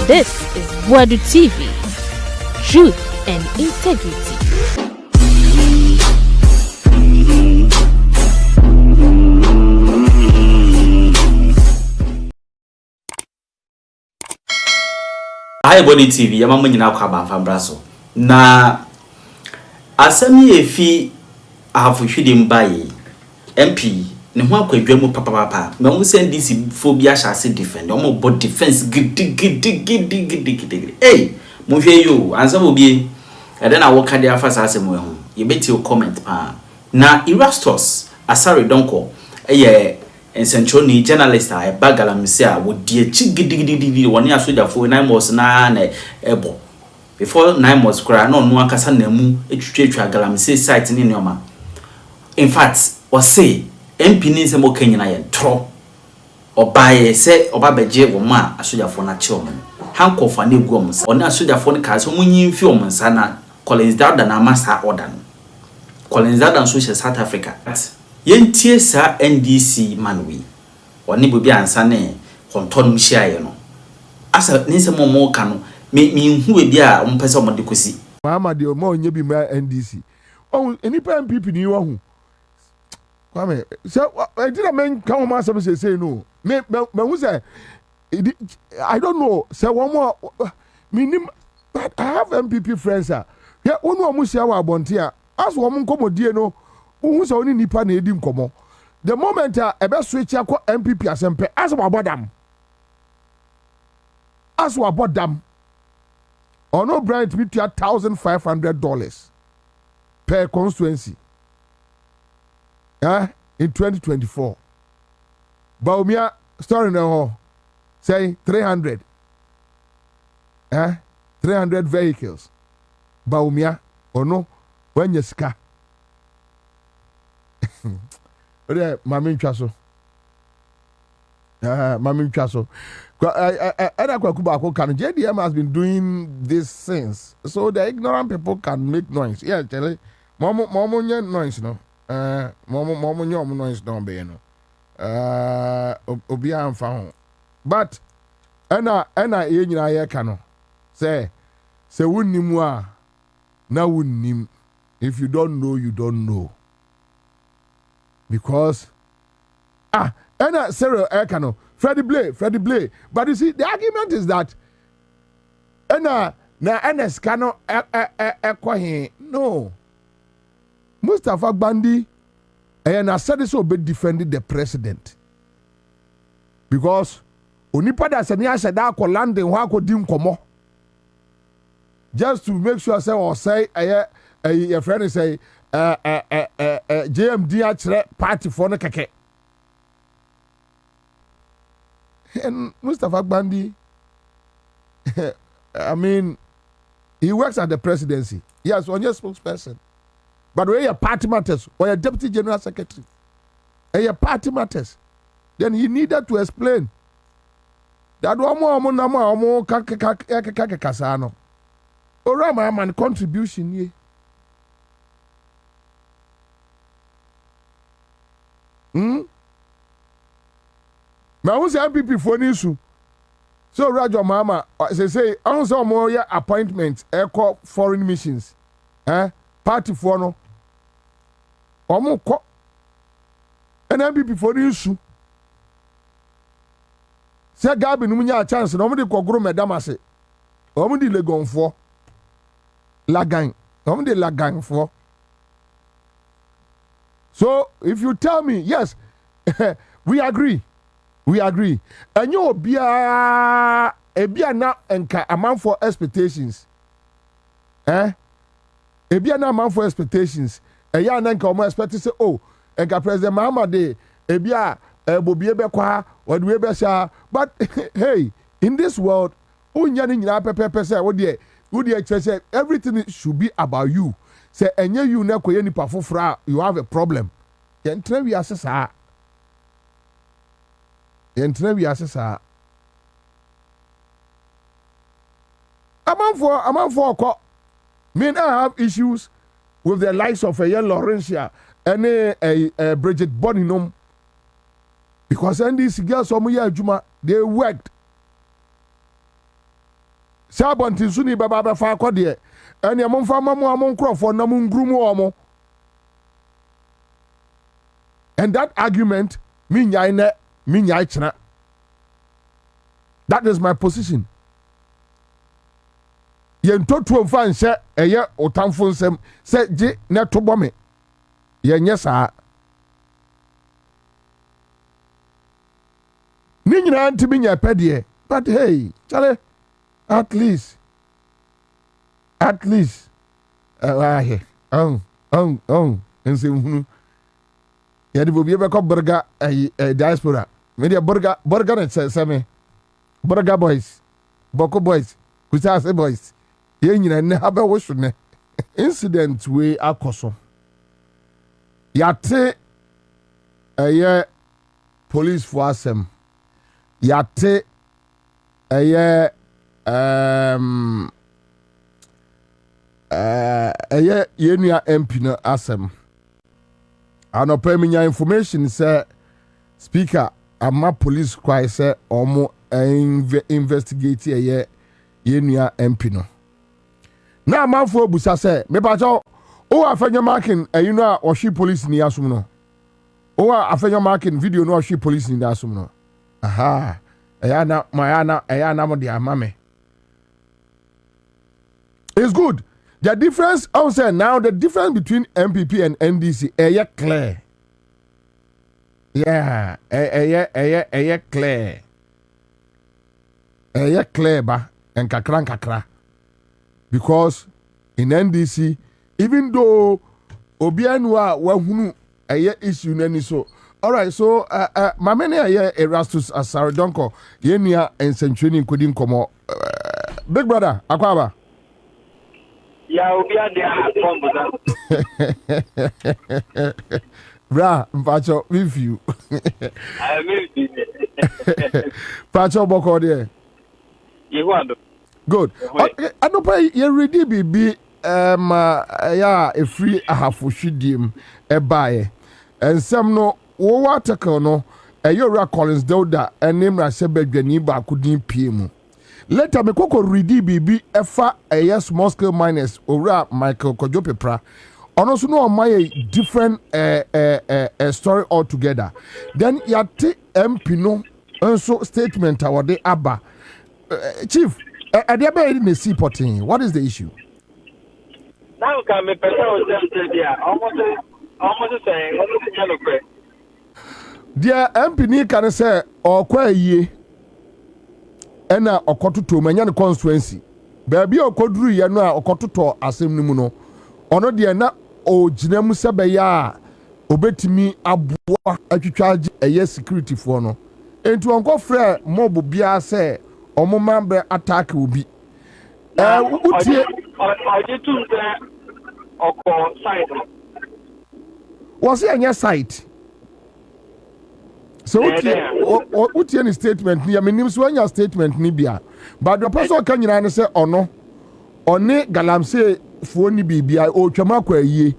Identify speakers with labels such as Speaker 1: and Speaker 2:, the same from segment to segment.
Speaker 1: This is Boadu TV. Truth and integrity.
Speaker 2: Hi Boadu TV, yama manyina kwa banfambra so. Na asami efi ahafuhwede mbaye MP ne ho akwadwam papa me ho se NDC phobia shase defend omo body defense gidi hey mo hwe yo ansa bobie ede na wo ka dia fa sase mo ho ye beti o comment pa na Erastus Donkor ni journalist a bagalamse a wo die chi gidi woni asojafo 9 months na ebo before 9 months kra na onu akasa na mu etwetwa galamse site ni neoma. In fact o say MP ni se mo kanyina ye tro obaye se obabeje wo ma asojafo na che omo hankofa na egu omo sa oni asojafo ne ka se mo nyimfi omo sa na Collins Dada na masa order no Collins Dada so South Africa yentie sa NDC manwi oni bobi ansa ne konton mhia no asa ni se mo ka no me hu e bia o mpese o mo de kosi
Speaker 3: mama de o mo nya bi ma NDC o enipa MPP ni wo hu kwame se I did men come ma say no me who say I don't know say one more minim but I have MPP friends ah yeah one more mu share wa abonte a as wo mo nkomodie no who say oni nipa na edi nkomo the moment e be switch akọ MPP asempe as wa bodam or no bright with $1,500 per constituency in 2024. Baumia story now say 300 300 vehicles. Baumia or no when you ska Mamin Chaso. Mamin Chaso. JDM has been doing this since, so the ignorant people can make noise. Yeah, Charlie. Momo noise no. Momo noise no be no. Obi amfa ho. But ena ye nyina ye ka no. Say wunnimu a na wunnim. If you don't know, you don't know. Because ena Sarah Ekano. Freddie Blay. But you see, the argument is that na skano no. Mustafa Bandi and said so be defending the president. Because onipa da se ni ase da ko landing ho akodi nkomo. Just to make sure say your friend say JMD a party for no keke. And Mustafa Bandi, I mean, he works at the presidency. Yes, on your spokesperson. But when your party matters, or your deputy general secretary, and your party matters, then he needed to explain that one more kasano. Or man contribution ye. Ma who say MPP for issue. So Rajo Mama say also more appointments call foreign missions. Party for no. Omo ko. And MPP for issue. Say Gabi no nya chance no mo de kogro medam ase. Omo di legon for. Lagan. Omo de lagan for. So if you tell me yes, we agree. And you be a na enka amount for expectations. A be na amount for expectations. Ya na enka omo expect say oh, enka President Mahama de e be a Bobie be kwa or we be sha. But hey, in this world, unya ni nyina pepe say wo de say everything should be about you. Say enye you na koye nipa fofora, you have a problem. Yen try we assess her. Among for mean I have issues with the likes of a Laurentia and a Bridget Boninum because NDC girls some year Juma they worked Sabontin Suni Baba fa kwade ene amomfa mamu amonkrofo na mungrumu omo. And that argument minyai chena. That is my position. Yen totu mfa nse eye otamfo nsem se je na tobo me. Yen yesa. Ni nyina ntimi nya pede. But hey, chale, at least ense hunu ya de Bobie be ko burger diaspora media burger na se me burger boys boko boys kusase boys ye nyina ne habe wo so ne incident we akoso yate police for asem yate yenua MP no asem anopa minya information say speaker ama police kwai say omo investigate yenua MP no na amafo busa say me ba cho o afanya marking no a ohwe police ni asum no o afanya marking video no ohwe police ni asum no aha ayana mo dia mame. It's good. The difference, I would say now, the difference between MPP and NDC, clear. Yeah, clear. Clear ba and kakra. Because in NDC, even though Obianwa wahunu issue nani so. All right, so my many Erastus Donkor, Yenia and Century couldn't come. Big brother, Akwaba.
Speaker 4: Yeah,
Speaker 3: Bra, Pacho, with you.
Speaker 4: I miss you.
Speaker 3: Pacho Boko there.
Speaker 4: You want to?
Speaker 3: Good. I don't pay you ready be a free ahafushim a buy. And some no water no a Collins Doda and name Rasebegani ba couldn't PM. Later, me koko ready bibi efa small scale miners ora Michael Kojopepra. Ono so no my different story altogether. Then yate MP no also statement awade aba. Chief, adiaba in the seaporting. What is the issue?
Speaker 4: Now can me person just there. Almost saying almost
Speaker 3: Dear MP ni can say or kwa ye ena okototo manya ne constituency baabi okoduru ye no a okototo asem nimu no ono de na oginamu sebeya a obetimi aboa atwitwaje eye security fo no enti onko frɛ mob bia sɛ omoma be attack obi utie
Speaker 4: ojitu sɛ oko site
Speaker 3: was enya site. So what any statement ni menim so anya statement ni bia but the person kan nyina ne say ono one galamse fo ni bibia o twama kwa yie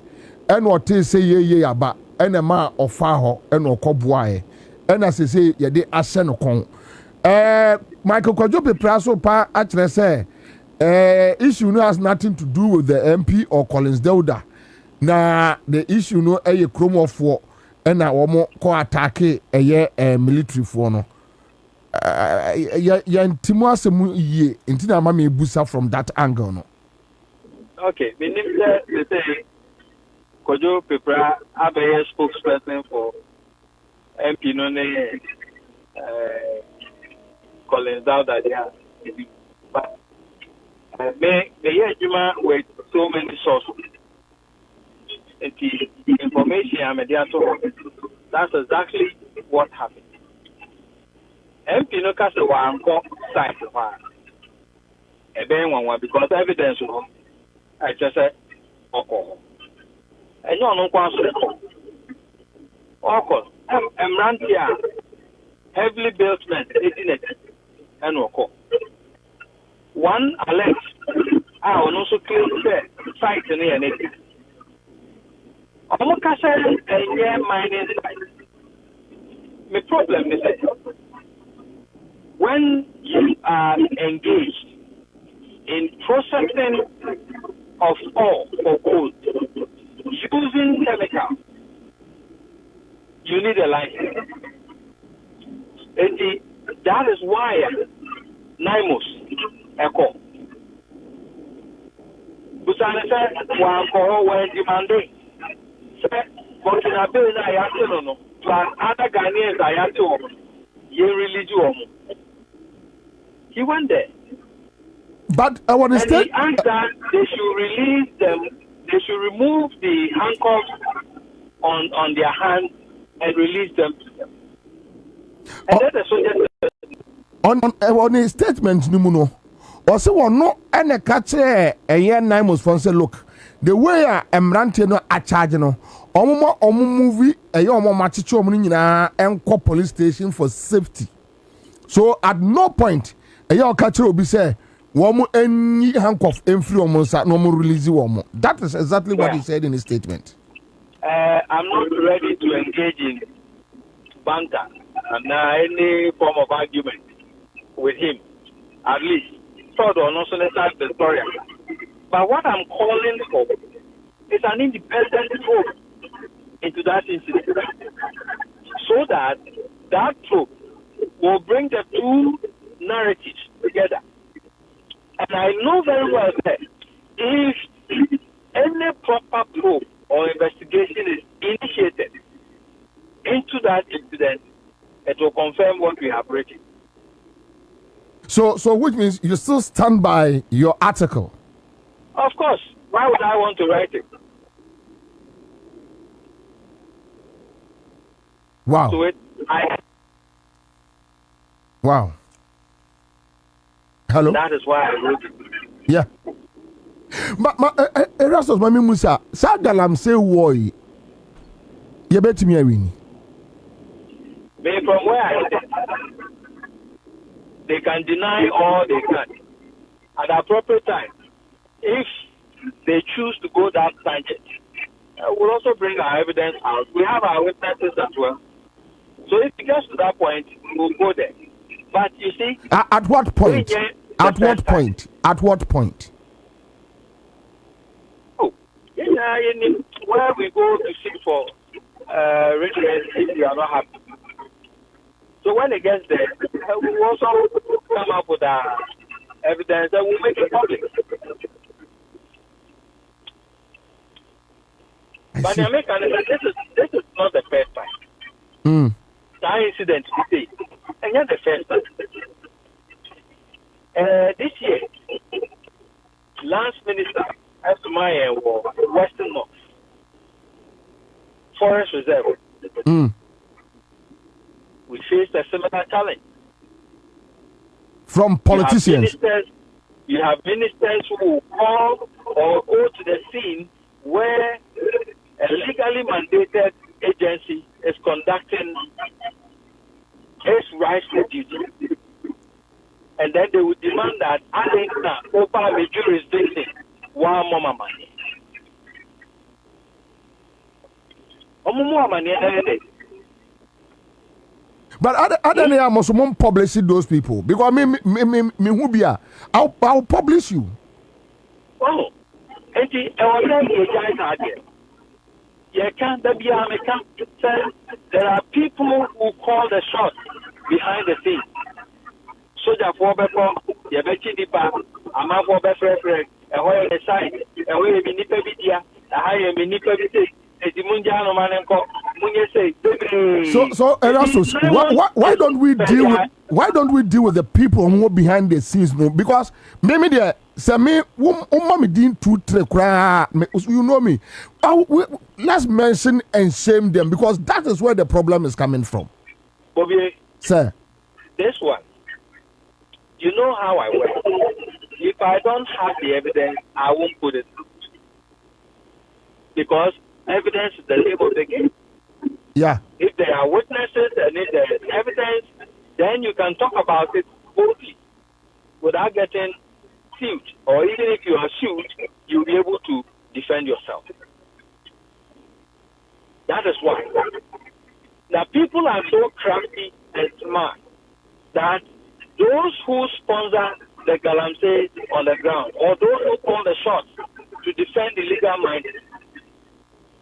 Speaker 3: ena o te say ye aba ena ma ofa ho ena okoboae ena se ye de ahye no kon Michael Kojopepra so pa a kire say issue no has nothing to do with the MP or Collins Dauda na the issue no kromofo ena womo ko attack military for no ya ntimo asemu yie ntina ma me busa from that angle no.
Speaker 4: Okay, me name say Kojopepra abe spokesperson for MP no ne Collins Dauda there. But me juma with so many sources. The information I'm that's exactly what happened. MP no cast one site because evidence I just said okay. And you know heavily built men and one alleged I will also claim site in the I'm mining site. My problem is that when you are engaged in processing of ore for gold using chemicals, you need a license. And that is why NIMOS Echo. Busana said, one for when demanding. Said, but in a bill, I have to know. Plus, other Ghanaians, I have to religion. He went there.
Speaker 3: But I want to
Speaker 4: and he asked that they should release them, they should remove the handcuffs on their hands and release them to them. And then the soldiers
Speaker 3: on his statement, Numuno, or so no, and a catcher a year 9 months from say, look, the way I am ranting a charge no, omo movie a young machicho munina and call police station for safety. So at no point a young catcher will be say, woman any handcuff and free almost no more release woman. That is exactly what he said in his statement.
Speaker 4: I'm not ready to engage in banter and any form of argument with him, at least. Third or not, so let's start the story. But what I'm calling for is an independent probe into that incident, so that probe will bring the two narratives together. And I know very well that if any proper probe or investigation is initiated into that incident, it will confirm what we have written.
Speaker 3: So which means you still stand by your article?
Speaker 4: Of course. Why would I want to write it?
Speaker 3: Wow.
Speaker 4: So
Speaker 3: wow. Hello?
Speaker 4: That is why I wrote it.
Speaker 3: Yeah. But Erastus Mami Musa, Sagalam say woy. You bet me win.
Speaker 4: Me from where I sit, they can deny all they can. At the appropriate time, if they choose to go that tangent, we'll also bring our evidence out. We have our witnesses as well. So if it gets to that point, we'll go there. But you see,
Speaker 3: at what point? At what point? At what point?
Speaker 4: Oh, where we go to seek for redress if we are not happy. So when it gets there, we will also come up with our evidence that will make it public. But the American, this is not the first time. That incident today, and not the first time. This year, Lance Minister Asumaya Western North Forest Reserve. We faced a similar challenge.
Speaker 3: From politicians.
Speaker 4: You have ministers who will call or go to the scene where a legally mandated agency is conducting its rightful duty. And then they would demand that I think that over the jurisdiction, one more money.
Speaker 3: But other than I must publish those people because me who be I'll publish you.
Speaker 4: Oh, and there are people who call the shots behind the scenes. Soldier for Beppo, Yabechi Dipa, Ama for Befre, and where the side, and where the Nipebidia, a higher Minipebidia.
Speaker 3: So Erastus, why don't we deal with the people who are behind the scenes? No, because maybe they say me, me didn't you know me. Let's mention and shame them because that is where the problem is coming from.
Speaker 4: Bobie,
Speaker 3: sir,
Speaker 4: this one, you know how I work. If I don't have the evidence, I won't put it out because evidence is the name of the game.
Speaker 3: Yeah.
Speaker 4: If there are witnesses and if there is evidence, then you can talk about it boldly without getting sued. Or even if you are sued, you'll be able to defend yourself. That is why. Now, are so crafty and smart that those who sponsor the galamsey on the ground, or those who call the shots to defend the legal minded,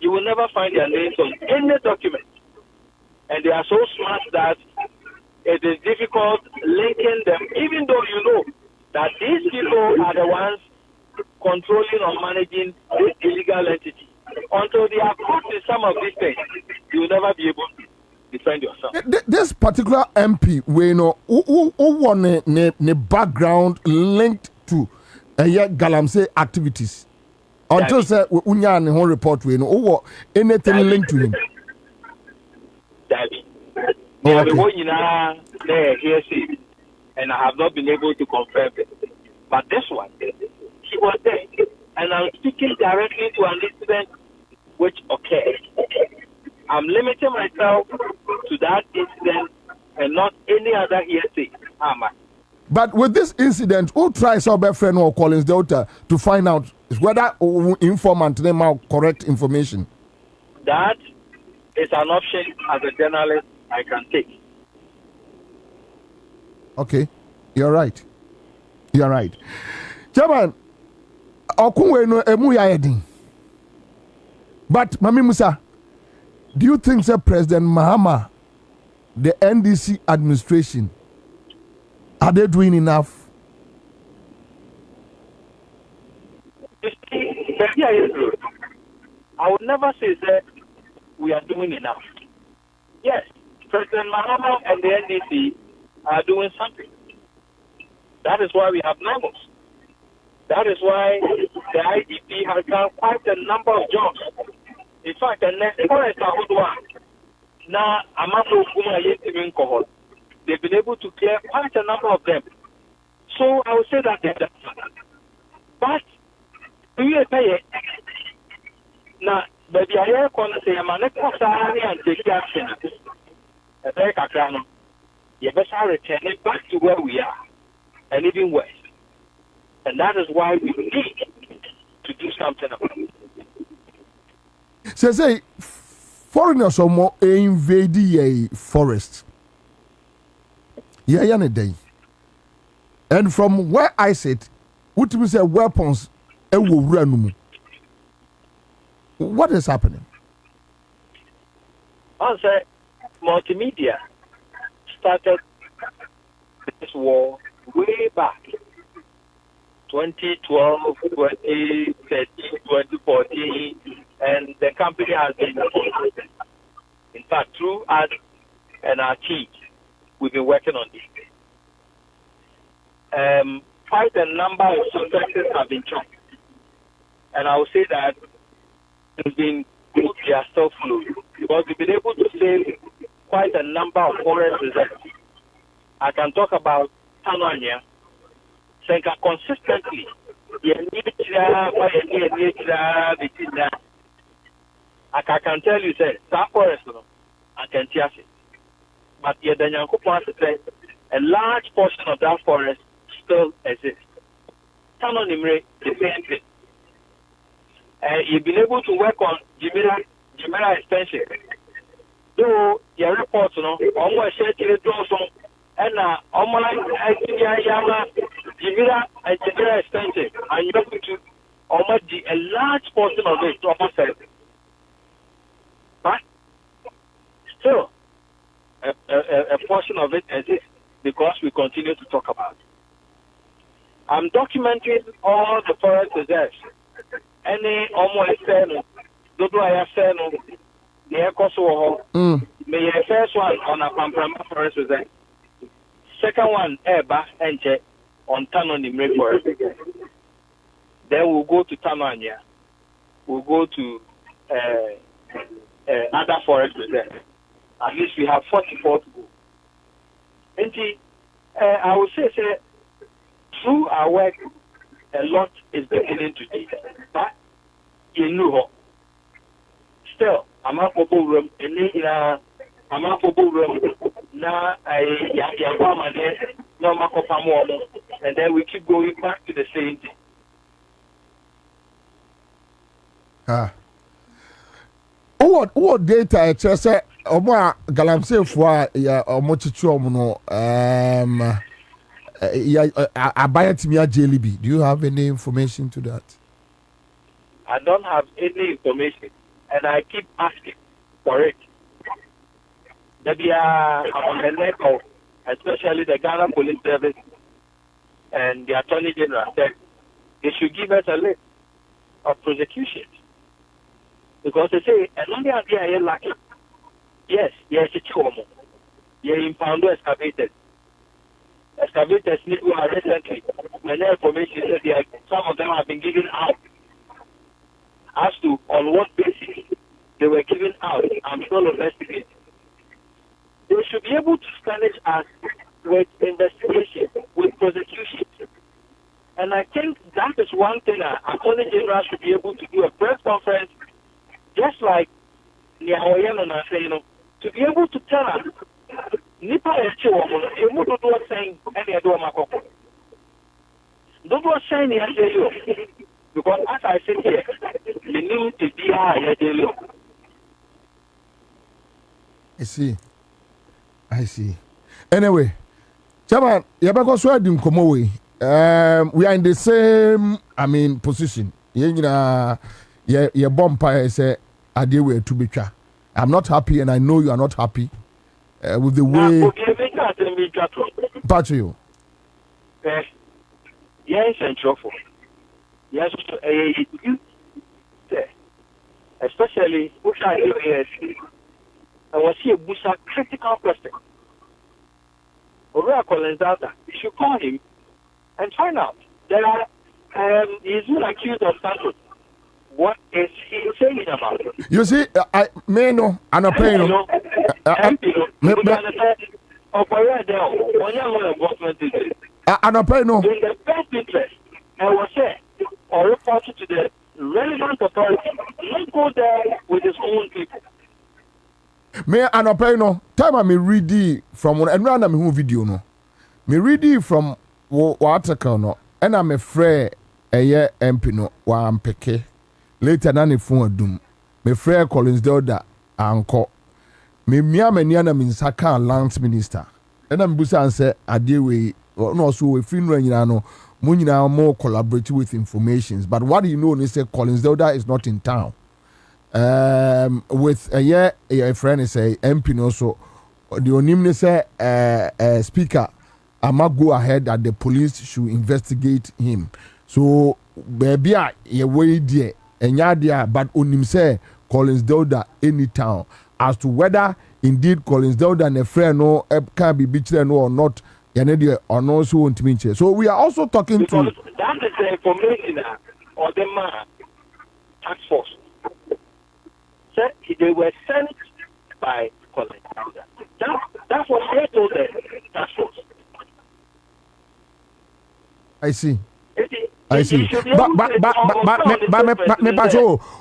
Speaker 4: you will never find their names on any document. And they are so smart that it is difficult linking them, even though you know that these people are the ones controlling or managing this illegal entity. Until they are caught in some of these things, you will never be able to defend yourself.
Speaker 3: This particular MP, we know who won the background linked to galamsey activities. Until say unya ne whole report we know who anything linked to him.
Speaker 4: Dabi. And I have not been able to confirm it. But this one, he was there. And I'm speaking directly to an incident which occurred. I'm limiting myself to that incident and not any other hearsay.
Speaker 3: But with this incident, who tries our best friend or Collins Delta to find out whether informant them out correct information?
Speaker 4: That is an option as a journalist I can take.
Speaker 3: Okay, you're right. You're right. Chairman, Okunwe no emu ya edin. But Mami Musa, do you think that President Mahama, the NDC administration, are they doing enough?
Speaker 4: You see, I would never say that we are doing enough. Yes, President Mahama and the NDC are doing something. That is why we have numbers. That is why the IDP has done quite a number of jobs. In fact, the next forest now they've been able to clear quite a number of them. So I would say that they're done. But do you pay it? Now, baby, I hear you say, I'm not and take action. You better return it back to where we are, and even worse. And that is why we need to do something about it.
Speaker 3: Say, foreigners are more invade a forest. Yeah, day. And from where I sit, what we say weapons, will run. What is happening?
Speaker 4: I say, multimedia started this war way back 2012, 2013, 2014, and the company has been in fact through us and our team, we've been working on this. Quite a number of successes have been chopped, and I will say that it's been good. They are still flowing because we've been able to save quite a number of forest reserves. I can talk about Tanzania. Senka consistently, I can tell you, say, that forest, I can tell you. But a large portion of that forest still exists. Tanzania, the same thing. You've been able to work on Jimera extension. Though your reports, almost and Jimera extension, and you're going to almost a large portion of it to almost but still, a portion of it exists because we continue to talk about it. I'm documenting all the forest reserves. Any almost external, Dodo I external, the Ecoso, may first one on a Pamprama forest reserve. Second one, Eba and on Tanoni forest. Then we'll go to Tanzania. We'll go to other forest reserves. At least we have 44 to go. And I would say, through our work, a lot is beginning to do. But you know, still, I'm not for room. I'm not for room. Now and then we keep going back to the same thing.
Speaker 3: What data it just say galamsey for ya omochichu omo no Abaya Timia JLB. Do you have any information to that?
Speaker 4: I don't have any information, and I keep asking for it. Maybe I'm on the neck of, especially the Ghana Police Service and the Attorney General, that they should give us a list of prosecutions. Because they say, and only idea are lucky. Yes, it's a woman. You're impounded excavated. Excavators need to recently, and the information that some of them have been given out. As to on what basis they were given out, I'm still investigating. They should be able to furnish us with investigation, with prosecution. And I think that is one thing Attorney General should be able to do a press conference, just like Niaoyen and Aseno, to be able to tell us, Nipa Eche Woman, Emu Dodo saying any Ado Makoko. Dodo saying the because as I said here, the new to be high.
Speaker 3: I see. Anyway, Chairman, Yabako Swadim Komowe. We are in the same, position. Your bumpire say, I deal with to be tra. I'm not happy, and I know you are not happy with the way. Patrio.
Speaker 4: Yes, and trouble. Yes, especially which I was here with a critical question. Or calling data. You should call him and find out. There are he's been accused of something. What is he saying about it?
Speaker 3: You see, I may know, and I pay no. And I pay no.
Speaker 4: In the best interest, I was say or report to the relevant authority. Not go there with his own people.
Speaker 3: Me and pay no. Time I me read from one and random who video no. Me read from what article no. And I'm afraid a year MP no wa ampeke. Later nani phone doom. Me frère Collins Delda anko. Me mani ana minsaka Lance Minister. And I'm busa and say adewe no so we free no nyina no mo nyina more collaborate with informations. But what you know is say Collins Delda is not in town. With a year a friend is a MP no so the onimne say speaker I'ma go ahead that the police should investigate him. So baby ye way there and yadia but onim say Collins Delda any town as to whether indeed Collins Delda and a friend no can be beached no or not or no so won't mean. So we are also talking
Speaker 4: because
Speaker 3: to
Speaker 4: that is the information or the man task force. So they were sent by Collins Delda. That's what they told the task force.
Speaker 3: I see.
Speaker 4: But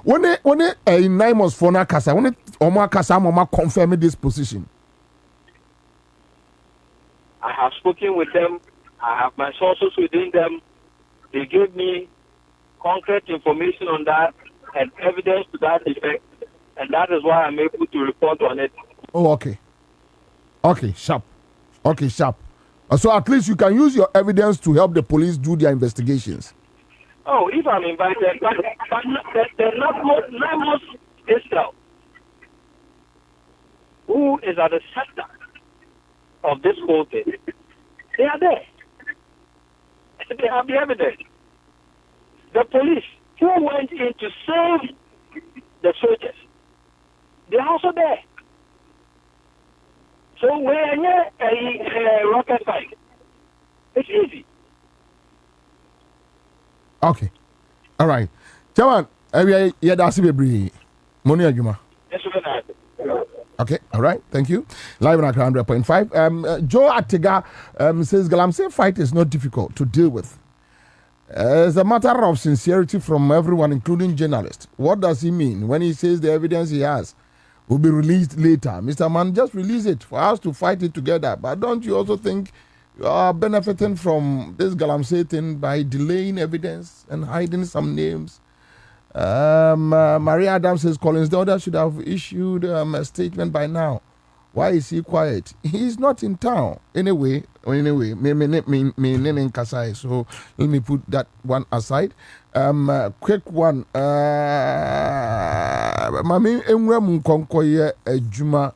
Speaker 3: when in 9 months for na kasa when Oma kasa mama confirm this position.
Speaker 4: I have spoken with them. I have my sources within them. They gave me concrete information on that and evidence to that effect, and that is why I'm able to report on it.
Speaker 3: Oh, okay, sharp. So at least you can use your evidence to help the police do their investigations.
Speaker 4: Oh, if I'm invited, but the Namos itself, who is at the center of this whole thing, they are there. They have the evidence. The police who went in to save the soldiers, they are also there. So when a rocket fight, it's easy.
Speaker 3: Okay. All right. Chairman, that's it. Money Ajuma. Okay. All right. Thank you. Live on 100.5. Joe Atega says Galamsey fight is not difficult to deal with. It's a matter of sincerity from everyone, including journalists. What does he mean when he says the evidence he has will be released later? Mr. Man, just release it for us to fight it together. But don't you also think you are benefiting from this Galamsey thing by delaying evidence and hiding some names? Maria Adams says Collins Delda should have issued a statement by now Why is he quiet? He's not in town. Anyway, me Kasai. So let me put that one aside. Quick one. Mami Emrem Konkoye Juma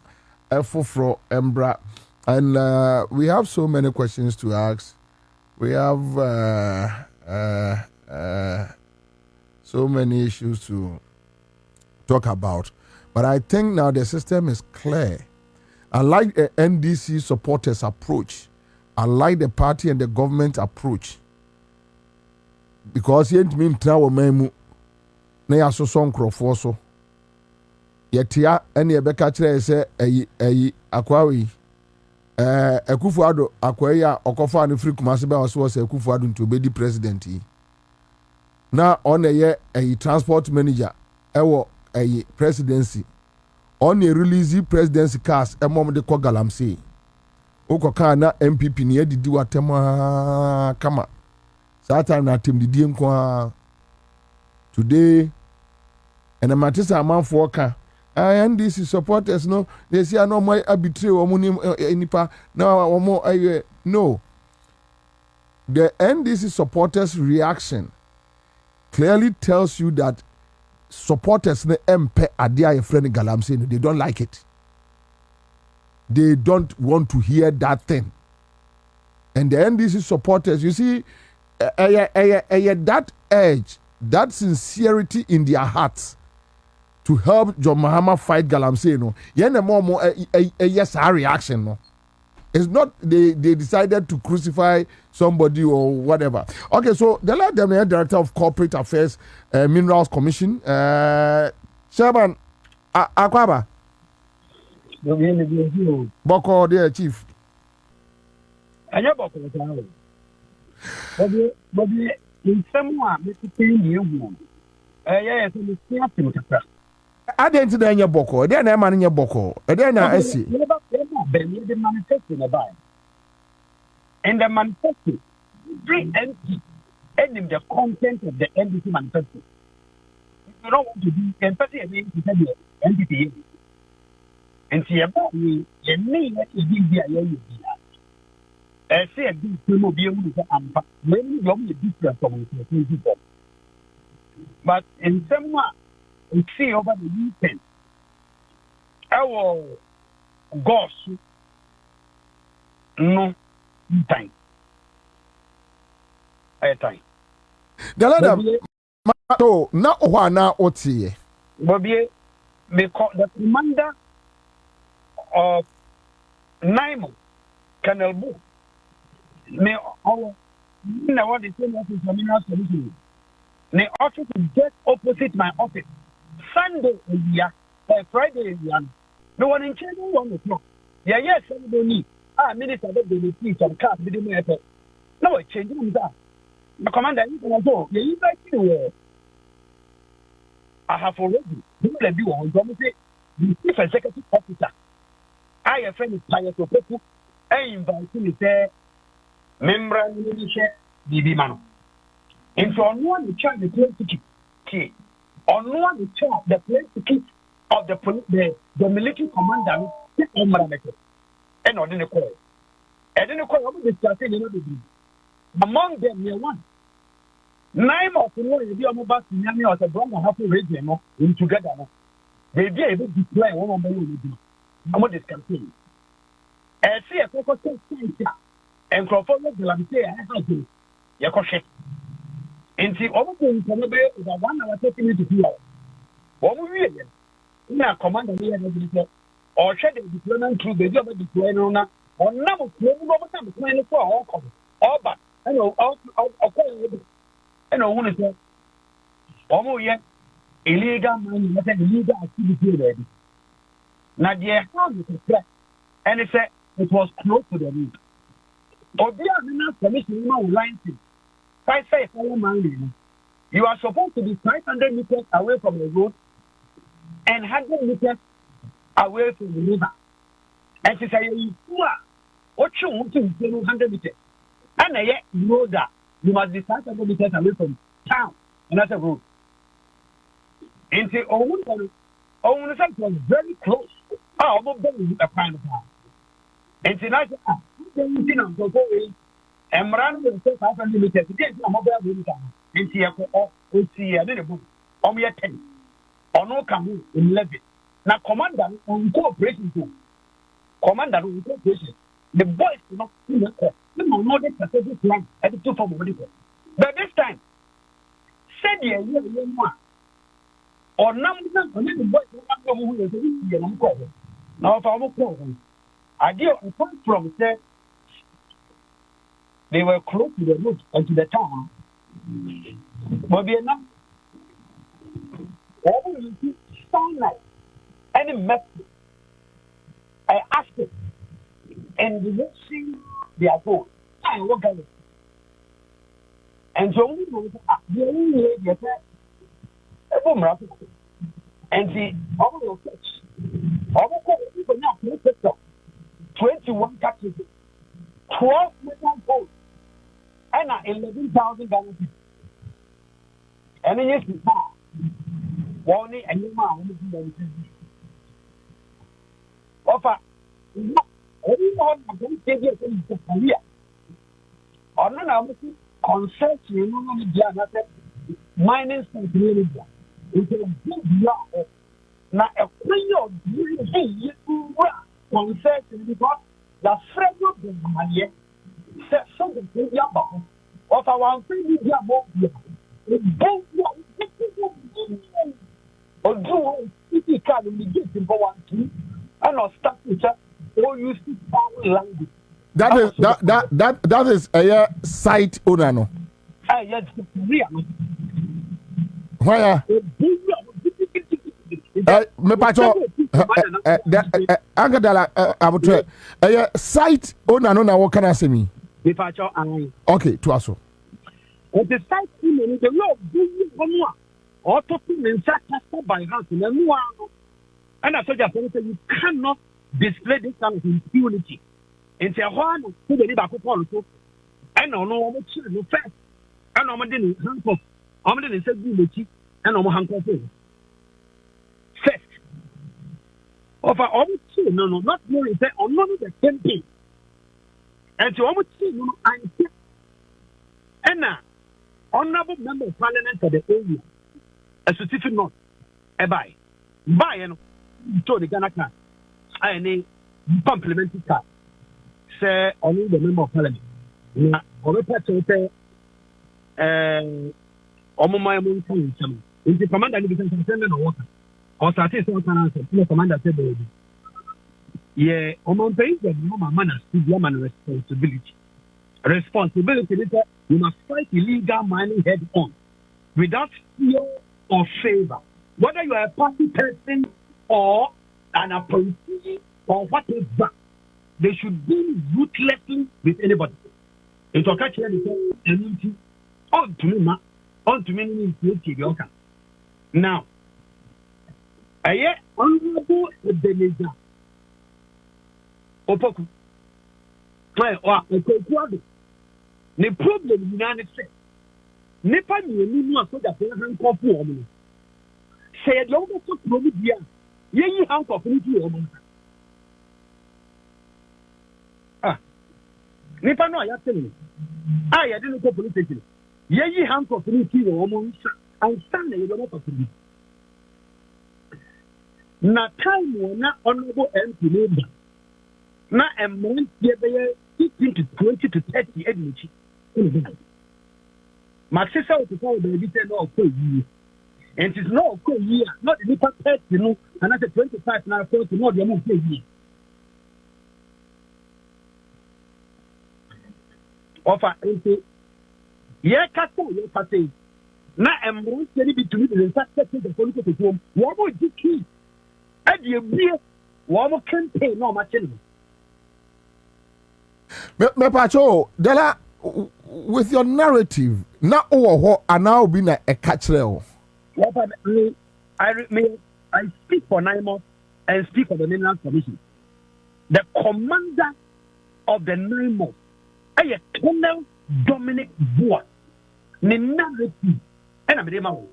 Speaker 3: Efofro Embra. And we have so many questions to ask. We have so many issues to talk about. But I think now the system is clear. I like the NDC supporters' approach. I like the party and the government approach. Because yet mean travel memu na ya so nkrofo so. Yetia ene ebeka kire se eyi akwawi Akufo-Addo akwayi a okofa ne free Kumasi ba so se Akufo-Addo nti obedi president yi. Na on ye transport manager ewo presidency. On a release presidency cast a mom de ko galamsey. Okoka na MPP ne didi watema kama. Satan na tim didi nko today and amatisa amanfo oka NDC supporters no they say no more arbitrary nipa now no. The NDC supporters reaction clearly tells you that supporters ne MP adia your friend galamsey they don't like it. They don't want to hear that thing. And the NDC supporters, you see, that edge, that sincerity in their hearts to help John Mahama fight galamsey no. Yes, our reaction no. It's not they decided to crucify somebody or whatever. Okay, so the Director of Corporate Affairs, Minerals Commission, Chairman Akwaba. Boko, dear Chief.
Speaker 5: I know Boko. Bobie, in some way, Mr. You. Yes,
Speaker 3: I didn't know your Boko. Then I'm in your Boko. Then I see.
Speaker 5: The manifesto about. And the manifesto, very empty, and the content of the NDC manifesto. You don't want to be empathy against the entity. And see about me, and me, that is the I say a good thing will be able to say, when you are different from people. But in some way, we see over the weekend, our gosh, no time. A time.
Speaker 3: The letter, Mato, now one now, Oti.
Speaker 5: Bobie, because the commander of Naimo, Colonel Boo, may all know what the same office of Mineral Solutions. The office is just opposite my office. Sunday is here, Friday is here. No one in China 1 o'clock. Yeah, yes, somebody. Minister, they see some cars with the effort. No, it's changing that. The commander, you can go. Yeah, you like to. I have already. You will do on Dominic, the chief executive officer. I have friend is tired of people. I invite him to say, member of the BB and so on one check the plane ticket. On one check the plane ticket of the military commander and on the call. And then the call of the among them, near one. 9 of the one is the Omobas Yami or the Brahma half region in together. They be able to deploy one of them. I'm on this campaign. I see a focus center and Crawford Galamsey, I have to. Yakoshe. And see, over to Konobe is a 1 hour 30 minutes to 2 hours. What will we again? Now, commander here or check the deployment through the job of deploying on now, or number of time planning for all but I know, I know, one is there. Almost yet, illegal mining, illegal activity already. Now, the house is a threat, and it said it was close to the road. Or the other commission line. You are supposed to be 500 meters away from the road and 100 meters away from the river. And to say, you are what you want to do 100 meters. And yet, you know that you must be 500 meters away from town, and that's a road. And say, oh, it was very close. I'm not going to find a international. And Moran will say 500 meters. Today, I'm mobile with and see a little book. On your 10 or no come in 11. Now, commander on cooperation too. Commander on cooperation. The boys do not see the know the strategic plan at the 2 for medical. But this time, said the year one or number of the boys who is a call. Now, if I'm a call, I deal from there. They were close to the road and to the town. Bobie enough. All you see, sunlight, any message. I asked it, and we will see their goal. I look at it. And so we know that the only way you get and the all search. All the people now, 21 catches, 12 million goals. And 11,000 Ghana. And then yes, warning and you man offer everyone against the career. Or none of them consent to you mining community. It's a big law. Now, a queen of you consent because the friend of the money. Something about of our media more. Or do city card in the gate in Boadu and not start with all you speak language. That
Speaker 3: is a site owner no.
Speaker 5: Yes, real.
Speaker 3: Why me pacho Angadala abutre a site owner no na what can I say me? Okay, to us.
Speaker 5: The site in the law, or to by house in the new and I told you cannot display this kind of impunity. And say, one to the Libaco Polico, and no children first, and no didn't handcuff, I'm going to say, and no handcuff. First, of our own two, no, not more, is that on none of the same thing. And to almost see no answer. And now, honorable member of parliament for the area, Asutifi North, by and to the Ghana card, I need complimentary card. Say, only the member of parliament. Now, or the person say, my own time, if the commander is sending a water, or starting some answer, the commander said, yeah, on page that no man has to be a man responsibility. Responsibility is that you must fight illegal mining head on without fear or favor. Whether you are a party person or an appointee or whatever, they should be ruthless with anybody. It's okay to anything on to me, now, I yet honorable Ebenezer. Opoku. The problem in the United States. Nepa ni so that they have come for me. Say the only so problem here. Ye handcuff ni ti o mo. Nepa no ya tell me. Ya didn't go police station. Ye handcuff ni ti o mo and stand there you don't have to be. Na time na honorable MP labor. Na a month, 15 to 20 to 30 energy. My sister was told the editor no year. And it's not a year, not the little 30, you know, and that's a 25 now, 40, not the amount of year. Offer into Yakato, your party. Now I'm going to be to the fact that the political home. What would you keep? At your beer, what campaign, no much anymore.
Speaker 3: Me pacho, Dela, with your narrative, now or and now being a catcher.
Speaker 5: I speak for 9 months and speak for the Minerals Commission. The commander of the 9 months, Colonel Dominic Board, the narrative, and I'm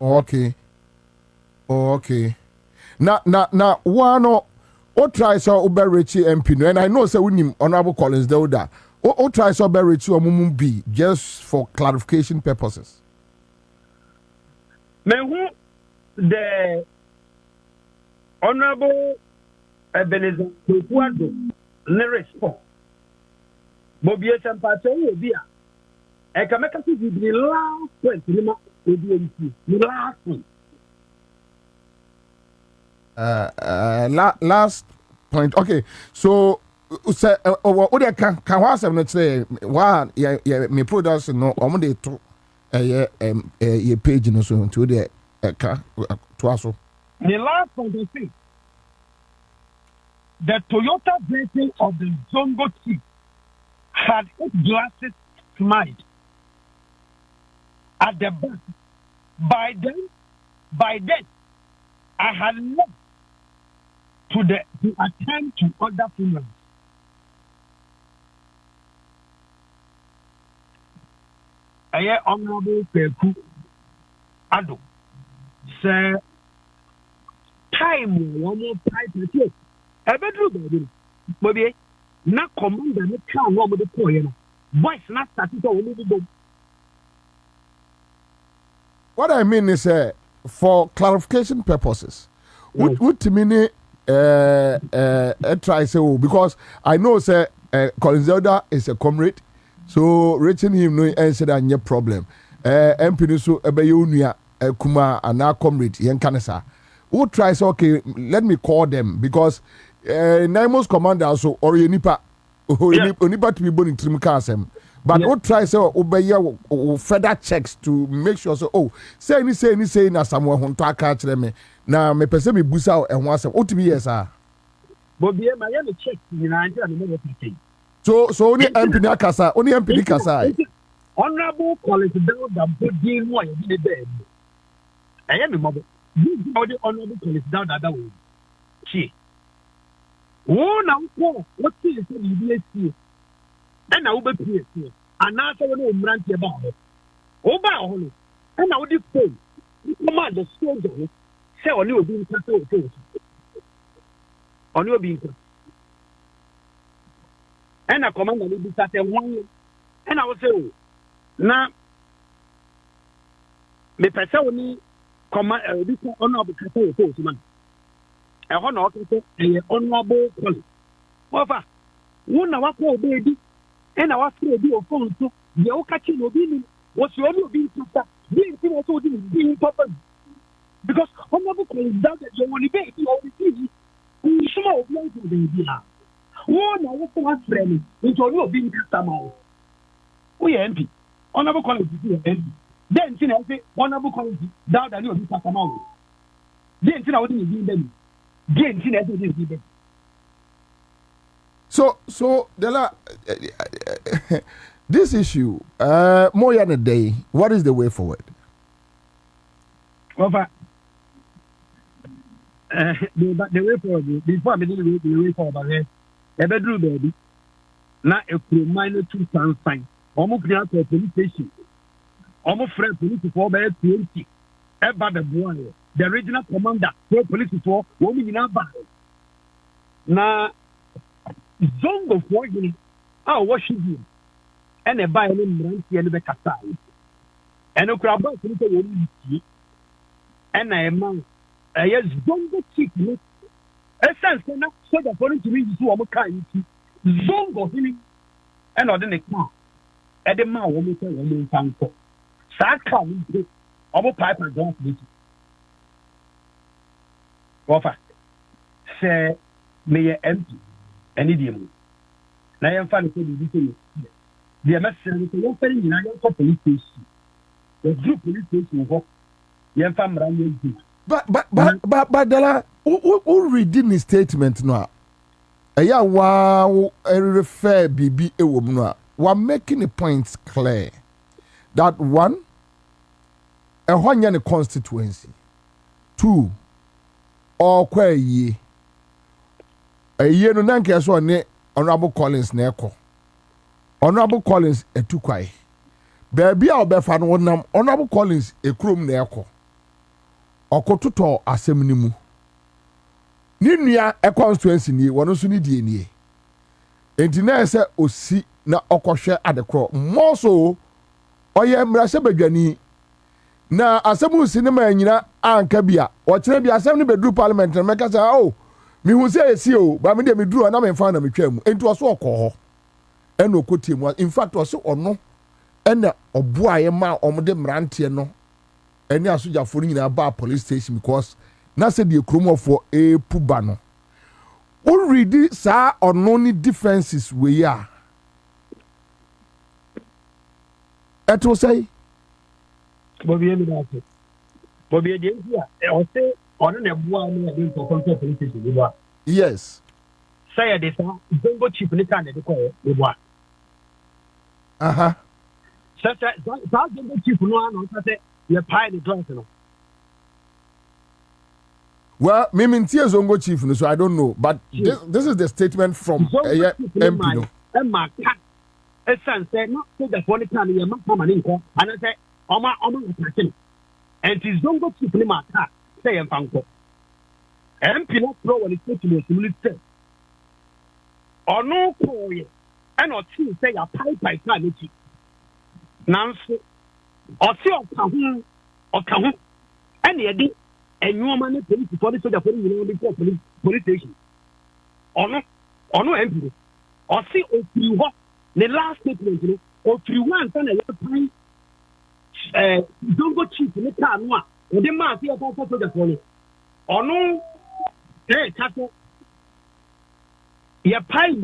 Speaker 3: Okay. na one o try so Uber Richie MP no, and I know say we him Honorable Collins Dauda. O try so Uber Richie or Mumu B just for clarification purposes.
Speaker 5: Me who the Honorable Ebenezer Boadu ne respond. Bobie Sampato will be a Kameka to the last point, the last one.
Speaker 3: Last point. Okay, so say what can was not say one me products no on to a page no so to the to us.
Speaker 5: The last point is the Toyota version of the Zongo T had its glasses smashed at the back. By then, I had left to attend to other funerals. I hear Honorable Peku Ado say time one more time to I better do Bobie. Na commander ne kan no mo de koye no boys na start to we need to.
Speaker 3: What I mean is for clarification purposes what to mean try say because I know say Collins Zelda is a comrade so reaching him no answer that any problem MP so ebe yonua kuma ana comrade yen kanesa who try say okay let me call them because Naimos commander also or nipa onipa to be born in Trimkasem. But what try so obey further checks to make sure so say any na somewhere who to catch them now me person me busa and once what to be yes sir.
Speaker 5: Bobie my check in Nigeria and never pay.
Speaker 3: So only MP na kasa only MP kasa.
Speaker 5: Honorable Collins Dauda body no e be bed. I am me the honorable Collins Dauda that way. She oh, now, what is the BSC? And I will be PSC. And now, I will run about it. Oh, and I will say, command the soldier, say, on you being cut on your being cut. And I command will be started 1 year. And I will say, now, the person command this honorable man. A honorable Collins. However, one of our baby, and our baby of phone to the Okachi Obini was your only being being also being purpose. Because honorable Collins does that you only baby or the TV, who small young to the idea. One of our friends, which are not being customer. We are MP. Honorable Collins is MP. Then, I say, honorable Collins down and you'll be customer. Then, I wouldn't be them.
Speaker 3: So Dela, this issue, more than a day, what is the way forward?
Speaker 5: Over the way forward, before I begin the way forward, a bedroom baby, not a minor 2 pounds fine, almost a police station, almost friend police for by 20, about the boy. The regional commander, who police for women in our battle. Now, Zongo for him, I worship him, and a buy him, and the Kasai. And a crab, and I am a yes, Zongo chief. A sense cannot say that for him to read to our kind. Zongo him, and on the next man. At the man, woman, and then for. Saka, our pipe and glass. Offer say me empty any demo. Now I am finding the message is one thing in a police station. The group police station work. You am running.
Speaker 3: But Dela, who reading his statement now? Yeah, wow, I refer BB a woman. We're making the points clear that one, a one constituency, 2. Or kwa ye a year no nanke so ne Honorable Collins na ekọ Honorable Collins etukwai baby a obefa no nam Honorable Collins ekrom na ekọ okototo asem ni mu Ninia a constituency ni one also need DNA. And na say osi na okoshe adekro. More so oye mrase badwani na asemu sinema nyina anka bia. O kire bia asem ne bedru parliament na meka say oh me hu say esi o ba me de me dru na me fa na me twam. Enti oso okọ ho. Eno kotiemu. In fact oso ono ena oboaye ma omde mrante no. Eni asojafo nyina ba police station because na say the kromofo puba no. Already sa ono ni differences we ya. Eto say
Speaker 5: Bobie mi na say. Bobie dey here. O say ono na bua no dey for control police station dey bua.
Speaker 3: yes.
Speaker 5: Say dey sa Zongo chief ni kan dey ko dey bua. Say Zongo chief no ano say you pay the glass no.
Speaker 3: Well, me mintie Zongo chief no, so I don't know, but this is the statement from MP no.
Speaker 5: Emma cat. Esan say no say the phone kan you ma mama ni nko. And say oma attack. And the Zongo chief ni ma cat say em fanko. MP no pro when it to the military. Ono ko ye. And o ti say ya pai kan ni chi. Nanso o ti o ka hu. And ye di enyoma ne police for the soldier for the police station. Ono MP. O si o fi ho the last statement you know o fi one tan e pai Zongo chief ne ka no a o de ma fi o for soldier for no. Ono kato ye pai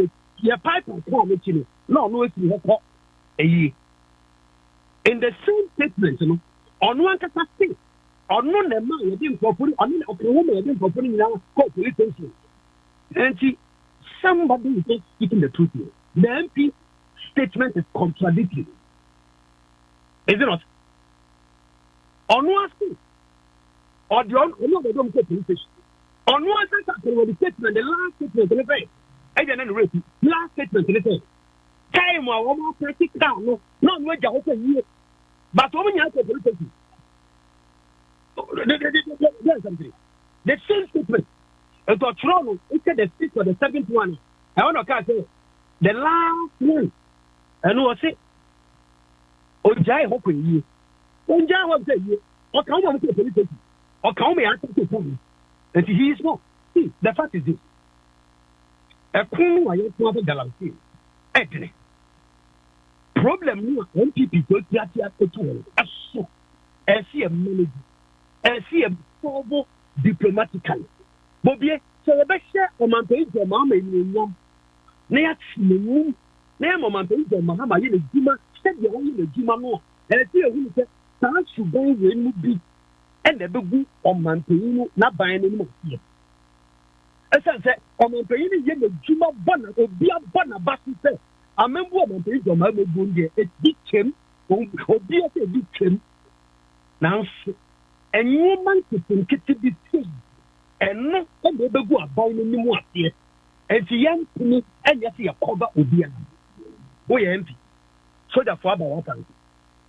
Speaker 5: for me chi no no e fi ho ko eyi. In the same statement you know ono ankasa say ono na ma ye dem for police ono na okwo ma ye dem for police na ko police station. And somebody is just speaking the truth here. The MP statement is contradictory. Is it not? Ono ask or the ono they don't go police station. Ono ask the statement the last statement they say. I didn't read last statement they say. Time wa wo practical no no ja ho say but wo nya ko police station. The same statement. It was wrong. It said the 6th or the 7th one. I want to say the last one. And who was it? Ojai hoping you. Ojai was saying, or come on to the police station. Or come here to come. And he is not. See, the fact is this. A cool I have to have a galaxy. Actually. Problem no MPP to to as see a manager. As see a formal diplomatically. Bobie, so the best share of my page, your mamma in one. Neat, name of my page, your mamma in a Jima, said the only the Jima more. And I see a woman said, Perhaps you go when be. And the big on Manpino, not buying any more here. As I said, on Manpino, you the Jima Bonner, or be a Bonner, but he said, I remember on page, your mamma Bundy, a big Kim, or be a big Kim. Now, and you man to think it be seen. And no, and they go about any more here. And the young to me, and you see a cover will be an empty. So the father was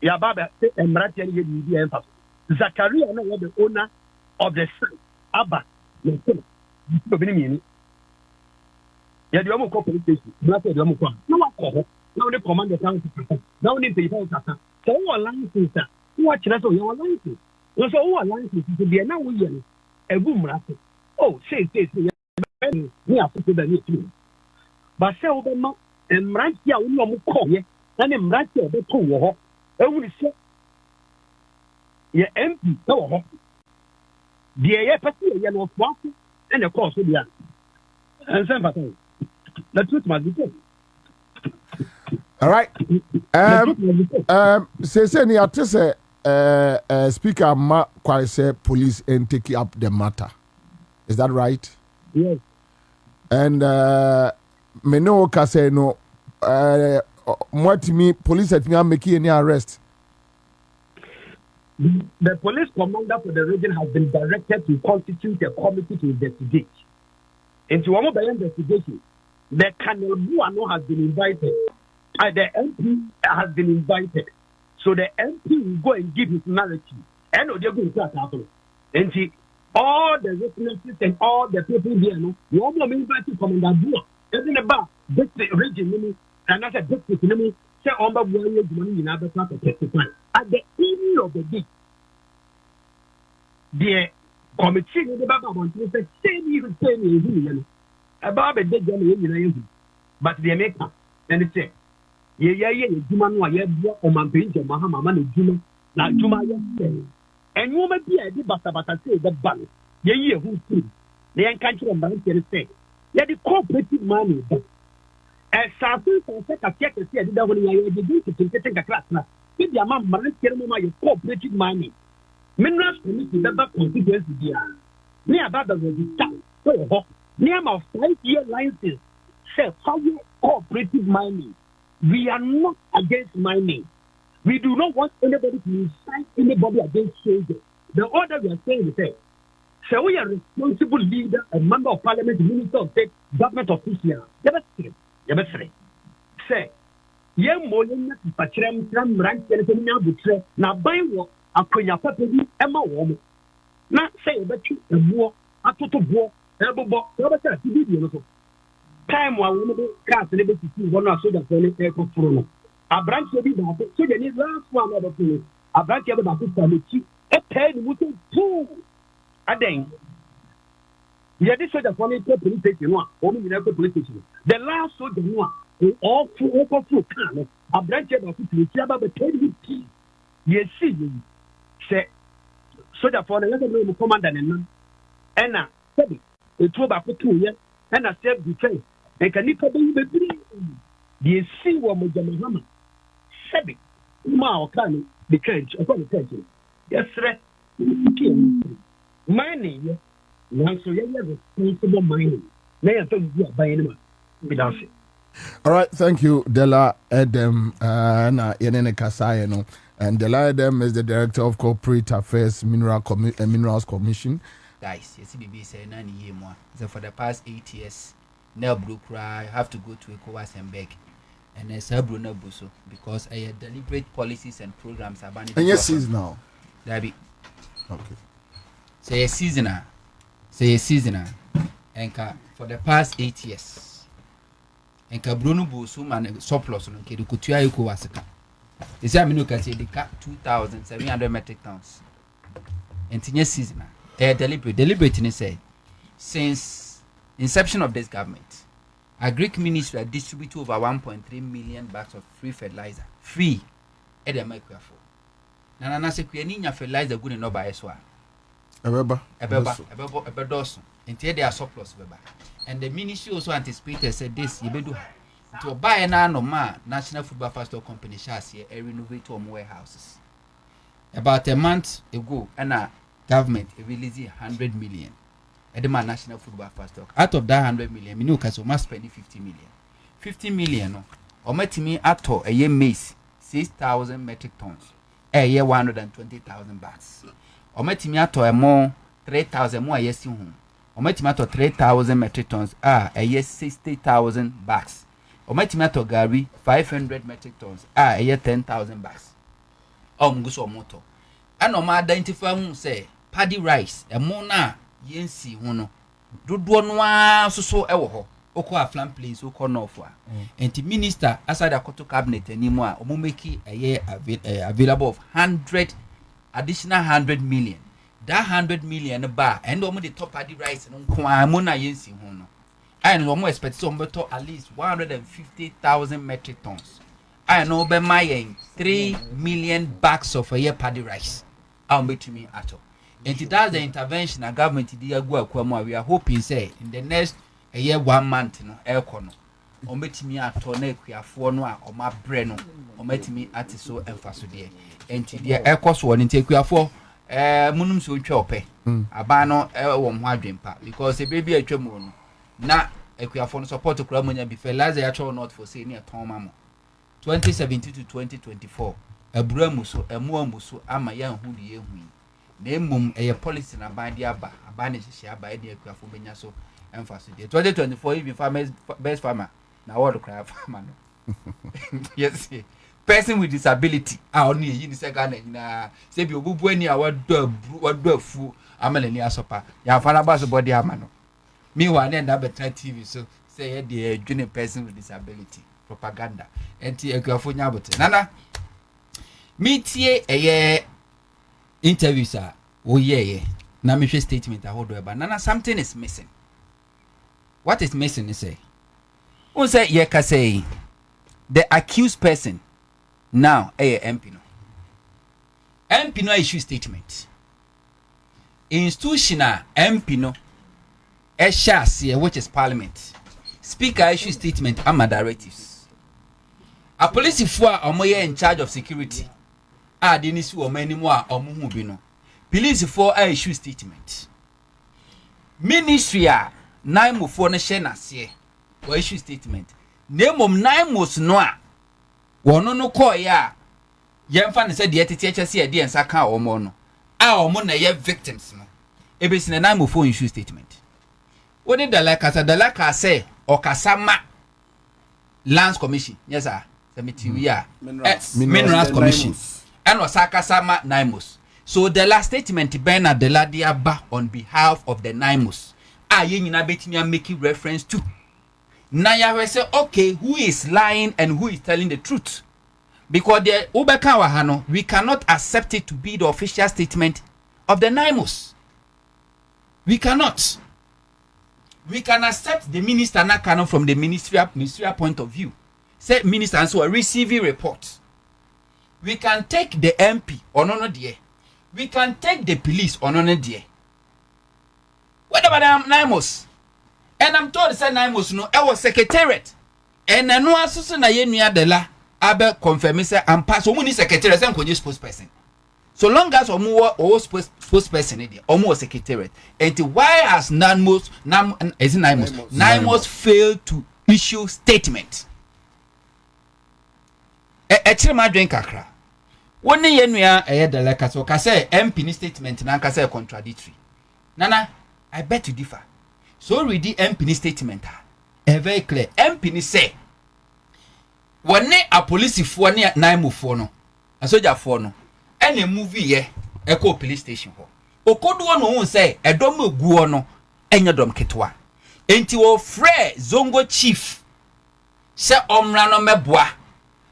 Speaker 5: ya Baba and Maratian Yedi emphasis. Zachariah, the owner of the site, Abba, no, yeah, the Omo Corporation, not the Omo Corp. No one now the commander town to now need the Kata. So all alliances, watch that on your alliances. Also, all alliances to be now we a boom rapid. Oh, say, we are put the new. But say, Obama and Ratia will not call ye, and then Ratia the two. I will say, ye empty, no. The air party, you know, and of course, we are. And some the truth must be told.
Speaker 3: All right. Say, ni atese Speaker Ma Kwase police and take up the matter. Is that right?
Speaker 5: Yes.
Speaker 3: And me no kase no what me police at me making any arrest.
Speaker 5: The police commander for the region has been directed to constitute a committee to investigate. Into one of the investigation, the Colonel Buano has been invited. The MP has been invited. So the MP will go and give his narrative. And they're going to start happening. And all the witnesses and all the people there, no, one more invite Commander Bua, everything about this region, and as a district, say on the way money in other part of testify. At the end of the day, the committee in the Baba want to say, same about the dead generation, but the America, and it said, yeah, Juma, or my page, Mahama, Juma, like Juma, and woman be a bit but say the bank, yeah, who's true. The country of bank can say, yeah, the cooperative money. As Southern South check and say that when you do to take a class now, if the amount of money cooperative money, minerals committee member constituency there. Near about the register, so near my 5-year license, say how you cooperative mining. We are not against mining. We do not want anybody to incite anybody against change. The order we are saying is that, so we are responsible leader, a member of parliament, minister of state, government official. Say, young Molan, Pachram, rank, and now buy what a quenya papi, Emma woman. Not say about you, a war, a total war, elbow box, time while women can't able to see one or so that they take for a branch will be that, so they need last one other thing. A branch of the family, a pen with two. A dang. Yeah, this was the funny police station one, only in every police station. The last soldier one, all through can, a branch of the family, about the 10 key. Yes, see, say, so that for the other commander and now, said it threw back for 2 years, and I said, defense. They can be the sea woman, Jamahama. Sabi, Mao can the church upon the country. Yes, sir. Mining, once you have responsible mining. They are told you by anyone.
Speaker 3: All right, thank you, Dela Edem, Yenene Kasayeno. And Dela Edem is the Director of Corporate Affairs Minerals Commission.
Speaker 6: Guys, you see, BB say 9 years more. So for the past 8 years, now I have to go to ECOWAS and beg. And there's a Bruno Busso because I had deliberate policies and programs are banning.
Speaker 3: And yes, is now.
Speaker 6: Dabi.
Speaker 3: Okay.
Speaker 6: Say a seasoner. And for the past 8 years. And Bruno Busso man surplus on the Kutua ECOWAS. They say, I mean, you can say they cut 2,700 metric tons. And yes, seasoner. Deliberating say, since inception of this government, a Greek ministry had distributed over 1.3 million bags of free fertilizer. Free. At the microphone. Nana Sequiania fertilizer good enough by as well. A bedoso. Until they are surplus. And the ministry also anticipated said this, you do to buy an anoma National Football Fast Company chassis and renovate home warehouses. About a month ago, and government released 100 million. At the National Football Fast Talk. Out of that 100 million, we know we must spend 50 million. 50 million, or met me at a year maize, 6,000 metric tons, a year 120,000 bags. Or met me at a more 3,000 more years home. Or met me at 3,000 metric tons, a year 60,000 bags. Or met me at Gary 500 metric tons, a year 10,000 bags. Guso moto. And no identify who say paddy rice, a mona. Yensi hono dodo no so ewo ho a flam place oko northwa and the minister aside akoto cabinet animo a omo make available of 100 additional 100 million. That 100 million ba and omo the top paddy rice no ko amona yensi hono and omo expect some beto at least 150,000 metric tons. I know be my 3 million bags of a year paddy rice. I'll bet me at all. And that's the intervention of government. We are hoping, say, in the next a year, 1 month, no, aircon, or met me at Tone, or my brain, or met me at so emphasis. And the aircos one in take we are for Munum so chope, a banner, one because a baby a tremor. Now, if we are for support to Cramonia before last actual not for saying near Tom 2017 to 2024, a Bramuso, a Muamuso, and my young who the Name a policy and bind the abba, a banish share by the aircraft for Benyaso emphasis. 2024, even farmers best farmer. Now, what to cry farmer. Yes, person with disability only in second na say bi obubu ani a wado afu amana ni asopa ya fana ba so body amano me wa na nda better TV so say the junior person with disability propaganda enti ekafo nya bote nana metie interviews a wo ye na me statement a hodo eba nana something is missing. What is missing is say who say ye ka say the accused person now MP no issue statement institutional MP no share which is parliament speaker issue statement and directives a police for omoye in charge of security they need to anymore omuhu bi no police for issue statement ministry nine mo for no share na se or issue statement name of nine most no a wono no call ya yemfa ne se de tete se de ensa ka omo no a omo na ye victims no ebesi na nine mo for issue statement woni the like say okasama lands commission yes sir cemetery minerals commission and osakasama naimos so the last statement Bernard de la Diaba on behalf of the naimos ye nyina betimi making reference to na ya say okay who is lying and who is telling the truth because the ubeka wa hano we cannot accept it to be the official statement of the naimos. We cannot. We can accept the minister Nakano from the ministerial point of view. Say minister and so a receiving report. We can take the MP or no dear. We can take the police or no dear. What about Naimos? And I'm told say Naimos no I was secretariat. And I know asusu na yenua de la abe confirm say am pass omuni secretariat say konye spokesperson. So long as omo spokesperson there, omo secretariat. And why has Naimos failed to issue statement? Chirema dwen kakra. Woni yenua de la kaso ka say MP ni statement na ka say contradictory. Nana, I bet you differ. So read the MP ni statement very clear. MP ni say wone a police fo ne naimofo no a soldier fo no ene movie ye eko police station ho okoduo no hu say edom aguo no enye dom ketwa enti wo frɛ zongo chief se omra no meboa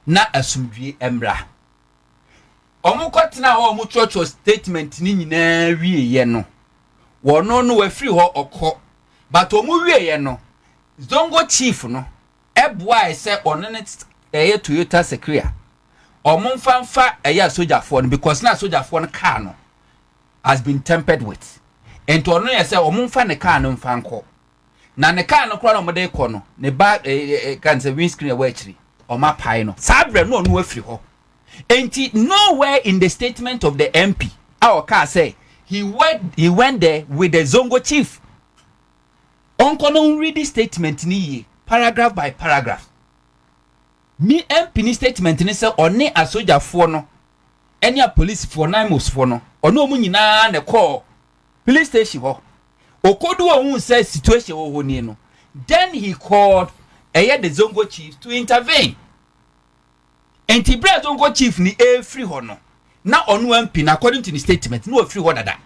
Speaker 6: na asumdwie emra omukotena ho omuchocho statement ni nyina wie ye no wono no wafiri ho okɔ but omu wie ye no zongo chief no eboa se onene Toyota Secria omunfanfa soldier for because na soldier for car no has been tampered with and to ono say omunfa ne car no mfanko na ne car no kora no mode kɔ no ne ba can say windscreen wa akiri o ma pai no sabre no no afiri ho enti nowhere in the statement of the MP our car say he went there with the zongo chief onko no read the statement ni paragraph by paragraph. Me MP ni statement ni say one a soldier for no any a police for naimos for no ono mu nyina ne call police station ho okodu ohun say situation ho ni no then he called the zongo chief to intervene and he brought zongo chief ni free ho no na ono MP na according to the statement no free ho dada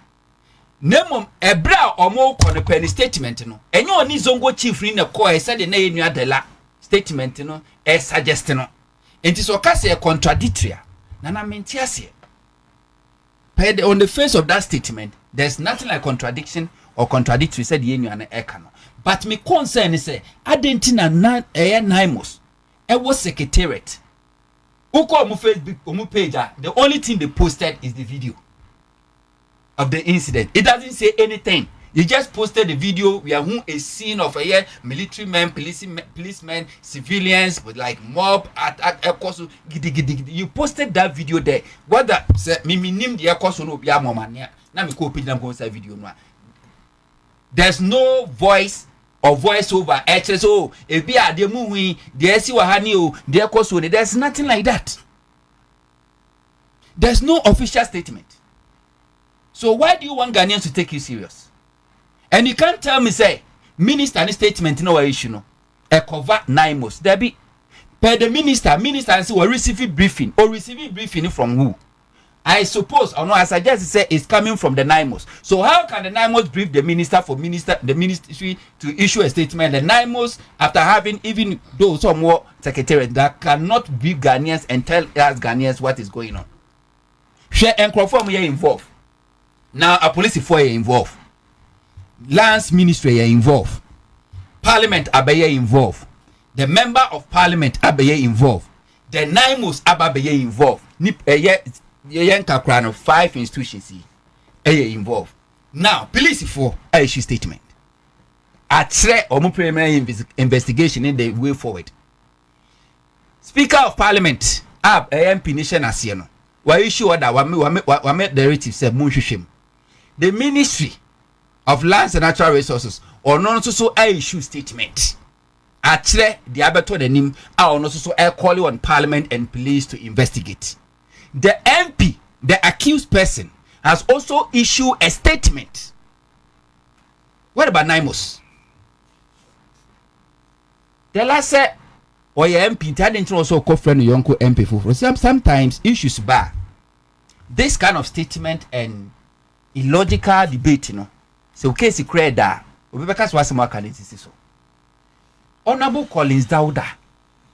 Speaker 6: nemom ebra omo ko no pen statement no enye oni zongo chief ni ne call said na enua dela statement no suggest no enti so ka say contradictory na menti ase on the face of that statement there's nothing like contradiction or contradictory said yenu na eka no but me concern is say adentina na naimos was secretariat uko mu Facebook mu page the only thing they posted is the video of the incident. It doesn't say anything. You just posted the video. We are a scene of a military men, policemen, civilians with like mob at you posted that video there. What that say me name the ekoso no bia momania. Na me ko page na go say video no. There's no voice or voiceover. HSO e bia de mu hui de esi wa hani o de ekoso. There's nothing like that. There's no official statement. So why do you want Ghanaians to take you serious? And you can't tell me say minister any statement no issue no. E cover naimos. There be per the minister and say we receiving briefing from who? I suppose or no, I suggest say it's coming from the NIMOS. So how can the NIMOS brief the ministry to issue a statement? The NIMOS, after having even those some more secretariat that cannot brief Ghanaians and tell us Ghanaians what is going on. Share and conform here involved. Now a police for involved. Lands ministry are involved. Parliament abaye involved. The member of parliament abaye involved. The NIMOS abaye involved. Yenka crown of 5 institutions involved. Now, police for issue statement. At preliminary investigation in the way forward. Speaker of Parliament, MP Nation Asiano. Why issue that wame directive said Munshim. The Ministry of Lands and Natural Resources or non so issue statement. At the abato the name are not so call on Parliament and police to investigate. The MP, the accused person, has also issued a statement. What about NIMOS? The last said, or your MP, didn't also call friend your uncle MP for sometimes issues bar. This kind of statement and illogical debate, you know. So, case you create that, because what's more can it is so. Honorable Collins Dauda,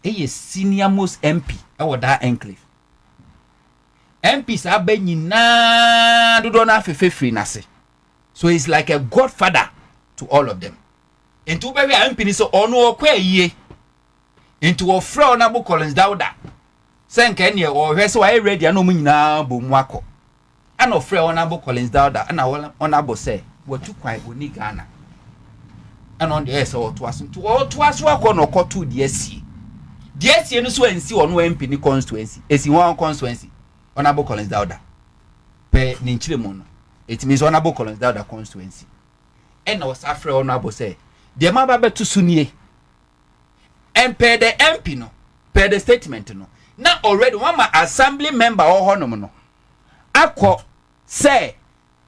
Speaker 6: a senior most MP, our that enclave. MPs are being na do not have free nase. So he's like a godfather to all of them. Into baby MP so ono kwe ye. Into a friend Honorable Collins Dauda. Sen Kenya or so I ready no munyina bo mwako. Ano friend Honorable Collins Dauda and Honorable say what too quiet we need Ghana. And on the S or to us work on or call to the SC. The SC no so and see on MP ni constituency. Esi one constituency. Honorable Collins Dauda pe ninchile mono it means Honorable Collins Dauda constituency and was after Honorable say the maba betu sunie and per the MP no per the statement no now already one assembly member or hono no akọ say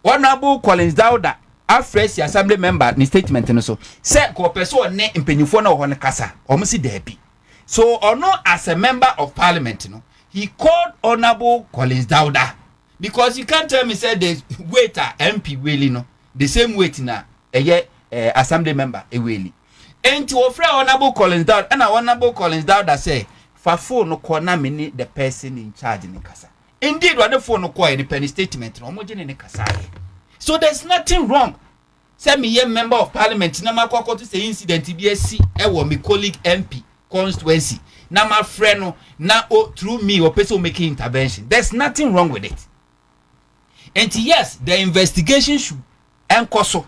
Speaker 6: Honorable Collins Dauda afresh assembly member ni statement no so say ko person ne mpenyifo na ho ne kasa omo si debi so ono as a member of parliament no he called Honorable Collins Dauda because you can't tell me say the waiter MP really no the same weight na assembly member really and to offer Honorable Collins Dauda and Honorable Collins Dauda say for phone no corner me the person in charge in kasa indeed when the phone no call any penny statement no mo in kasa so there's nothing wrong say me a member of parliament na makwa to say incident BSc e wo me colleague MP constituency na my friend na through me or person making intervention. There's nothing wrong with it. And yes, the investigation should encoso.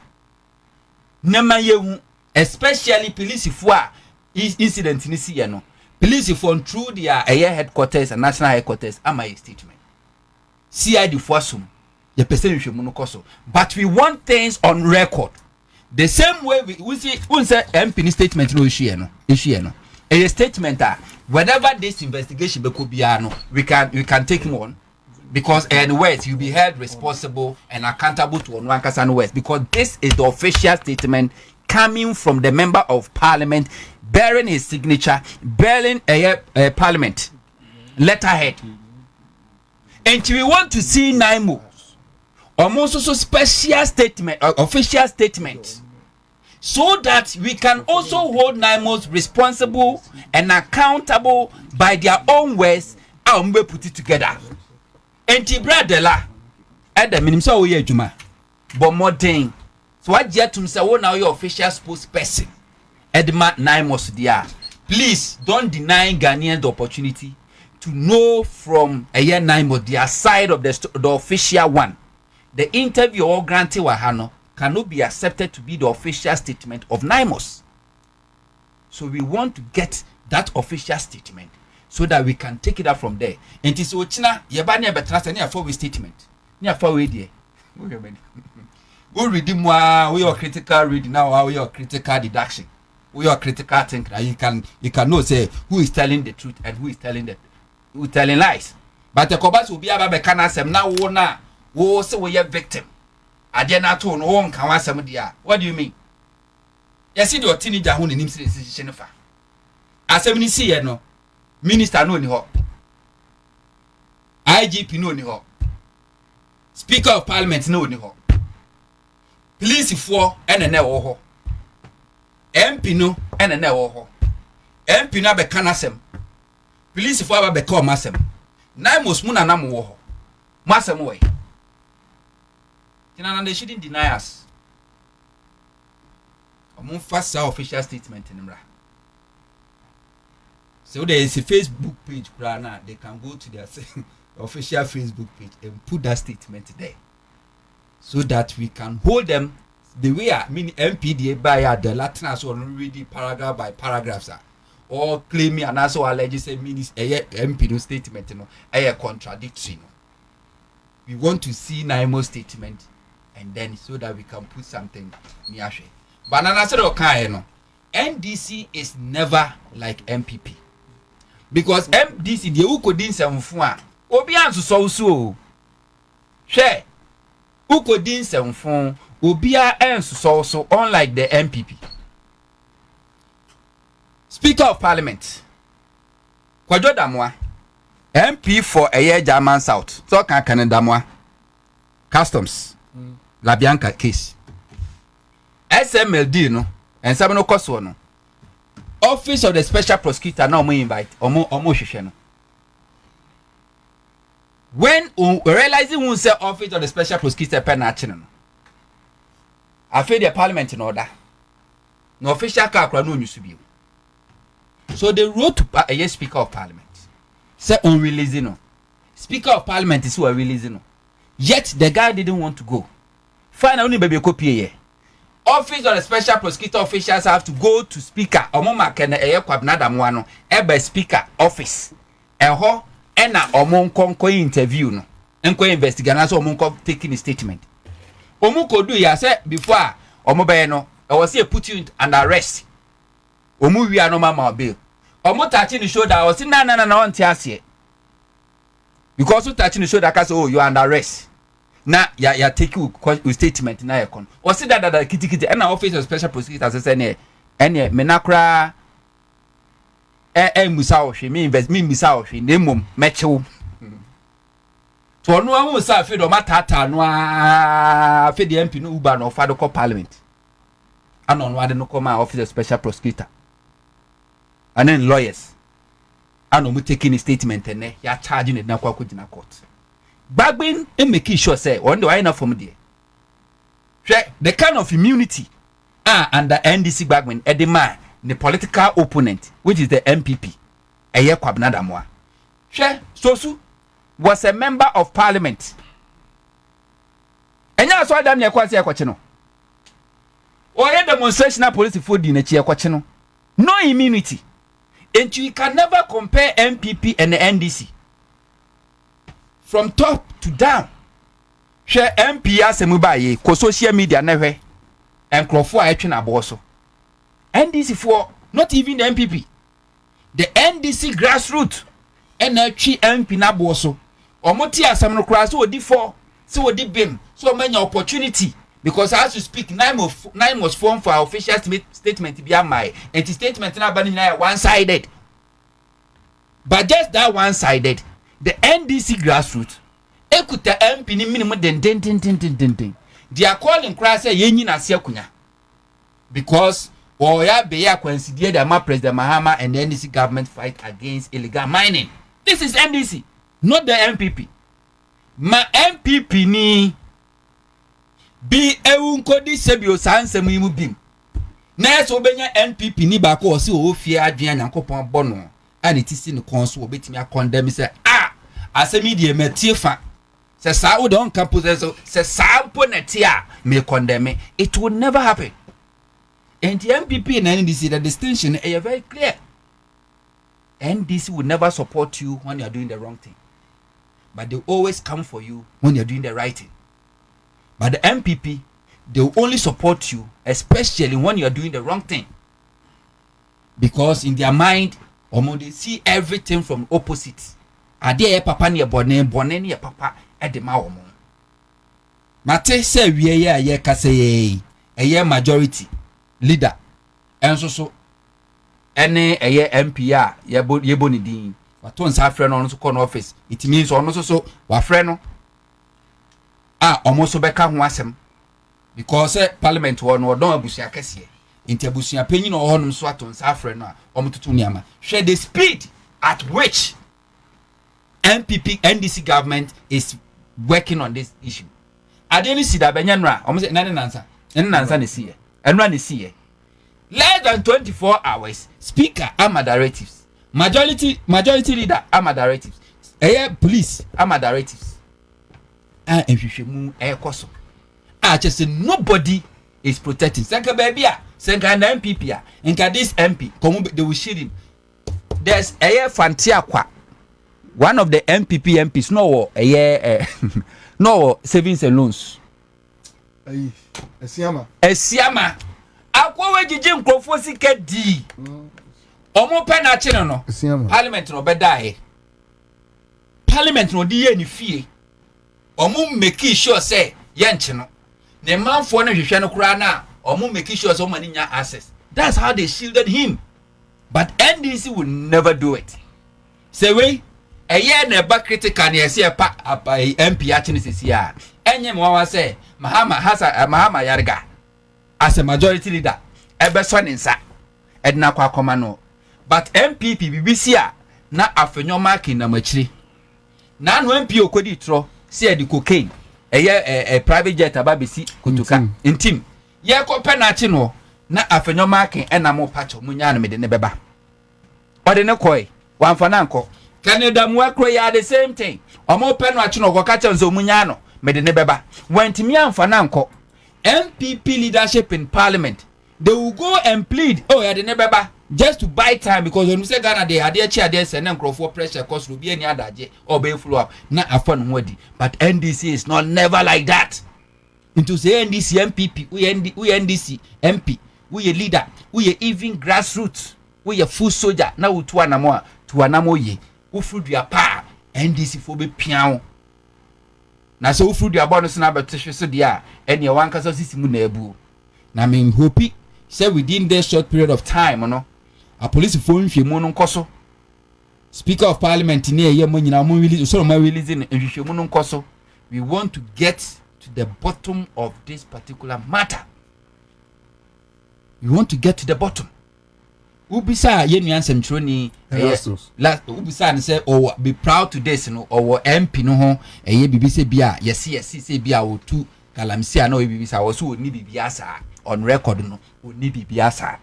Speaker 6: Nema yehu, especially police for incident in this year no. Police for through their headquarters and national headquarters am my statement. CID for sum. The person should monocoso. But we want things on record. The same way we see MP statement no issue no. A statement that whenever this investigation could be we can take him on because and words you'll be held responsible and accountable to one and words because this is the official statement coming from the member of parliament bearing his signature bearing a parliament letterhead and we want to see NIMO almost also special statement official statement so that we can also hold NIMOs responsible and accountable by their own words and we put it together. And Tibradela at the minimum so we juma but more thing. So what yet to say now your official spokesperson Edma NIMOs there. Please don't deny Ghanaians the opportunity to know from a year NIMO their side of the official one. The interview or granted wahano cannot be accepted to be the official statement of NIMOS. So we want to get that official statement so that we can take it up from there. And it's Ochina, Yabania Betrasa, near for statement. Near for we read more, we are critical reading now, we are critical deduction. We are critical thinking. You can know say who is telling the truth and who is telling lies. But the Kobas will be able to can answer now, wo say we are victim. Adena to no one can answer me. What do you mean? You see the teenager who in him decision fa. As we see no. Minister no ni ho. IGP no ni ho. Speaker of Parliament no ni ho. Police for ene wo ho. MP no ene wo ho. MP no be kanasem. Police for be call masem. Na most muna na mo wo ho. Masem we. They shouldn't deny us. Among first official statement in Mra. So there is a Facebook page, now they can go to their official Facebook page and put that statement there, so that we can hold them the way I mean MPDA by the Latin as well, read paragraph by paragraphs, or claiming and also alleged say MP no statement, a contradiction. We want to see Naimo statement. And then so that we can put something near she. But NDC is never like MPP. Because MDC the ukodin semfun obi anso so she ukodin semfun obi anso so unlike the MPP. Speaker of Parliament Kwadwo Damwa MP for a year German South. So can Damwa Customs La Bianca case. SMLD no and some no cost no. Office of the Special Prosecutor now we invite omo hwehwe no. When realizing who say Office of the Special Prosecutor pen action no. After the Parliament in order. No official car no news be. So they wrote to a Speaker of Parliament. Say on releasing no. Speaker of Parliament is who are releasing no. Yet the guy didn't want to go. Fine, only baby copy here. Office of the Special Prosecutor officials have to go to Speaker. Omoma kene eye kwabnada mwano. Ebe Speaker office. Eho ena omonko interview no. Enko investigate na so omonko taking a statement. Omuko do ya say before omobe no. I was here put you under arrest. Omu wi anoma ma bail. Omo touching the shoulder. I was na on tiase. Because you touching the shoulder cause oh you are under arrest. Na ya take you statement na ya kon. O si da kitikiti na Office of Special Prosecutor say ne ene menakra musa ohwe me invest me musa ohwe na mom mechewo. To no amu sa fe do matata no a fe de MP no uba no fa do ko Parliament. Anon wa de no come Office of Special Prosecutor. And then lawyers. Ano mu taking a statement ne ya charging it na kwa kujina court. Bagbin and making sure say on the line from there. The kind of immunity under NDC Bagbin at the man, the political opponent, which is the MPP, a year kwabnadamwa. Sosu was a member of Parliament. And that's why damn ya kwasi ya kwachino. Or a demonstrational police food in a chair kwachino. No immunity. And you can never compare MPP and the NDC. From top to down. Share MP asemubaye ko social media never and crofo a etwe na boso. NDC for not even the MPP. The NDC grassroots and etwe MP na boso. Omoti asem no kra so odi for so odi bim so many opportunity because as you speak nine was formed for our official statement be my and the statement na bani na one sided. But just that one sided. The NDC grassroots ekuta MP ni minimum den. They are calling cry say yenyi na se akunya. Because oya be ya consider the ma President Mahama and the NDC government fight against illegal mining. This is NDC, not the MPP. Ma MPP ni bi ewunkodi sebio sansem yimu bim. Na so benya NPP ni ba ko o se o fie adwen Nyankopon bono. And it is in the council will bet me a condemn say as a media metiefa says I don't campus says Samponetia may condemn me. It would never happen. And the MPP and NDC the distinction is very clear. NDC would never support you when you are doing the wrong thing. But they always come for you when you're doing the right thing. But the MPP, they will only support you, especially when you are doing the wrong thing. Because in their mind, they see everything from opposite. Ade papa ne bone ne papa e de ma wo mo. Mate say wie ye kase ye majority leader. Enso so ene eye MP a yebo ni din wato nsa afre no so no office it means ono so wa frɛ no omo so beka ho asɛm because parliament wo no odon abusua kɛse nti abusua panyin no ho no so ato nsa afre no omo tutu niama share the speed at which NDC government is working on this issue. Adeni sida benyanra omo say nane nansa ne siye enra ne siye less than 24 hours speaker ama directives majority leader ama directives police ama directives ehwehwemu ekoso just say nobody is protecting senka baby senka na MPP nka this MP they will shield him. There's Fantia Kwa, one of the MPs no savings and loans. Esiama. Akwa we jijim krofo sika di. Omo pe na chino no. Parliament no beda Parliament no di ye ni fie. Omo make sure say ye nche no. Ne manfo na hwehwe no kura na omo make sure say omo ni nya access. That's how they shielded him. But NDC will never do it. Say we a year never critical near see a MP actions here. Any one say Mahama Yarga as a majority leader, Eberson in Sa Edna Kwamano. But MPP BBC na afenyo marking na machri. Na no MP okodi tro see the cocaine. A private jet ababisi kutuka intim. Ye ko penachi no na afenyo marking ena mo pacho munya no mede ne beba. Ode ne koi wan fananko Canada mu akro ya the same thing. Omo peno achi no kokacha nzo munya no mede ne beba. Wantimi amfananko MPP leadership in parliament they will go and plead ya the ne beba just to buy time because when we say Ghana they ade chi ade se na nkrofo pressure cause rubi ani adaje or be follow up na afan hodi but NDC is not never like that. Into say NDC MPP we NDC MP we a leader we a even grassroots we a full soldier na utu anamo to anamo ye ufrudua pa NDC fo be pian na so ufrudua bonus na betehwe so dia ene wan kasa sisimu na ebu na me hope say within this short period of time no a police phone hwemu no nkoso speaker of parliament ne ye mo nyina mo release so ma release ne hwemu no nkoso. We want to get to the bottom of this particular matter. We want to get to the bottom. Ubisa ye nuansem chro ni last ubisa ne say be proud to this no or MP no ho eye bibise bia yes say bia o tu kalamsia na o bibisa wo so oni bibia sa on record no oni bibia sa.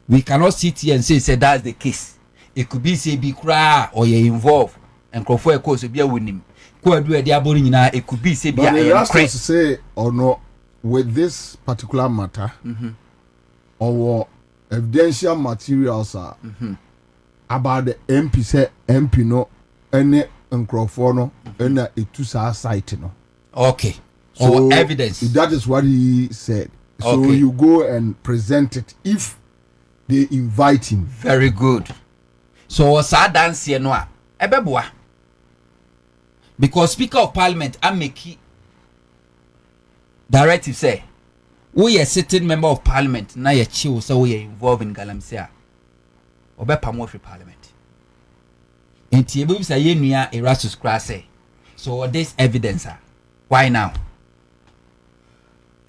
Speaker 6: We cannot sit here and say that's the case. It could be say be cry or you involved and crofo e ko so bia wonim ko adu e dia bori nyina it could be say bia
Speaker 3: Erastus say or no with this particular matter or evidential materials are about the MP say MP no any nkrofo no na etusa site no.
Speaker 6: Okay. So or evidence.
Speaker 3: That is what he said. So
Speaker 6: okay.
Speaker 3: You go and present it if they invite him.
Speaker 6: Very good. So sa dance here no ebeboa. Because Speaker of Parliament Ameki directive say we a sitting member of parliament na ye chill so we are involved in galamsey obepa mo free parliament enti ebu say ye nua Erastus say so this evidence why now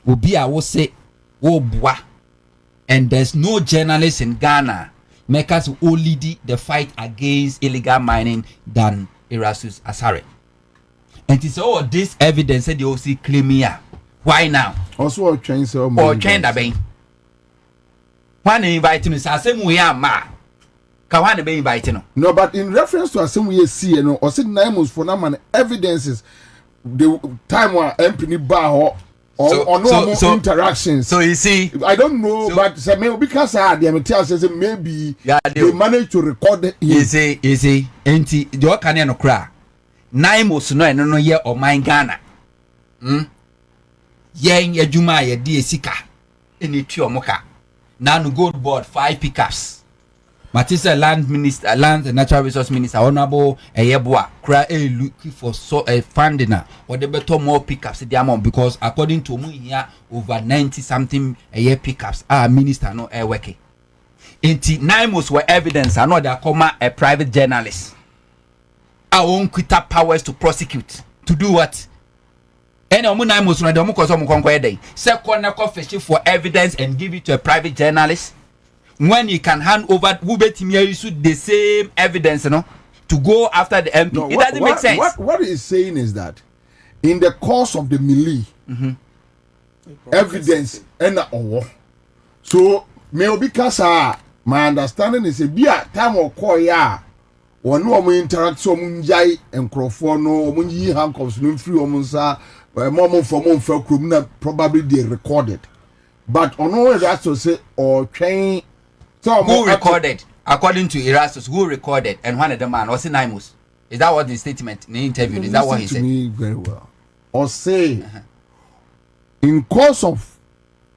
Speaker 6: obi a wo say wo boa and there's no journalist in Ghana make us only the fight against illegal mining than Erastus Asare and so this evidence said they also claim here. Why now?
Speaker 3: Also, train so
Speaker 6: or train that be. One inviting us, as we are ma. Kawan be inviting.
Speaker 3: No, but in reference to as we see, you know, or sit names for them and evidences, the time when MP bar or no interactions.
Speaker 6: So you see,
Speaker 3: I don't know, so, but maybe because the material says maybe they managed to record it.
Speaker 6: You see, enti the can no cry. Naimos no year or mine Ghana. Yen yajuma ye di esika eni tuo moka na no gold board 5 pickups Matisa land minister land and natural resource minister honorable Eyeboa cry looking for so funding or the better more pickups the amount because according to me here over 90 something a year pickups minister no working Inti Naimos were evidence. I know they are comma a private journalist. I won't quit up powers to prosecute. To do what? Any Naimos when the Mukosom Conquer second confession for evidence and give it to a private journalist. When you can hand over the same evidence, to go after the MP. No, it doesn't make sense.
Speaker 3: What he's saying is that in the course of the melee, evidence and so may because my understanding is a beer time or koya or no more interact so munjai and crofono munji handcuffs no free omunsa mom for mom for probably they recorded. But on all that to say or train so
Speaker 6: who recorded? According to Erastus, who recorded and one of the man was Naimus. Is that what the statement in the interview? Is that what he said?
Speaker 3: Me very well. Or say in course of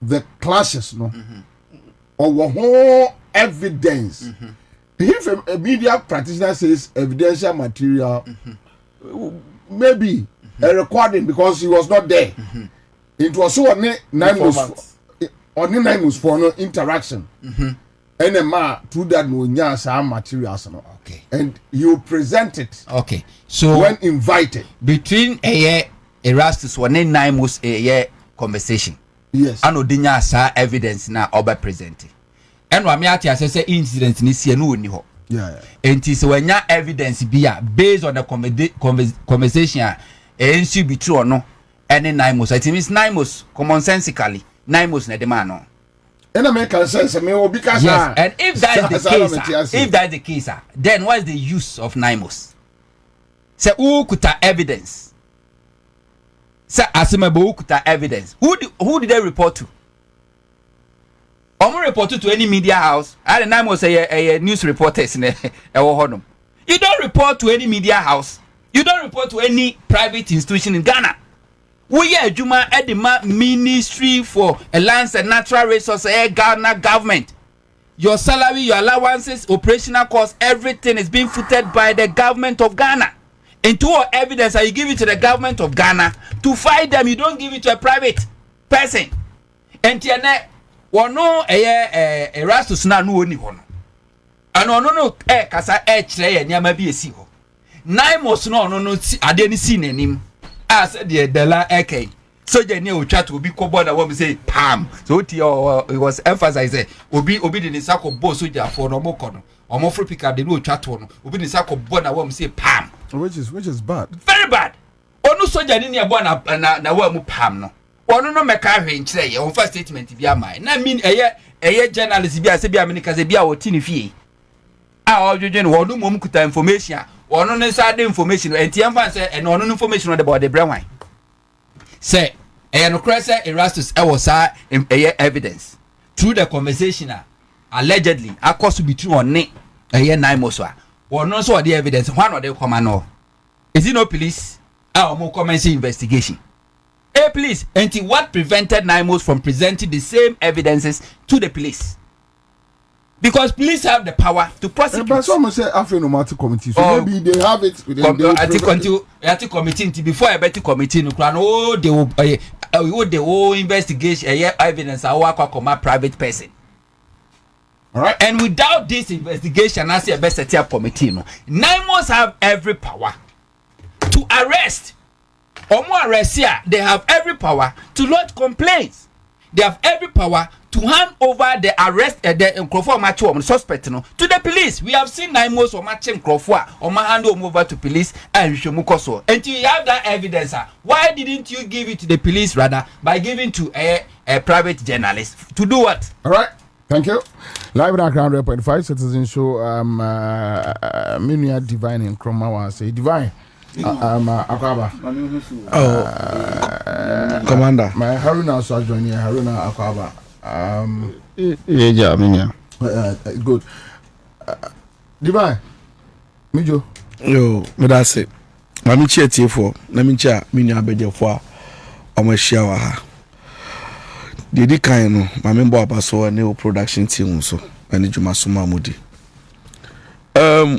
Speaker 3: the clashes, or whole evidence. If a media practitioner says evidential material, maybe a recording because he was not there. It was so only 9 months for no interaction. And a man through that no nyasa materials.
Speaker 6: Okay. And
Speaker 3: you present it.
Speaker 6: Okay. So
Speaker 3: when invited.
Speaker 6: Between Erastus one 9 months a conversation.
Speaker 3: Yes.
Speaker 6: And odinya sa evidence na oba present. And wa me ati asese incident ni sie no oni ho.
Speaker 3: Yeah.
Speaker 6: And so when ya evidence be based on the conversation ensu be true or no any 9 months. It means 9 months commonsensically 9 months na the man no.
Speaker 3: And I make sense me will because
Speaker 6: yes. And if that is the case, then what is the use of 9 months? Say who could evidence? Say asimebo who could evidence? Who did they report to? Report to any media house. I don't know say a news reporters in You don't report to any media house. You don't report to any private institution in Ghana. We are Juma at the Ministry for Lands and Natural Resources, Ghana government. Your salary, your allowances, operational costs, everything is being footed by the government of Ghana. Into all evidence, you give it to the government of Ghana to fight them. You don't give it to a private person. And tiene wono Erastus na no oni ho no. Ano no kasa kire ye nyama bi esi ho. 9 months no ade ni si nanim. As the Dela Eke. So you know chat will be covered and we say pam. So it was emphasized obi the sako boss so there for no more corner. Or more free pick up the no chat one. Obi the sako born and we say pam.
Speaker 3: Which is bad.
Speaker 6: Very bad. Onu soldier ni born na we mu pam no. Onu no make a nkyere on first statement bi amai. Na mean eye journalist bi ase bi america se bi a woti ni fie. A odwedwe no onu mom kuta information. Ono no inside information and tiamfa say and ono information about the brain wine say no credit Erastus was evidence through the conversation allegedly across be true on 9 months ono so the evidence one of the command is it no police more commence investigation police and what prevented 9 months from presenting the same evidences to the police? Because police have the power to prosecute.
Speaker 3: But someone say after nomadic committee, so maybe they have it.
Speaker 6: I think committee before a better committee, they will investigation evidence. I work on my private person.
Speaker 3: All right.
Speaker 6: And without this investigation, I see a best set committee. 9 months have every power to arrest. Or more arrest here, they have every power to lodge complaints. They have every power to hand over the arrest the Crawford macho suspect to the police. We have seen 9 months of matching Crawford or hand over to police and Shomukoso. And you have that evidence. Why didn't you give it to the police rather by giving to a private journalist to do what?
Speaker 3: All right. Thank you. Live background 100.5 Citizen Show. Minia Divine in Chroma say Divine. Akwaba.
Speaker 7: Commander.
Speaker 3: My Haruna also join here. Haruna Akwaba. Good. Divine. Mijo.
Speaker 7: Yo, me da say. Mami chia tiefo. Na mi chia mi nua abedefo a omahia wa ha. Dedi kan no, mami mbo abaso ne o production team so. Ani djuma so mamudi.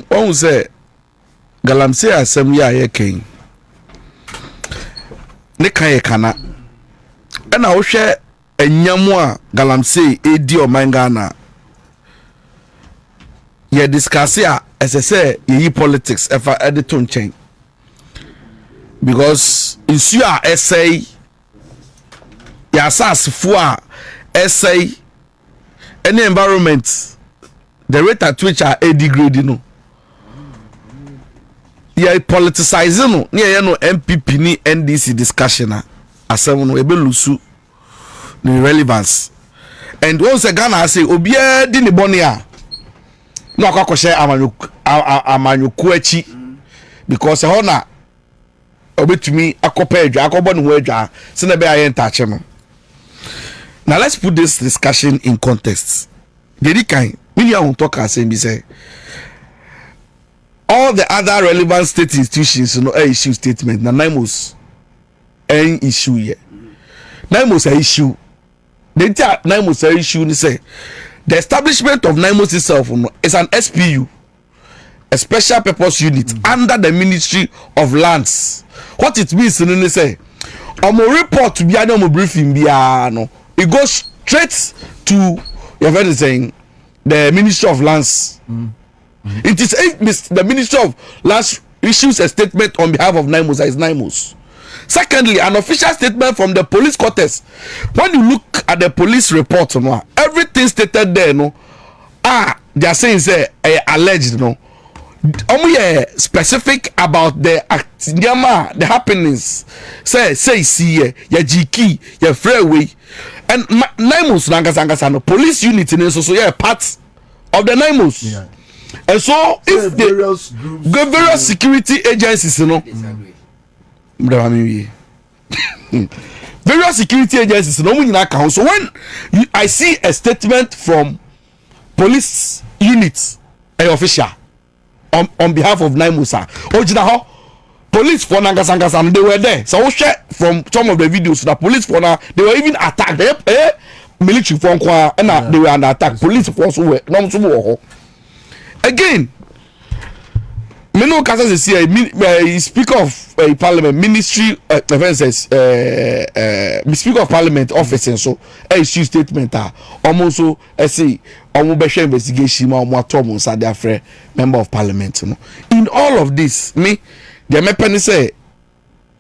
Speaker 7: Won say galamse asem ya ye ken. Ne kan ye kana. Na wo hwe enyamu a galamse edi o mangana ye discuss ya as I say ye politics if I edit on chain because issue a essay ya sas for essay any environment the rate at which are a degrade no ye politicizing no ye no MPP ni NDC discussion asem no ebe lusu the relevance and once Ghana say obiya di ni boni a no akwa amanyoku achi because e ho na obetumi akopa adwa akobo ne ho adwa se na be ayen tache no. Now let's put this discussion in context. Dedi kan when you talk as be say all the other relevant state institutions no issue statement na naimos en issue here naimos issue the entire naimos issue ni say the establishment of naimos itself no, is an SPU, a special purpose unit under the Ministry of Lands. What it means ni say report to be an briefing bia no it goes straight to your friend is saying the Ministry of Lands. It is the Ministry of Lands issues a statement on behalf of Naimos as Naimos. Secondly, an official statement from the police quarters. When you look at the police report, no, everything stated there, no, they are saying say alleged, no. Specific about the happenings. Say see ya GK, ya freeway, and Naimos Nangasangasa, no police unit in so yeah part of the Naimos. Yeah. And so if the various security agencies, you know, various security agencies, no in account. So when I see a statement from police units, a official on behalf of Naimusa, Ojinaho, police for Nangasangasa, they were there. So share from some of the videos that police for now they were even attacked. Military for and they were under attack. Police force were no. Again, Meno Casas is here. Speaker of Parliament, Ministry, Speaker of Parliament office, and so issue statement. Almost so I say, almost investigation. Thomas are their member of Parliament. In all of this, me, the American say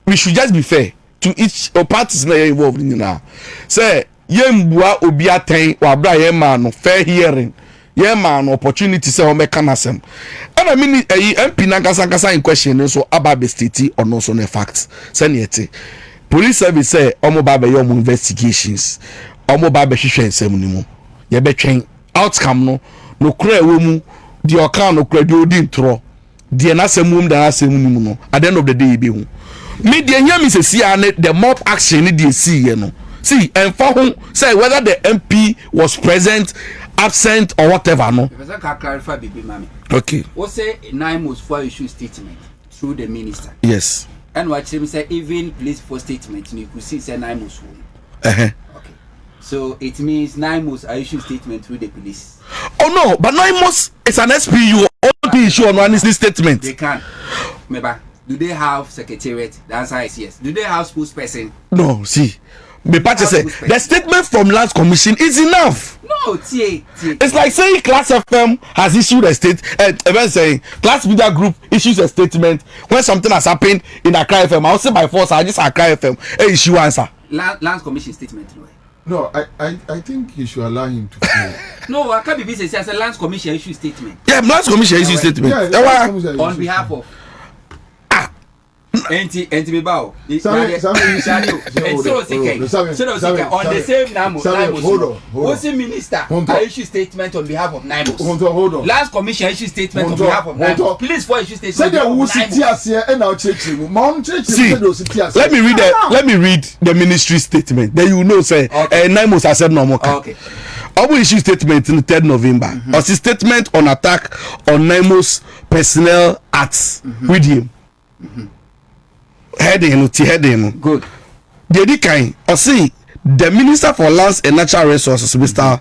Speaker 7: we should just be fair to each parties involved in now. Say, Yembua Obiatain or Brian man fair hearing. Yeah man opportunity say o mechanism and I mean MP Nangasangasa in question so about state or no so ne facts say police service say omo ba be your investigations omo ba be hwehwe nsem ni mu ye be twen outcome no kura ewo mu di oka no kura di odi ntro di na semum da asem ni mu no at the end of the day e be hu me di nyam se sia ne the mob action ni di see ye no see and for who say whether the MP was present, absent or whatever, no.
Speaker 6: Professor can clarify, baby, mommy.
Speaker 7: Okay.
Speaker 6: What say Naimos for issue statement through the minister?
Speaker 7: Yes.
Speaker 6: And what him say even police for statement you could see say Naimos home.
Speaker 7: Okay.
Speaker 6: So it means Naimos are issue statement through the police.
Speaker 7: Oh no, but Naimos is an SPU. Only issue on one is this statement.
Speaker 6: They can. Remember, do they have secretariat? The answer is yes. Do they have spokesperson?
Speaker 7: No. See. Me party say the statement from Lands Commission is enough.
Speaker 6: No,
Speaker 7: it's like saying Class FM has issued a even saying Class Media Group issues a statement when something has happened in Accra FM. I'll say by force I just Accra FM issue answer.
Speaker 6: Lands Commission statement.
Speaker 3: No, I think you should allow him to play.
Speaker 6: No, I can't be busy. Say Lands Commission issue statement.
Speaker 7: Yeah, Lands Commission issue statement.
Speaker 3: Yeah,
Speaker 6: on behalf of. Enti me bow. On the same Naimos.
Speaker 3: Hold on.
Speaker 6: What's the minister? I issue statement on behalf of Naimos.
Speaker 3: Hold on.
Speaker 6: Last commission issue statement on behalf of Naimos. Police for issue statement.
Speaker 7: Let me read the ministry statement. Then you know say Naimos has said no more.
Speaker 6: Okay.
Speaker 7: Our issue statement in the 3rd November. Was a statement on attack on Naimos personnel acts with him. Heading.
Speaker 6: Good.
Speaker 7: The kind or see the Minister for Lands and Natural Resources, Mr.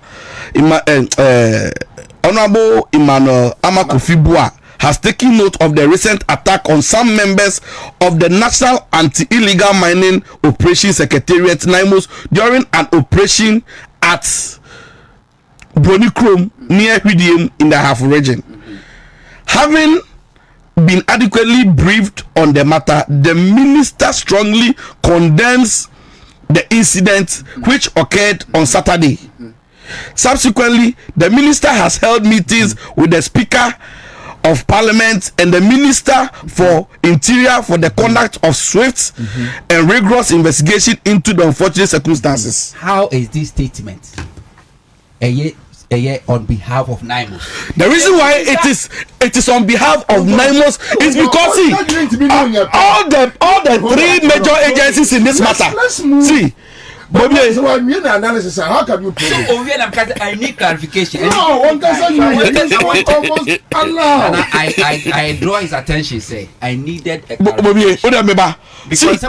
Speaker 7: Honorable Emmanuel Amakofibua, has taken note of the recent attack on some members of the National Anti-Illegal Mining Operation Secretariat Naimos during an operation at Bronicrom near Hwidium in the Half region. having been adequately briefed on the matter, the minister strongly condemns the incident which occurred on Saturday. Subsequently, the minister has held meetings with the Speaker of Parliament and the Minister for Interior for the conduct of swift and rigorous investigation into the unfortunate circumstances.
Speaker 6: How is this statement on behalf of NIMOS?
Speaker 7: The reason why it is on behalf of NIMOS is because all the three major agencies in this matter. See, Bobie,
Speaker 3: analysis. How can you prove it?
Speaker 6: I need clarification.
Speaker 3: No, one doesn't know.
Speaker 6: I draw his attention. Say I needed a
Speaker 7: Bobie,
Speaker 6: because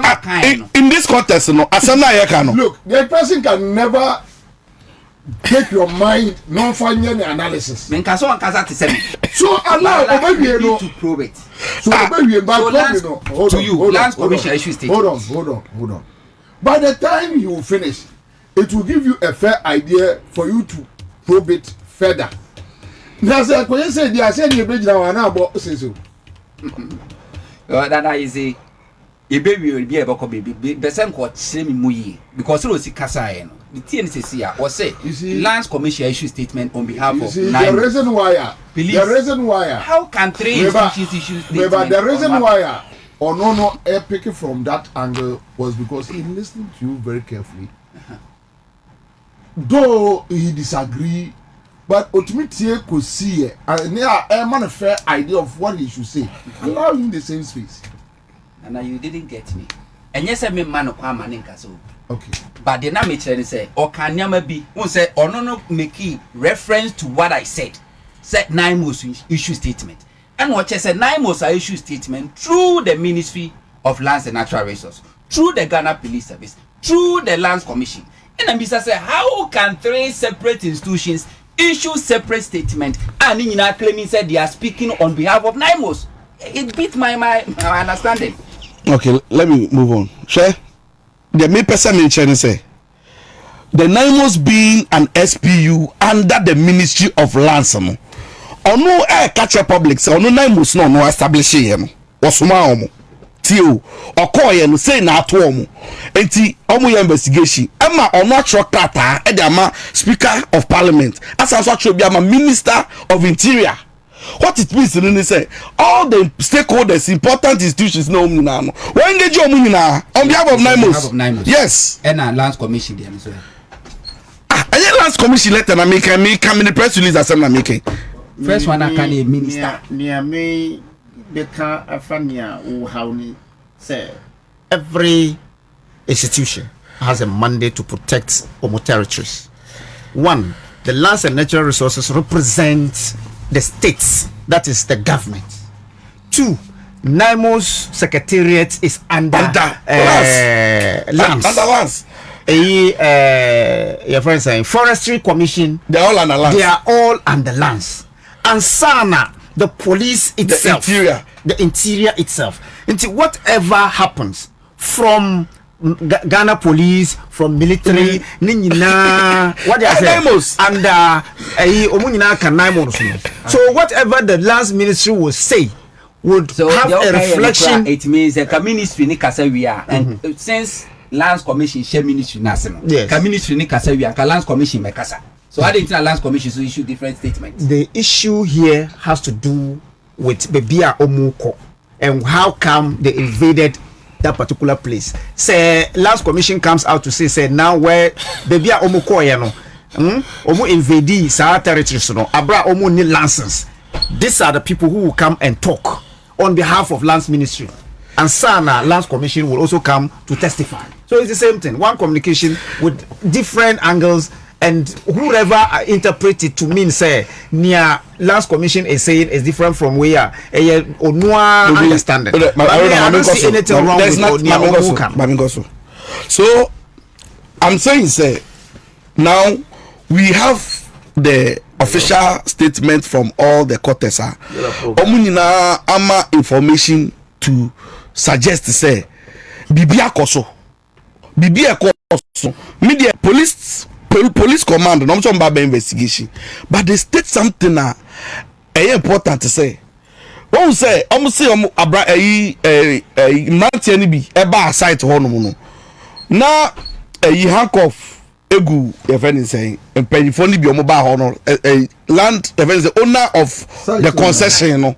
Speaker 7: in this context, no,
Speaker 3: look, the person can never take your mind, no find any analysis. So allow Bobie
Speaker 6: to prove it.
Speaker 3: So Bobie, hold on. By the time you finish, it will give you a fair idea for you to probe it further. That's a question. They are saying you be now about so.
Speaker 6: That is a baby will be able to be the same court same muyi because it was Kasa. The TNCC here or say Lands Commission issue statement on behalf of
Speaker 3: the reason why
Speaker 6: how can three institutions issue statement?
Speaker 3: The reason why or no picking from that angle was because he listened to you very carefully. Though he disagree, but ultimately could see and a man a fair idea of what he should say. Allow him the same space.
Speaker 6: And now you didn't get me. And yes, I mean man of man in Castle.
Speaker 3: Okay.
Speaker 6: But the name say or can yama be won't say or no make reference to what I said. Said NIMOS issue statement. And what I said, NIMOS issue statement through the Ministry of Lands and Natural Resources, through the Ghana Police Service, through the Lands Commission. And then Mr. say, how can three separate institutions issue separate statement and in claiming said they are speaking on behalf of NIMOS? It beat my understanding.
Speaker 7: Okay, let me move on. Share the main person in China say the NIMOS being an SPU under the Ministry of Lands. Ono catch a public so ono NIMOS no establish ye no osoma omo tio okoye no say na ato omo enti omo ye investigation ama ono atro krata e dey ama Speaker of Parliament asanso atro bi ama Minister of Interior. What it means to say all the stakeholders, important institutions no nyina no we engage omo nyina on behalf of NIMOS. Yes,
Speaker 6: and Lands Commission there so
Speaker 7: Lands Commission letter na make come in the press release as na making.
Speaker 6: First one I can a minister.
Speaker 8: Near me, Beka Afania, who how say every institution has a mandate to protect Omo territories. One, the lands and natural resources represent the states, that is the government. Two, NIMOS Secretariat is under lands. Your friends saying Forestry Commission,
Speaker 7: they are all under lands.
Speaker 8: They are all under lands. And Sana, the police itself, the interior itself. Into whatever happens from Ghana police, from military, what they say, and so whatever the lands ministry will say would have a reflection.
Speaker 6: It means the ministry ni kasa we are, and since Lands Commission share ministry nasema, ministry ni kasa we are, Lands Commission me kasa. So I didn't think Lands Commission to issue different statements.
Speaker 8: The issue here has to do with Bebia Omuko and how come they invaded that particular place. Say Lands Commission comes out to say now where Bebia Omuko Omu invade sa territories no abra Omu need license. These are the people who will come and talk on behalf of Lands Ministry. And Sana Lands Commission will also come to testify. So it's the same thing. One communication with different angles. And whoever interpret it to mean say near Lands Commission is saying is different from where or no understanding. I don't see anything wrong with
Speaker 7: So I'm saying say now we have the official statement from all the courts. Omunina ama information to suggest say Bibia Koso media police command no some baba investigation but they state something important to say won say abra mantie ni bi e ba site ho no no na handcuff egu e friend say empanyfo ni bi omo ba ho no land the owner of the concession no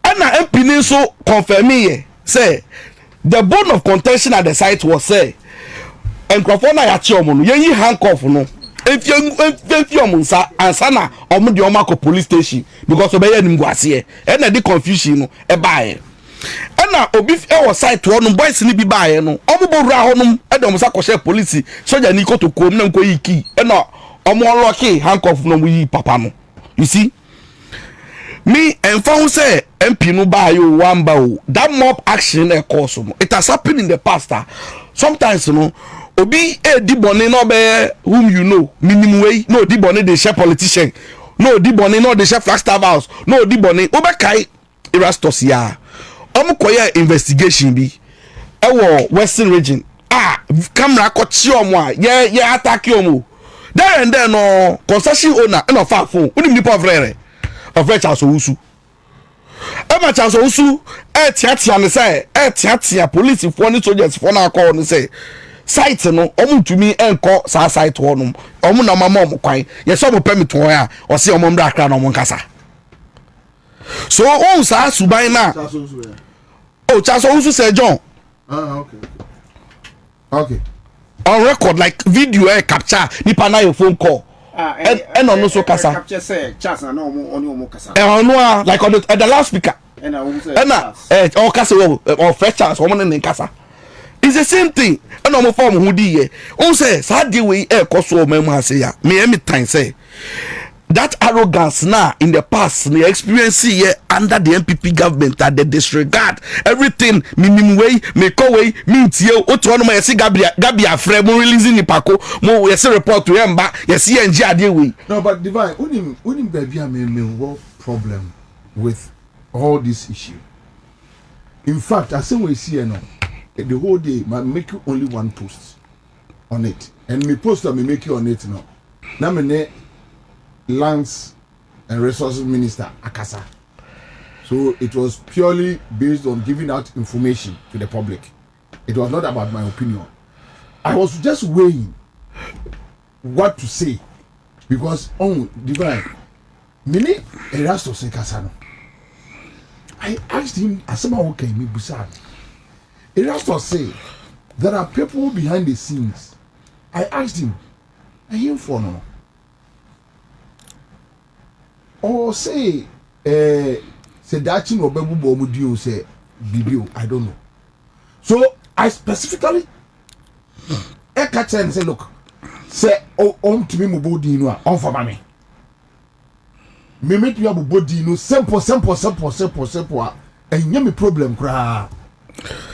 Speaker 7: ana MP so confirm here say the bone of contention at the site was say enkrofo na ya che omo no yen handcuff no if you omunsa ansa na omo de omo akọ police station because obey nim guase e na the confusion no e baaye e na obi e wo site wo no boys ni bi baaye no omo bowura ho no e de omunsa kọ share police soldier ni ko to kom na nko yi key e na omo lock handcuff no mu yi papa no you see me and found say MP no baaye o wamba o that mob action e cause no it has happened in the past sometimes no obi di boni no be whom you know minimum way no di boni dey share politician no di boni no dey share Flagstaff house no di boni obe kai Erastus ya omukoye investigation bi e wo western region camera ko chi omo ye attack omo there and then no concession owner no fa phone unim ni pa frere of Charles Owusu e ma Charles Owusu tiatia ne say tiatia police for ni soldiers for na call ni say site no omu tumi enko sa site ho no omu na mama omu kwan ye so mo permit ho ya o se omu mbra kra na omu nkasa so on sa suban na oh chaso usu say John
Speaker 3: okay
Speaker 7: on record like video capture nipa na your phone call and on no so kasa
Speaker 8: capture say chance na omu kasa
Speaker 7: no like on the loudspeaker and o kasa o fresh chance omu ne kasa. It's the same thing. And no form who di on say sad way koso memu say ya me time say that arrogance now in the past the experience here under the MPP government that they disregard everything minimum way make way meet you otu ono ma yesi gabi afre mo releasing ni pako mo yesi report to emba yesi enji ade way.
Speaker 3: No, but divine unim baby me problem with all this issue. In fact, I say we see no the whole day I make you only one post on it and me post me make you on it now. Now me Lands and Resources Minister Akasa. So it was purely based on giving out information to the public. It was not about my opinion. I was just weighing what to say because divine mini Erastus Kasano. I asked him as someone who came me busad. Erastus say there are people behind the scenes. I asked him, and him for no. Or say that no bebu bomudio say video. I don't know. So I specifically catch and say, look, say to me mubodi no on for me. Me make me abodi no simple and yemi problem kra.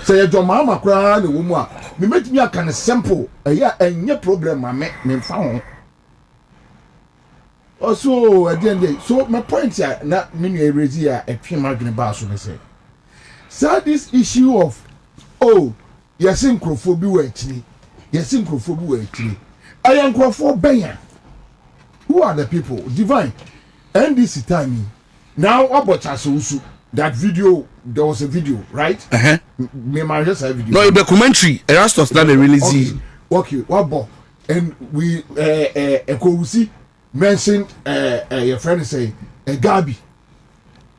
Speaker 3: Say your mama cry the woman. Me make me a kind of simple. And your problem, me found. Also, at the end of the day, so my point here, not many raise here a few margin about so say. So this issue of yes, synchrophobia actually, yes, synchrophobia actually. I am for Benya. Who are the people? Divine. NDC timing. Now about Chasusu. That video, there was a video, right? Me just a video.
Speaker 7: No, documentary. Erastus not a release.
Speaker 3: Okay, what about? And we Ekousi mentioned your friend say Gabi.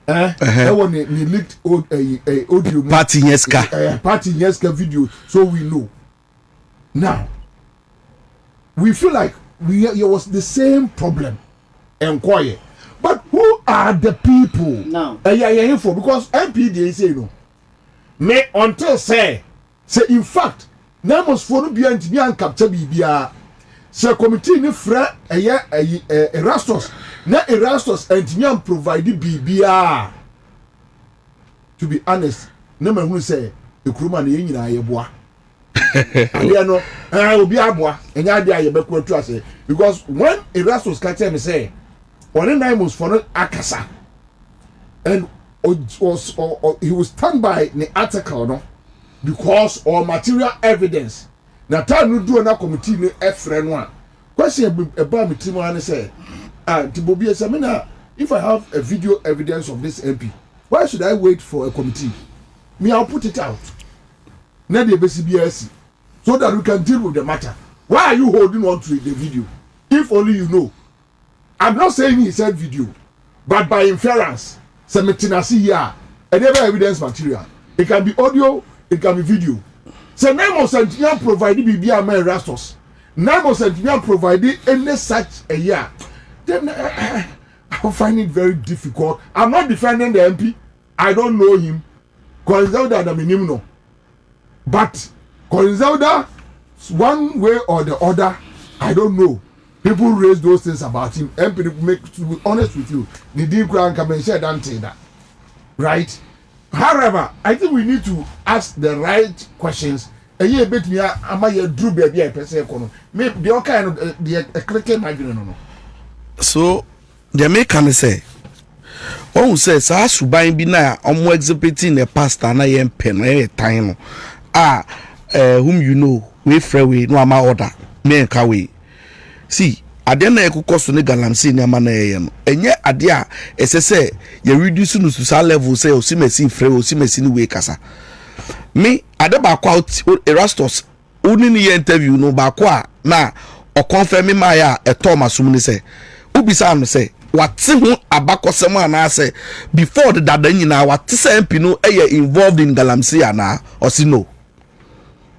Speaker 3: That one he leaked audio.
Speaker 7: Party
Speaker 3: Yeska video, so we know. Now we feel like it was the same problem and quiet. But who are the people?
Speaker 8: No.
Speaker 3: For because MPD say no. Me until say in fact, Namos for no be anti me and capture bibia. Say committee ni fra Erastus. Na Erastus anti me and provide bibia. To be honest, no man who say the crewman ye nyina yeboa. And no, obi aboa. Enya dia ye bekwo to ase because when Erastus catch me say one nine was for Akasa, and he was stand by the article no because all material evidence. Now time no do na committee no friend one. Question about me team one say, Bobie say me na if I have a video evidence of this MP, why should I wait for a committee? Me, I'll put it out. Now the BCBS, so that we can deal with the matter. Why are you holding on to the video? If only you know. I'm not saying he said video, but by inference, semetinasi here, and every evidence material. It can be audio, it can be video. So now must provide BBM Erastus. Now must provide any such a year. Then I find it very difficult. I'm not defending the MP. I don't know him. Coinzelda the minimum. But Coinzelda, one way or the other, I don't know. People raise those things about him. MP make, to be honest with you, the deep ground come and share that. Right? However, I think we need to ask the right questions. A year bit me, am I a drew baby? I per se, maybe the kind of the clicking my no.
Speaker 7: So, the American say, oh, says, I should buy be now, exhibiting a pastor and I am pen, time. Whom you know, we freeway, no, my order, me and Kawi. See, I didn't know cost on the galamsey near Manayam, and yet, Adia, as I say, you're reducing to some level, say, or see me see free, or see me see way casa. Me, I don't back out Erastus, only interview no bakwa, na, or confirm me my a Thomas Sumni say, Ubisam say, what Simu Abako Saman I say, before the Dadanina, what Tissa Pino involved in galamsey na, or see no.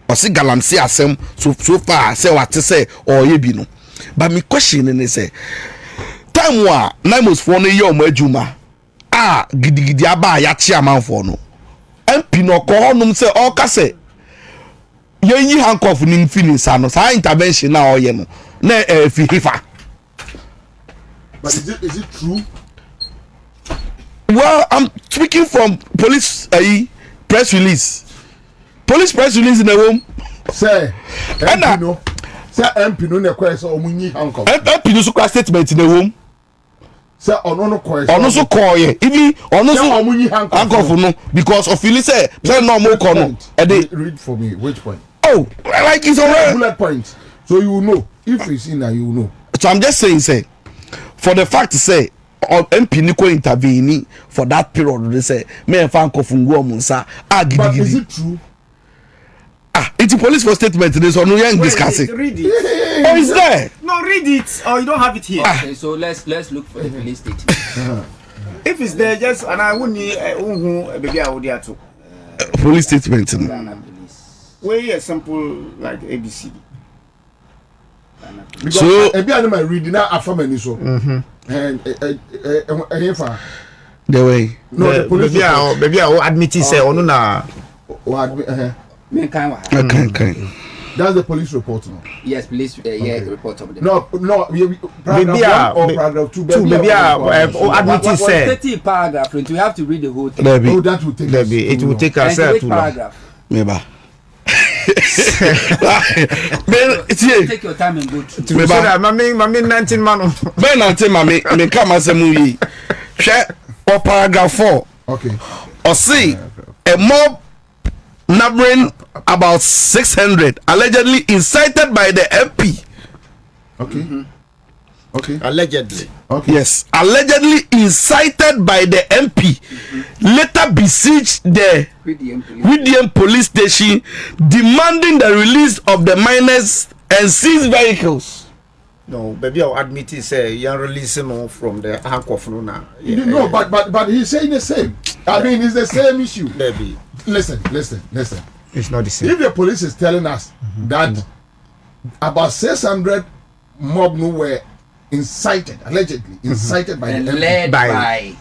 Speaker 7: Or see galamsey asem, so far, say what to say, or yebino. But my question is time wa Naimos for no year majuma gidi aba ya chairman for no MP no ko honum say o ka say yi handcuff ni feelings ano sa intervention na o ye no na fi hifa.
Speaker 3: But is it true?
Speaker 7: Well, I'm speaking from police press release. Police press release in the room.
Speaker 3: Say no. Say MP no question omunyi handcuff.
Speaker 7: MP no so statement in the room.
Speaker 3: Say ono question.
Speaker 7: Ono so call ye. Even ono so omunyi handcuff no because of feeling say no more call no.
Speaker 3: Read for me which point?
Speaker 7: Oh, like it's already
Speaker 3: bullet point. So you will know if it's in there you will know.
Speaker 7: So I'm just saying say for the fact to say MP Nico intervene for that period they say me and handcuff ngo munsa gidi.
Speaker 3: But is it true?
Speaker 7: It's a police for statement. There's no young discussing.
Speaker 8: Read it.
Speaker 7: Oh, it's there.
Speaker 8: No, read it. Or you don't have it here.
Speaker 6: Okay, so let's look for the police statement.
Speaker 8: If it's there, just and I wouldn't baby I would there too.
Speaker 7: Police statement.
Speaker 8: Where a sample like ABC.
Speaker 3: So ebi anima reading na afamani so. And
Speaker 7: the way.
Speaker 3: No, the police.
Speaker 8: Baby I admit say onu na.
Speaker 7: Okay.
Speaker 3: That's the police report now.
Speaker 6: Yes, police report of them.
Speaker 3: No, paragraph 1 or paragraph 2.
Speaker 8: Baby, admit say
Speaker 6: 30 paragraph. We have to read the whole thing.
Speaker 3: Oh, that will take us.
Speaker 8: It will take us too long.
Speaker 7: Maybe.
Speaker 6: Take your time and go through.
Speaker 8: So that mami 19 man.
Speaker 7: Ben 19 mami, me come as a movie. Share or paragraph 4.
Speaker 3: Okay.
Speaker 7: Or see a mob numbering about 600 allegedly incited by the MP.
Speaker 3: Okay. Okay.
Speaker 8: Allegedly.
Speaker 3: Okay.
Speaker 7: Yes, allegedly incited by the MP. Later besieged the Widiam police station, demanding the release of the minors and seized vehicles.
Speaker 8: No, baby, I'll admit it. Say you're releasing from the handcuff now.
Speaker 3: No, but he's saying the same. I mean, it's the same issue.
Speaker 8: Baby.
Speaker 3: Listen.
Speaker 8: It's not the same.
Speaker 3: If the police is telling us that about 600 mob were incited, allegedly incited by the
Speaker 6: led by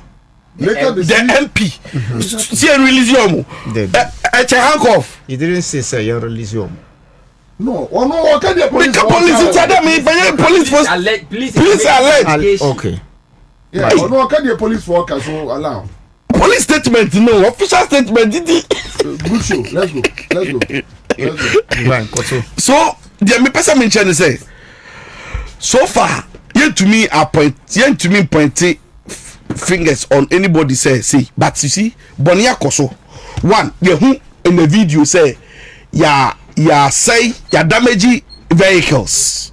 Speaker 7: the MP. See a release you. At a handcuff.
Speaker 8: He didn't say you're releasing you.
Speaker 3: No, what can the police?
Speaker 7: Police alleged.
Speaker 8: Okay.
Speaker 3: Yeah, what can the police workers so allow?
Speaker 7: Police statement, no official statement.
Speaker 3: Good show. Let's go.
Speaker 7: So the person mentioned say so far yet to me pointing fingers on anybody say but you see Bonia Koso one who in the video say ya say ya damage vehicles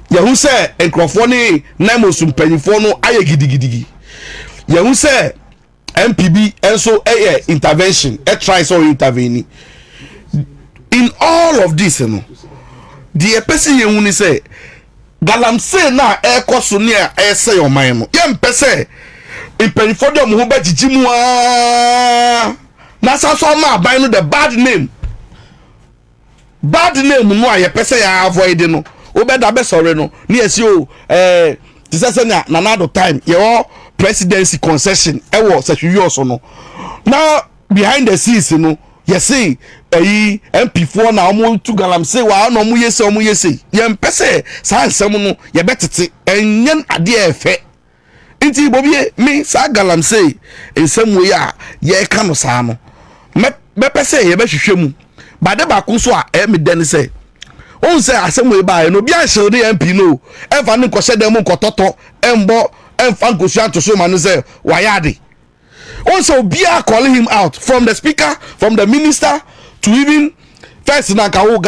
Speaker 7: Yahu say enkrofo ne naimos mpanyifo no aye gidigidigi. Yahu say MPB enso intervention, try so intervene. In all of this, the person you ni say galamsey na ekoso ne a say your mind no. Yem pese mpanyifo dem ho ba gigimu a na so ma aban no the bad name no a ye pese ya avoid no. Obeda be sorry no ni esi o this na another time your presidency concession e wo sehwe so no now behind the scenes no you see MP4 na omo tu galamsey wa na omo yese ye mpese sa nsem no ye betete enyen ade efe nti Bobie me sa galamsey nsem we a ye ka no sa no me pese ye be hwehwe mu bade ba ko so a me den say on say asem we ba no bia hye de MP no enfa ne ko dem nkototo embo enfa nkosu to so man say wayade also bia calling him out from the speaker, from the minister to even first na ka wo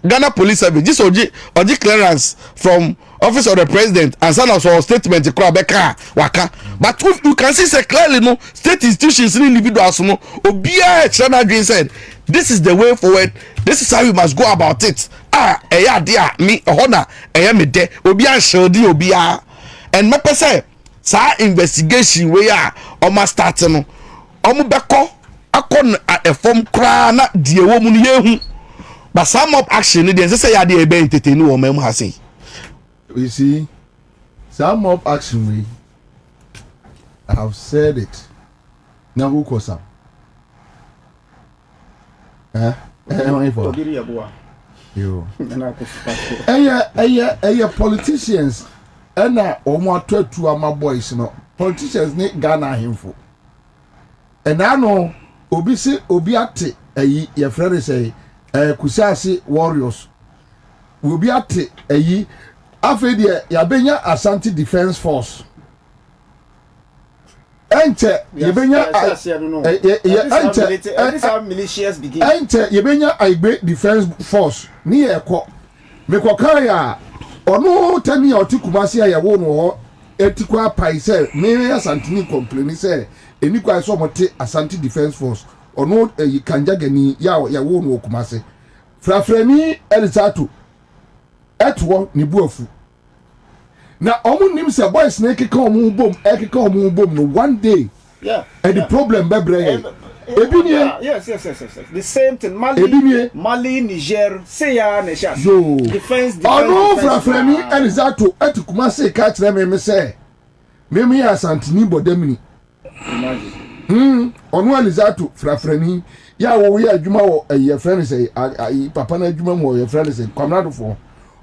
Speaker 7: Ghana Police Service this oji clearance from office of the president and send us our statement beka waka but you can see say clearly no state institutions and individuals no obia chana dream said this is the way forward, this is how you must go about it dia me honor me de obia shodi obia and me pese sa investigation we o ma start no o mu beko akon a form kra na die wo mu no yehu. But some up action, they say ya dey be entertain wo mem ha say.
Speaker 3: You see, some up action we I have said it. Now who cause am? You. Politicians and omo atu ama boys no. Politicians need Ghana himfo. And I know obi say obi ate ayi your friend say Kusasi warriors will be at a ye after the Yabenya Asante Defense Force. Enter Yabenya
Speaker 8: militias begin.
Speaker 3: Enter Yabenya Igbe Defense Force near Ko Mekokaya or no tell me or Tikumasi ya won etikwa paise me Asantini complain say enikwa so mote Asante Defense Force or no kanjagani ya won wo Kumase frafrani Elisatu etwo ni buafu na omu nim se boys na ekeka omu bom no one day and the problem bebre
Speaker 8: yes the same thing Mali Niger say ya na sha defense
Speaker 3: no frafrani Elisatu Kumase ka kire me say me ya Santini bodamini imagine onu Elisatu frafrani ya wo ya adwuma wo ye friend say papa na adwuma mo ye friend say comrade for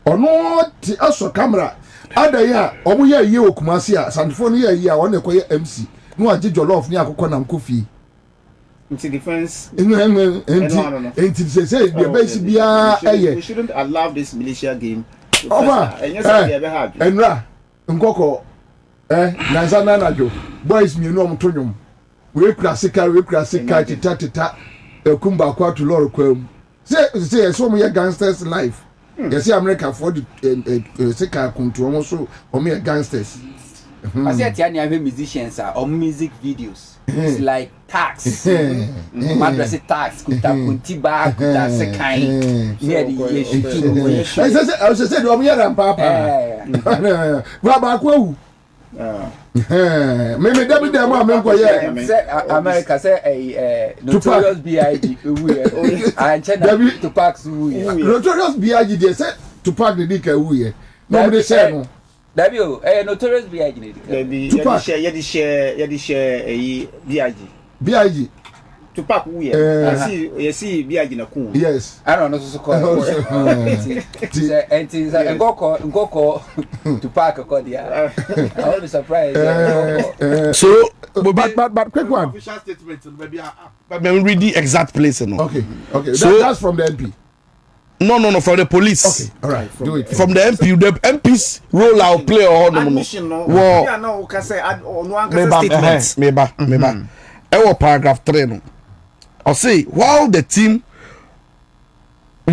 Speaker 3: onu ti aso camera adaya omo ya ye Kumase a Santfo no ya ye a won ekoye MC no age jollof ni akokọ na nkofi
Speaker 8: into defense
Speaker 3: into say the base bia
Speaker 8: we shouldn't allow this militia game
Speaker 3: over enra nkoko nanzana najo boys mi no omtonyom we krasika tita kumba kwa to lord kwam say so me gangsters life you see America for the sika kuntu so me gangsters
Speaker 6: I say ati any musicians or music videos it's like tax madrasa tax kuntiba kuta sekai near the issue
Speaker 3: I say do me rampa baba kwa me double them am
Speaker 6: say America say notorious big and China Tupac
Speaker 3: notorious big they say Tupac the dick we no dey say no
Speaker 6: Dabio notorious big
Speaker 8: you share
Speaker 3: big
Speaker 8: Tupac we you see big na kun
Speaker 3: yes
Speaker 6: I don't know so call and ngoko Tupac ko dia I will be surprised
Speaker 7: so
Speaker 3: but quick one
Speaker 7: official statement maybe but me read the exact place no
Speaker 3: okay so that's from the MP
Speaker 7: no from the police
Speaker 3: okay all right do it
Speaker 7: from the MPs roll out play or no
Speaker 8: no can say one statement
Speaker 7: meba paragraph 3 no I say while the team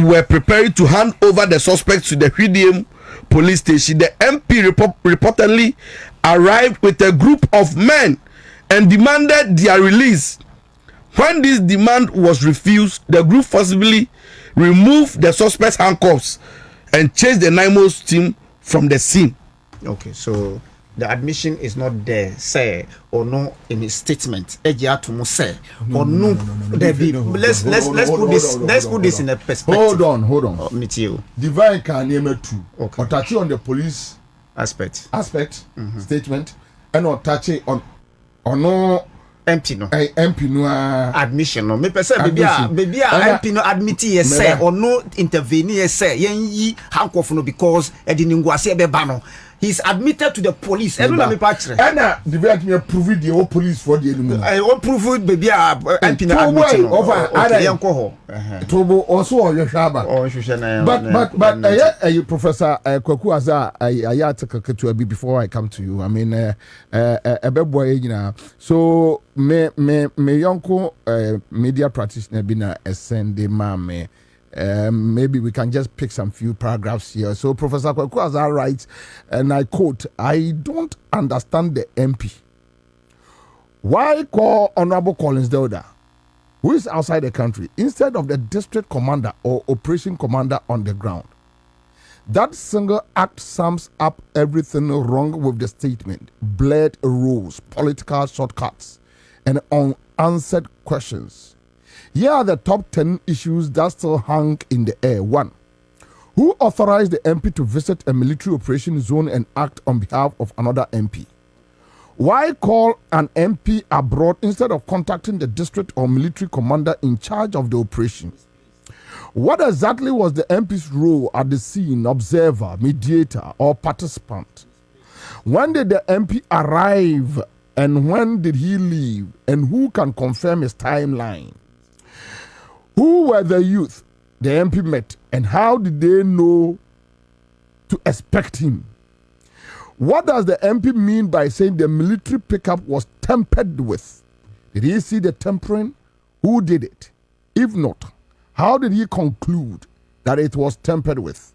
Speaker 7: were preparing to hand over the suspects to the Hwidiam police station, the MP reportedly arrived with a group of men and demanded their release. When this demand was refused, the group forcibly removed the suspect's handcuffs and chased the NIMO's team from the scene.
Speaker 8: Okay, so the admission is not there, say or no in his statement. Say or no. Let's put this in a perspective.
Speaker 3: Hold on.
Speaker 8: Meet you.
Speaker 3: Divine can name it too.
Speaker 8: Okay.
Speaker 3: Or touch on the police
Speaker 8: aspect
Speaker 3: statement, and or touch it on no
Speaker 8: MP no.
Speaker 3: MP no
Speaker 8: admission no. Me person baby MP no admit yes say or no intervene yes say yen yi handcuff no because ediningwase be ba no. He's admitted to the police. And let me patch.
Speaker 3: And the very me prove the whole police for the enemy.
Speaker 8: I won't prove baby MP no admitted
Speaker 3: over other yanko. Tobo also on your shaba. But Professor Kwaku Aza I article to be before I come to you. I mean a boy you so me yanko media practitioner bina send mame. Maybe we can just pick some few paragraphs here. So Professor Kwekwaza writes, and I quote, I don't understand the MP. Why call Honorable Collins Delda, who is outside the country, instead of the district commander or operation commander on the ground? That single act sums up everything wrong with the statement. Blurred rules, political shortcuts, and unanswered questions. Here are the top 10 issues that still hang in the air. 1. Who authorized the MP to visit a military operation zone and act on behalf of another MP? Why call an MP abroad instead of contacting the district or military commander in charge of the operation? What exactly was the MP's role at the scene, observer, mediator, or participant? When did the MP arrive and when did he leave? And who can confirm his timeline? Who were the youth the MP met and how did they know to expect him? What does the MP mean by saying the military pickup was tampered with? Did he see the tampering? Who did it? If not, how did he conclude that it was tampered with?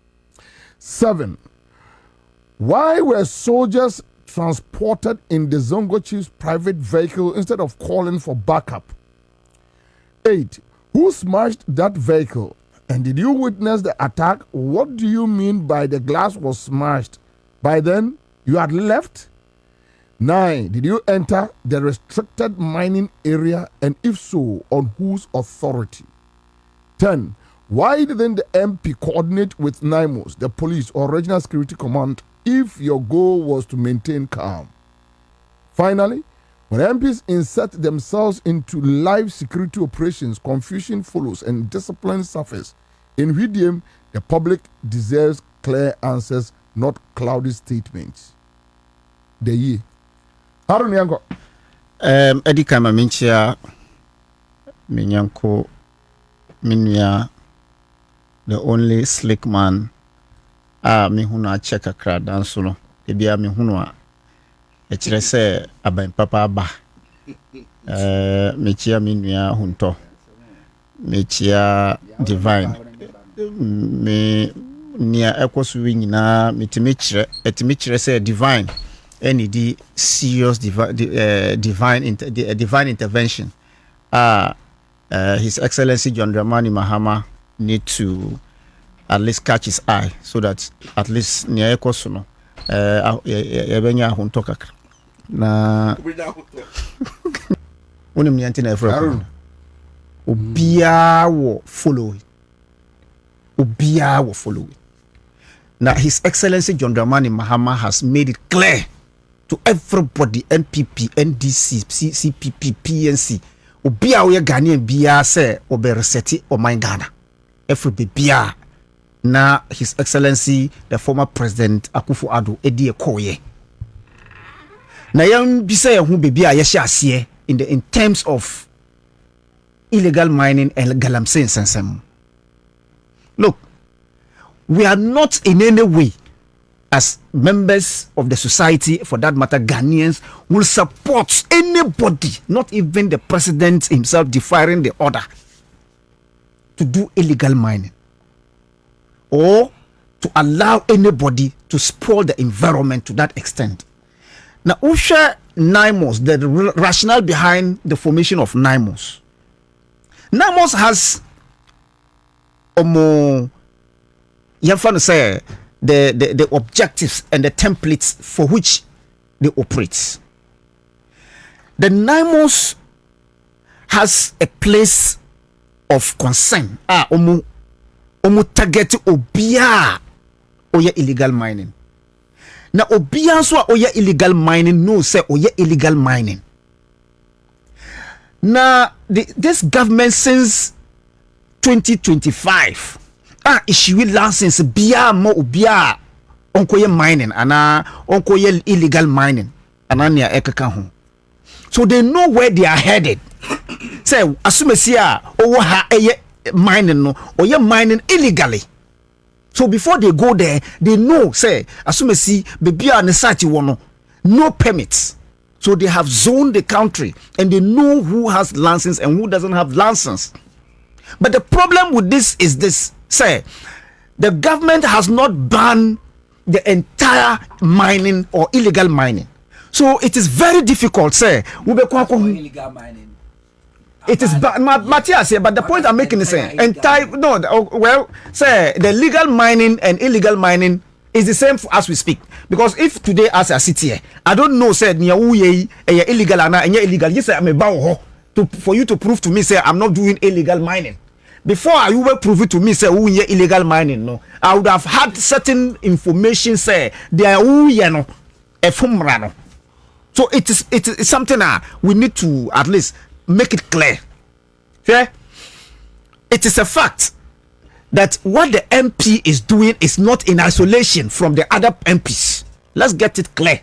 Speaker 3: 7. Why were soldiers transported in the Zongo chief's private vehicle instead of calling for backup? 8. Who smashed that vehicle? And did you witness the attack? What do you mean by the glass was smashed? By then, you had left? 9. Did you enter the restricted mining area? And if so, on whose authority? 10. Why didn't the MP coordinate with NIMOS, the police or regional security command, if your goal was to maintain calm? Finally, when MPs insert themselves into live security operations, confusion follows and discipline suffers. In Hwidiam, the public deserves clear answers, not cloudy statements. The year. Aaron Yanko.
Speaker 8: Edi kama minchia minyanko minya the only slick man mihuna check a crowd dansuno. Ebia mihunwa. Echire se aban papa ba mechia minua hunto mechia divine me nia ekosu nyina metimi chire se divine any the serious divine intervention His Excellency John Dramani Mahama need to at least catch his eye so that at least nia ekosu no ebenya hunto kakra na unim ni antina efra obia wo follow now His Excellency John Dramani Mahama has made it clear to everybody, NPP, NDCs, CPP, PNC, obia we Ghanaian bia say obereseti o my Ghana every bia na His Excellency the former President Akufo-Addo edi ekoye na yan bisa ye hu bebia ye hye ase in terms of illegal mining and galamsey sensem. Look, we are not in any way as members of the society, for that matter Ghanaians, will support anybody, not even the president himself, defying the order to do illegal mining. or to allow anybody to spoil the environment to that extent. Now, Usha NIMOS, the rationale behind the formation of NIMOS. NIMOS has say the objectives and the templates for which they operate. The NIMOS has a place of concern. Target obia oye illegal mining. Now obia so oye illegal mining no say oye illegal mining. Now this government since 2025 issue license bia mo obia onkoye mining ana onkoye illegal mining anania ekeka ho. So they know where they are headed. Say asumesia owo ha eye mining no or you're mining illegally. So before they go there, they know say asumesi baby and search one no permits. So they have zoned the country and they know who has license and who doesn't have license. But the problem with this is this: say the government has not banned the entire mining or illegal mining. So it is very difficult. Say
Speaker 6: illegal mining.
Speaker 8: It is Matthias here, but the point I'm making is saying say the legal mining and illegal mining is the same as we speak. Because if today as I sit here, I don't know said illegal and illegal. Yes, I'm about for you to prove to me say I'm not doing illegal mining. Before you will prove it to me say illegal mining, no, I would have had certain information say they are no. So it is something we need to at least make it clear. Yeah? It is a fact that what the MP is doing is not in isolation from the other MPs. Let's get it clear.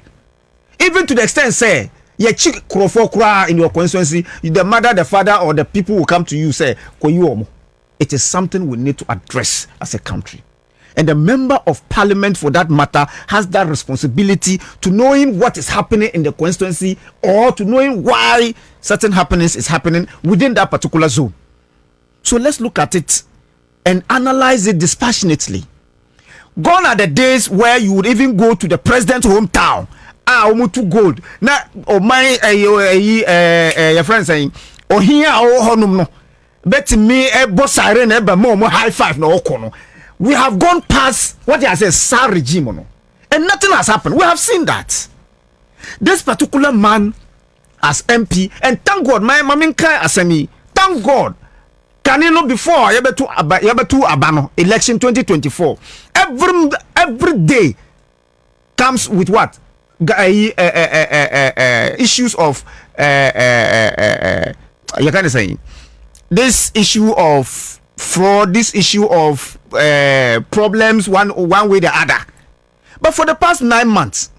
Speaker 8: Even to the extent say ye chick in your constituency, the mother, the father, or the people who come to you say it is something we need to address as a country. And the member of parliament for that matter has that responsibility to knowing what is happening in the constituency or to knowing why certain happenings is happening within that particular zone. So let's look at it and analyze it dispassionately. Gone are the days where you would even go to the president's hometown. To gold. Now, your friend saying, oh here no. Bet me a boss siren more high five no kono. We have gone past what I say SAR regime, and nothing has happened. We have seen that. This particular man as MP, and thank God, my maminka asemi, thank God. Can you know before you to abano election 2024? Every day comes with what issues of you can say this issue of fraud, this issue of problems one way or the other. But for the past 9 months,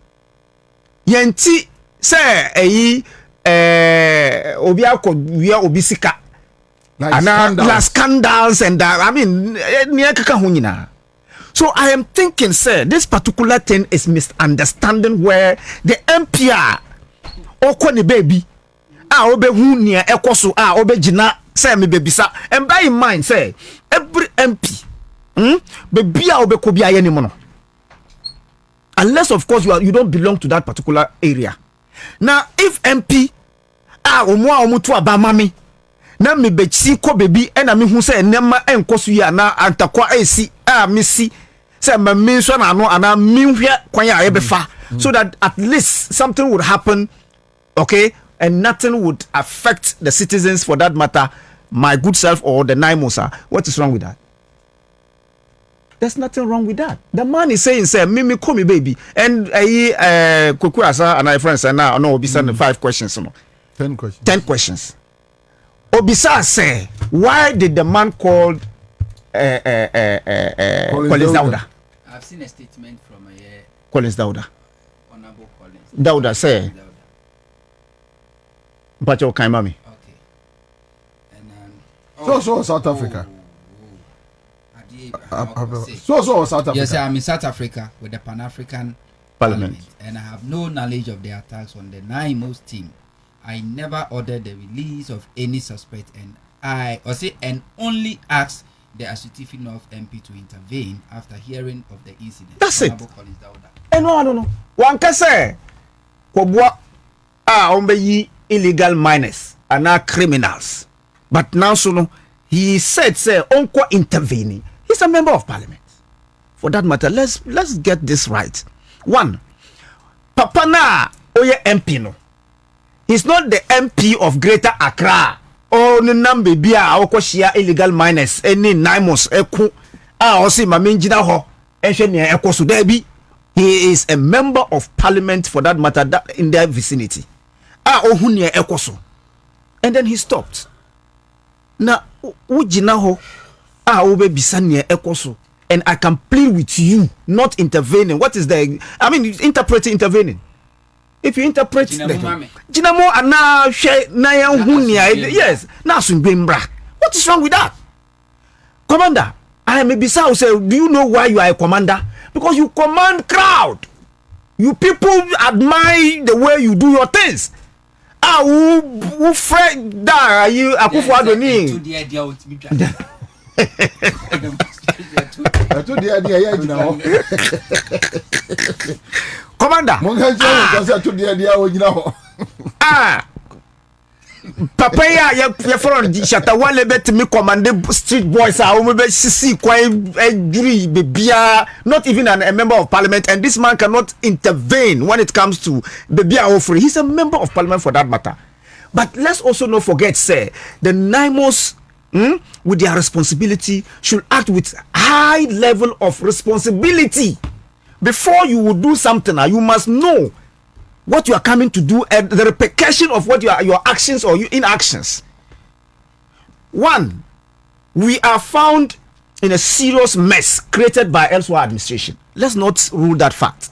Speaker 8: yenti say obisika like scandals and I mean so I am thinking say this particular thing is misunderstanding where the MPR okoni baby obe hu nia ekoso obe jina say me bebisa and bear in mind say every MP baby obe ko bia ye ni mo no, unless of course you don't belong to that particular area. Now if MP omo to abamami na me be si ko baby e na me hu say nema enkoso ya na antakwa esi misi say me nso na no ana me hwe kwan ya e be fa so that at least something would happen, okay, and nothing would affect the citizens for that matter, my good self or the Naimosa. What is wrong with that? There's nothing wrong with that. The man is saying, say, me call me baby. And Kukuasa and my friends and now no Obisa 5 questions.
Speaker 3: 10 questions.
Speaker 8: 10 questions. Obisa say, why did the man called Collins Dauda?
Speaker 6: I've seen a statement from
Speaker 8: Collins Dauda.
Speaker 6: Honorable Collins
Speaker 8: Dauda say, but you can't mommy.
Speaker 6: Okay. And
Speaker 3: So South Africa. So South Africa.
Speaker 6: Yes, I'm in South Africa with the Pan-African Parliament, and I have no knowledge of the attacks on the Naimos team. I never ordered the release of any suspect, and only asked the Asutifi North MP to intervene after hearing of the incident.
Speaker 8: That's it. No. One can say, Kobwa illegal miners are now criminals. But now, he said, say, Unko intervening. He's a member of parliament. For that matter, let's get this right. One, Papa na Oye MP no. He's not the MP of Greater Accra. Oh, Nambe Bia, Okoshia illegal miners, any Naimos, Eku, Osi Maminjina Ho, Eshenia Ekosu Debi. He is a member of parliament for that matter that in their vicinity. Ohunia Ekosu. And then he stopped. Now, Ujina Ho, Obe Bisania Ekosu. And I can plead with you not intervening. What is the? I mean, interpreting intervening. If you interpret Jinamo and now share Naya Hunia, yes, now what is wrong with that? Commander, I may be so say, do you know why you are a commander? Because you command crowd. You people admire the way you do your things. Who friend da you akufu adoni. Commander, Papa ya from Shata wale bet me command street boys are see quite jury bebia, not even a member of parliament, and this man cannot intervene when it comes to bebia offering. He's a member of parliament for that matter. But let's also not forget, say, the Naimos with their responsibility should act with high level of responsibility. Before you will do something, you must know what you are coming to do and the repercussion of what your actions or your inactions. One, we are found in a serious mess created by elsewhere administration. Let's not rule that fact.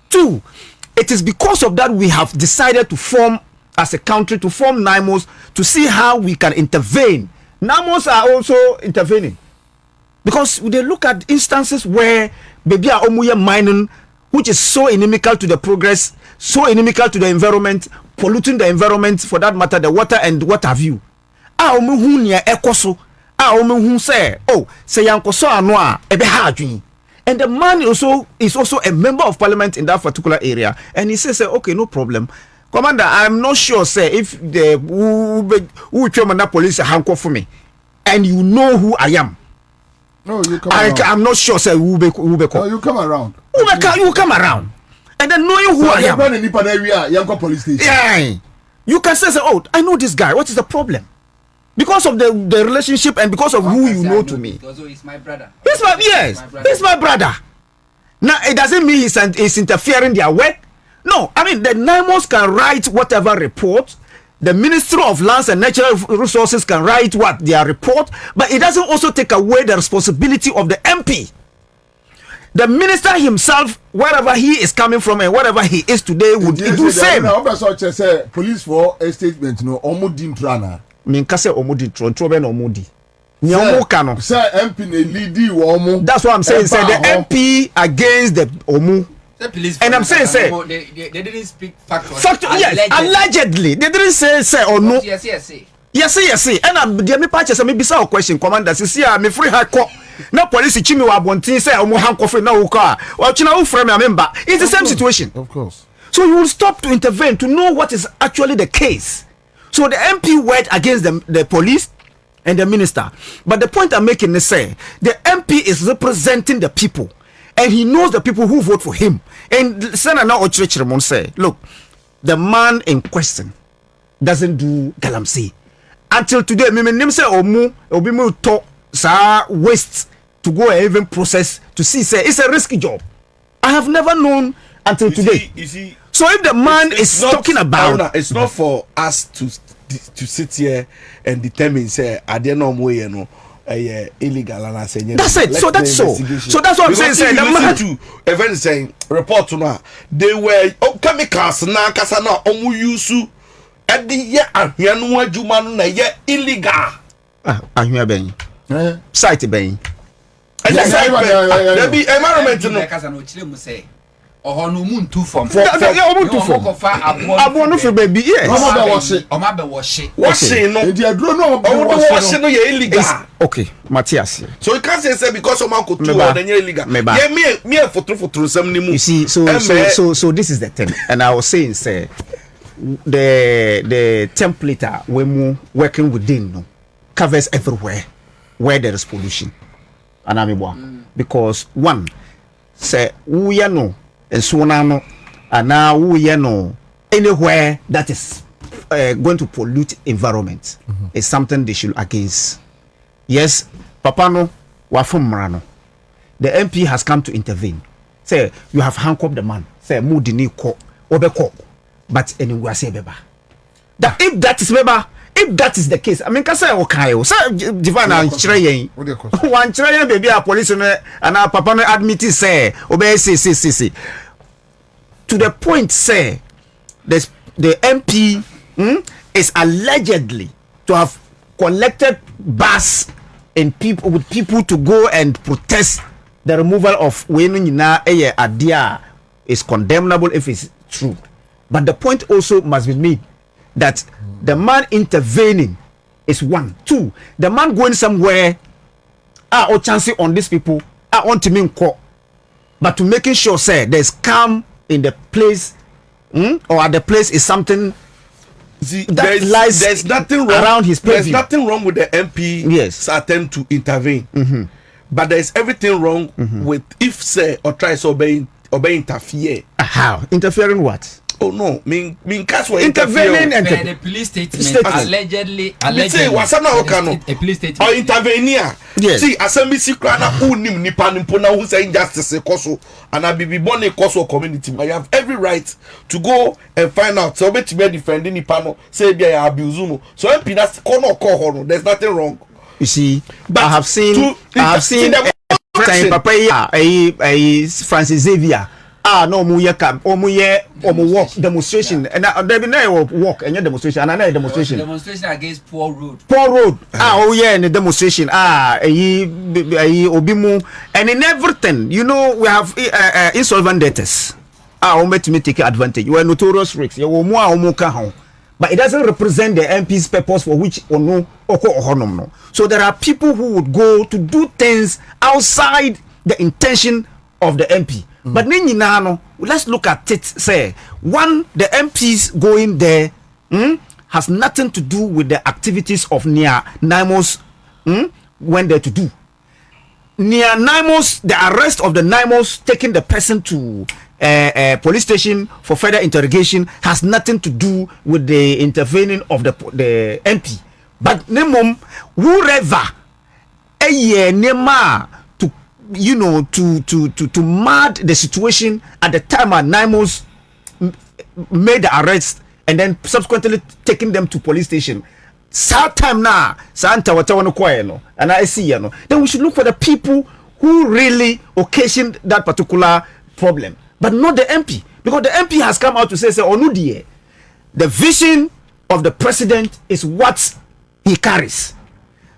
Speaker 8: Two, it is because of that we have decided to form as a country, to form NIMOS, to see how we can intervene. NIMOS are also intervening because they look at instances where baby are omuye mining, which is so inimical to the progress, so inimical to the environment, polluting the environment, for that matter, the water and what have you. Ekoso, say, oh, say yankoso anwa ebe hajun. And the man also is also a member of parliament in that particular area, and he says, okay, no problem. Commander, I'm not sure, say, if the who police handcuff for me, and you know who I am.
Speaker 3: No, you come around.
Speaker 8: I'm not sure, say, who be
Speaker 3: no, you come around.
Speaker 8: You come around, and then knowing who I am.
Speaker 3: Police station.
Speaker 8: Yeah, you can say, oh, I know this guy. What is the problem? Because of the relationship and because of who you know to me.
Speaker 6: Because he's my brother.
Speaker 8: He's my brother. Now it doesn't mean he's interfering their work. No, I mean the NIMOS can write whatever report. The Ministry of Lands and Natural Resources can write what their report, but it doesn't also take away the responsibility of the MP. The minister himself, wherever he is coming from and whatever he is today, would do same.
Speaker 3: Police for a statement, no, omudi trana.
Speaker 8: Minkase omudi troben omudi. Nyamukano.
Speaker 3: Sir, MP leadi womu.
Speaker 8: That's what I'm saying. Say the MP against the omu. And I'm saying, say,
Speaker 6: they didn't speak factually.
Speaker 8: Yes, allegedly. They didn't say or no. Yes. And I'm the patches. I may be some question, Commander. See, I'm a free high court. No police chimi wa bontin say omo handcuff na uka. Well, china who frame a member. It's the same situation.
Speaker 3: Of course.
Speaker 8: So you will stop to intervene to know what is actually the case. So the MP went against the police and the minister. But the point I'm making is say the MP is representing the people. And he knows the people who vote for him. And Senator Ochirechiremon say, look, the man in question doesn't do galamsey. Until today, me say obi to sa waste to go and even process to see say it's a risky job. I have never known until today.
Speaker 7: You see,
Speaker 8: so if the man is talking about,
Speaker 7: it's not for us to sit here and determine say I don't know more, you know. Illegal and I say
Speaker 8: that's it. So that's so that's what I'm saying. Say the man
Speaker 7: to event saying report to now they were chemicals na kasa na omu yusu e de ye ahia no adwuma no na ye illegal
Speaker 8: ahia ben site ben
Speaker 7: there be environment no
Speaker 6: kasa no chire mu say Or no moon too from.
Speaker 8: Abo no for baby, yes.
Speaker 6: Oma be wash it.
Speaker 7: Washing no.
Speaker 3: Nti aduro no
Speaker 7: Washing no ye illegal.
Speaker 8: Okay, Matthias.
Speaker 7: So you can't say because someone could do it, then you're illegal. Yeah, me for some nimu.
Speaker 8: You see, so this is the thing, and I was saying, say, the template when we working within no covers everywhere where there is pollution, and because one say we are no and so on, and now we are no anywhere that is going to pollute environment is something they should against. Yes, Papa no, wafum marano. The MP has come to intervene. Say you have handcuffed the man. Say mudini ko obeko, but anyway say beba. That if that is beba, if that is the case, I mean, can say okay. Say divine and chirayen. One chirayen baby a police and our Papa no admit say obey see. To the point say the MP is allegedly to have collected bus and people with people to go and protest the removal of Wenina Adia is condemnable if it's true. But the point also must be made that the man intervening is one. Two, the man going somewhere or chancing on these people on to mean court, but to making sure say there's calm in the place or at the place is something.
Speaker 7: See, there's nothing wrong
Speaker 8: around his purview.
Speaker 7: There's nothing wrong with the MP's attempt to intervene, but there's everything wrong with if say or try to obey interfere.
Speaker 8: How interfering what?
Speaker 7: Oh no, mean cast for
Speaker 8: intervening and
Speaker 6: the police statement allegedly
Speaker 7: say wasana okano
Speaker 6: a police statement
Speaker 7: or intervenir.
Speaker 8: Yes.
Speaker 7: See, assembly secret unim nipa nimpona who say injustice koso and I be born a koso community. I have every right to go and find out. So bet to be defending nipa no say be abuse no. So MP that's kono ko there's nothing wrong.
Speaker 8: You see, but I have seen Papa Francis Xavier. No, walk demonstration and there be no walk and your demonstration and another demonstration.
Speaker 6: Demonstration against poor road.
Speaker 8: And the demonstration. Obimu and in everything, you know, we have insolvent debtors. Let me take advantage. You are notorious risks. You are more but it doesn't represent the MP's purpose for which or no. So there are people who would go to do things outside the intention of the MP. But let's look at it. Say one, the MPs going there has nothing to do with the activities of near Naimos when they're to do. Near Naimos, the arrest of the Naimos, taking the person to police station for further interrogation has nothing to do with the intervening of the MP. But nemom whoever nema to you know to mad the situation at the time Naimos made the arrest and then subsequently taking them to police station. Sad time now, Santa no, and I see no. Then we should look for the people who really occasioned that particular problem, but not the MP, because the MP has come out to say, Onudie, the vision of the president is what he carries,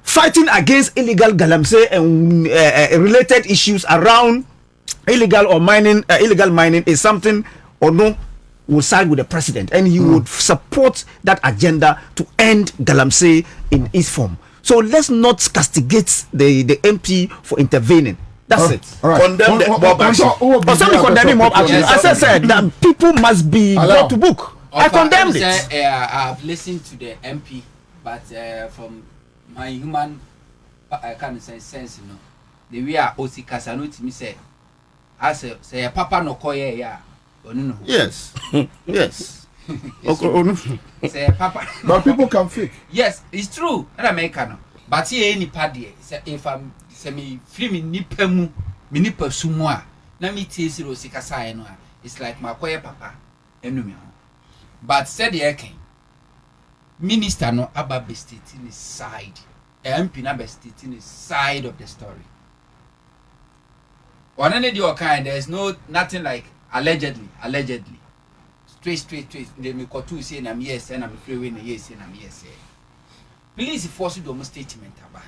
Speaker 8: fighting against illegal galamsey and related issues around illegal mining is something Ono will side with the president, and he would support that agenda to end galamsey in its form. So let's not castigate the MP for intervening. That's it.
Speaker 3: Right.
Speaker 7: Condemn the mob action.
Speaker 8: Condemning mob action. As I said, that people must be brought to book. I condemned it.
Speaker 6: I've listened to the MP, but from my human, I can't say sense, you know, the way I Osi Kasano to me say, I say Papa no koye ya. No.
Speaker 8: Yes. Yes.
Speaker 6: Say Papa.
Speaker 3: But people can fake.
Speaker 6: Yes, it's true. And American. But here any party. If I'm me free me nipa sumo na me tie siro sika sai no it's like my koye papa enu me. But said the king minister no aba be stating his side, MP na be stating his side of the story. One any the kind, there's nothing like allegedly straight they me kotu say na me yes and I'm free when yes and I'm yes. Please force you do statement aba.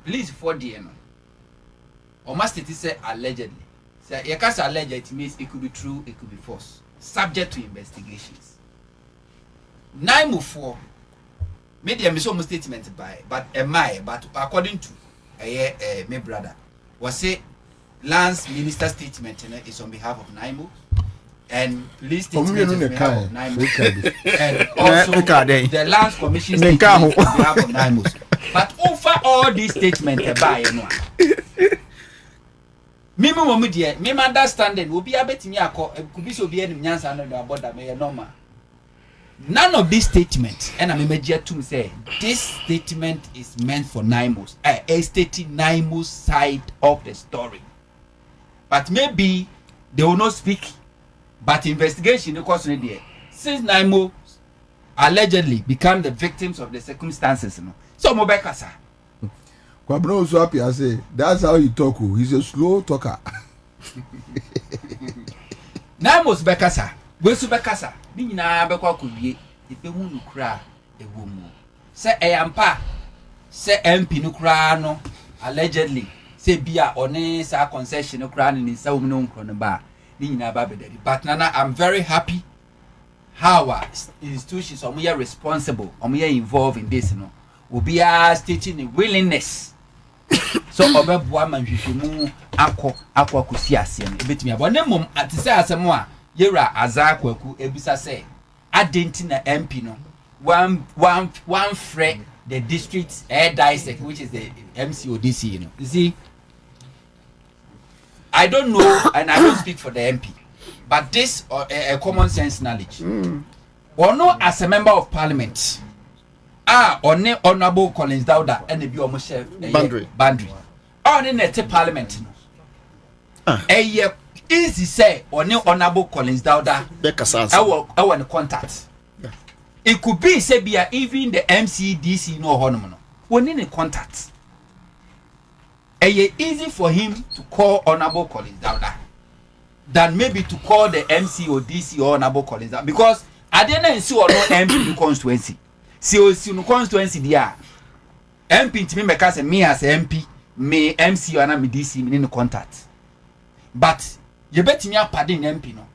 Speaker 6: Please for the no. Or must it say allegedly. So you can't allege it means it could be true, it could be false, subject to investigations. 9 media miss almost statement by but but according to my brother was say Lance minister statement is on behalf of Naimo and police statement is on behalf of Naimo and also the Lance Commission statement on behalf of Naimo. But over all these statements by me understanding will be a bit me could be so be any nyansa no about that me normal. None of these statements, and I'm immediate to say this statement is meant for Naimos, stating Naimos side of the story. But maybe they will not speak. But investigation, of course, since Naimo allegedly become the victims of the circumstances, so Mobekasa.
Speaker 3: Kwabno so happy I say that's how he talk. He's a slow talker.
Speaker 6: Naimos Bekasa. Wesu bekasa ni nyina bekwa kowie ipe hu nukura ewo mu se eyampa se MP nukura no allegedly se bia one sa concession nukura ni sa wo no nkro no ba ni nyina ba bedari but nana I'm very happy how our institutions are responsible involved in this no we are stating a willingness so obeboa manhwehwemu akọ kusi ase no ebetimi abone mom atise asemo a yera azakwaku ebisa say adenti na MP no one friend the district air dissect which is the MCODC you see I don't know and I don't speak for the MP but this a common sense knowledge or no as a member of parliament on honorable Collins Dauda and the bio chef boundary on in the parliament easy say on honorable Collins Dauda I want contact. It could be say be even the MCDC no honorable one in contact. Easy for him to call honorable Collins Dauda than maybe to call the MC or DC or honorable Collins Dauda because I didn't see or no MP constituency. See no constituency there. MP to me because me as MP, me MC or me DC me in contact. But you bet me a pardon MP no.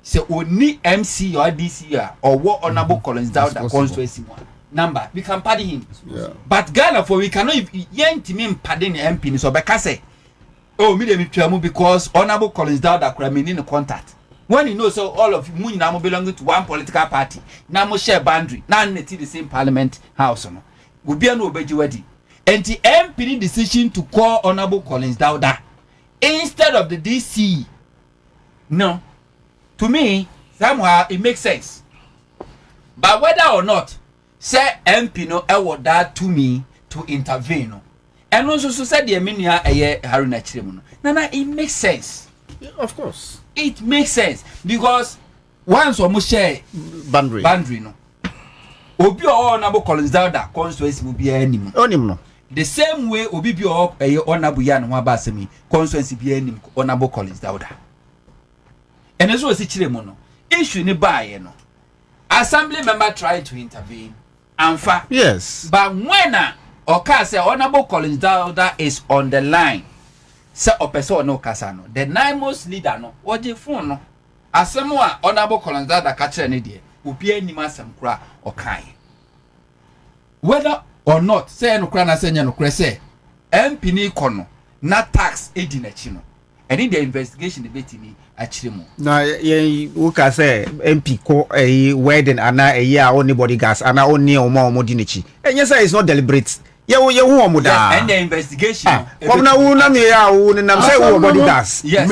Speaker 6: Say only MC or DC or what honorable Collins Dauda constituency one number we can pardon him. Yeah. But Ghana for we cannot yen to me pardon MP so because say oh me dem twamu because honorable Collins Dauda could me in contact. When you know so all of you now belonging to one political party now mo share boundary now the same parliament house no we be no obeji wedi and the MP decision to call honorable Collins Dauda instead of the DC. No, to me somehow it makes sense but whether or not say MP no award that to me to intervene no and also so said the minia haruna chiremu no na it makes sense.
Speaker 8: Yeah, of course
Speaker 6: it makes sense because once we share boundary no obi o honorable Collins Dauda constituency will be anim
Speaker 8: no
Speaker 6: the same way obi bi o honorable ya no abasemi constituency be anim honorable Collins Dauda and as we see chiremu no issue ni bae no assembly member tried to intervene and fa
Speaker 8: yes
Speaker 6: but when oka say honorable Collins Dauda is on the line say opeso no kasa no the Naimos leader no oje phone no asem a honorable Collins Dauda ka kire ne de obi anim asem kura okai whether or not say no kura na say nya no kura say MP ni kono na tax edi na chi no and in the investigation the betimi akire mu
Speaker 8: na ye wo ka say MP ko wedding ana a anybody gas ana oni omo di na chi enye say it's not deliberate ye hu omo da
Speaker 6: and the investigation
Speaker 8: kom na wu na me ya wu ni nam say wo body gas
Speaker 6: yes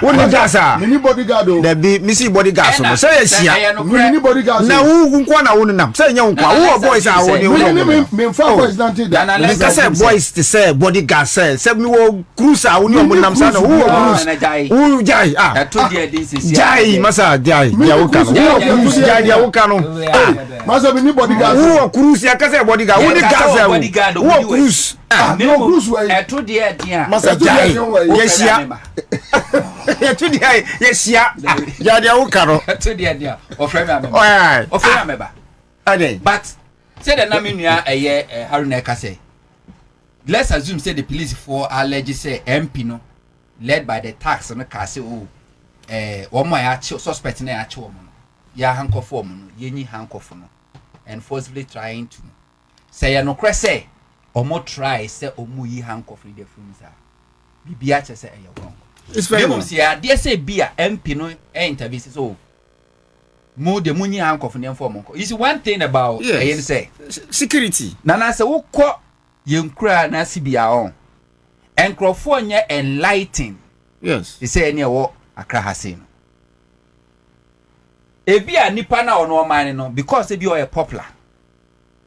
Speaker 8: wo ni gas
Speaker 3: mini bodyguard o
Speaker 8: da bi misi bodyguard no say sia
Speaker 3: mini bodyguard
Speaker 8: na wu nko na wu ni nam say nya nkwa wo boys a wo ni
Speaker 3: me fa boys dan te da
Speaker 8: na ka say boys to say bodyguard say me wo cruise a wo ni omo nam say no wo cruise wo jai
Speaker 6: to the this is
Speaker 8: jai masa jai ya wo kan wo jai ya wo kan
Speaker 3: masa mini bodyguard
Speaker 8: wo cruise ya ka say bodyguard wo ni gas wo cruise
Speaker 3: no cruise way
Speaker 6: to the dia
Speaker 3: masa jai
Speaker 8: yesia to the yesia ya dia wo kan
Speaker 6: to the dia of friend member but say the name nua haruna ka say let's assume say the police for allege say MP no led by the tax no ka say oh one my suspect na ache wo no ya handcuff wo no yenyi handcuff no and forcibly trying to say ya no kre say omo try say omo yi handcuff in the front bibia che say e wrong.
Speaker 8: It's very wrong.
Speaker 6: See there say bia MP no interview so mo de munyi handcuff ne inform ko. You see one thing about say
Speaker 8: security
Speaker 6: nana say wo kọ yenkura na sibia on enkrofo nye enlighten.
Speaker 8: Yes.
Speaker 6: They say any wo akra hase no ebia nipa na ono man no because ebi o e popular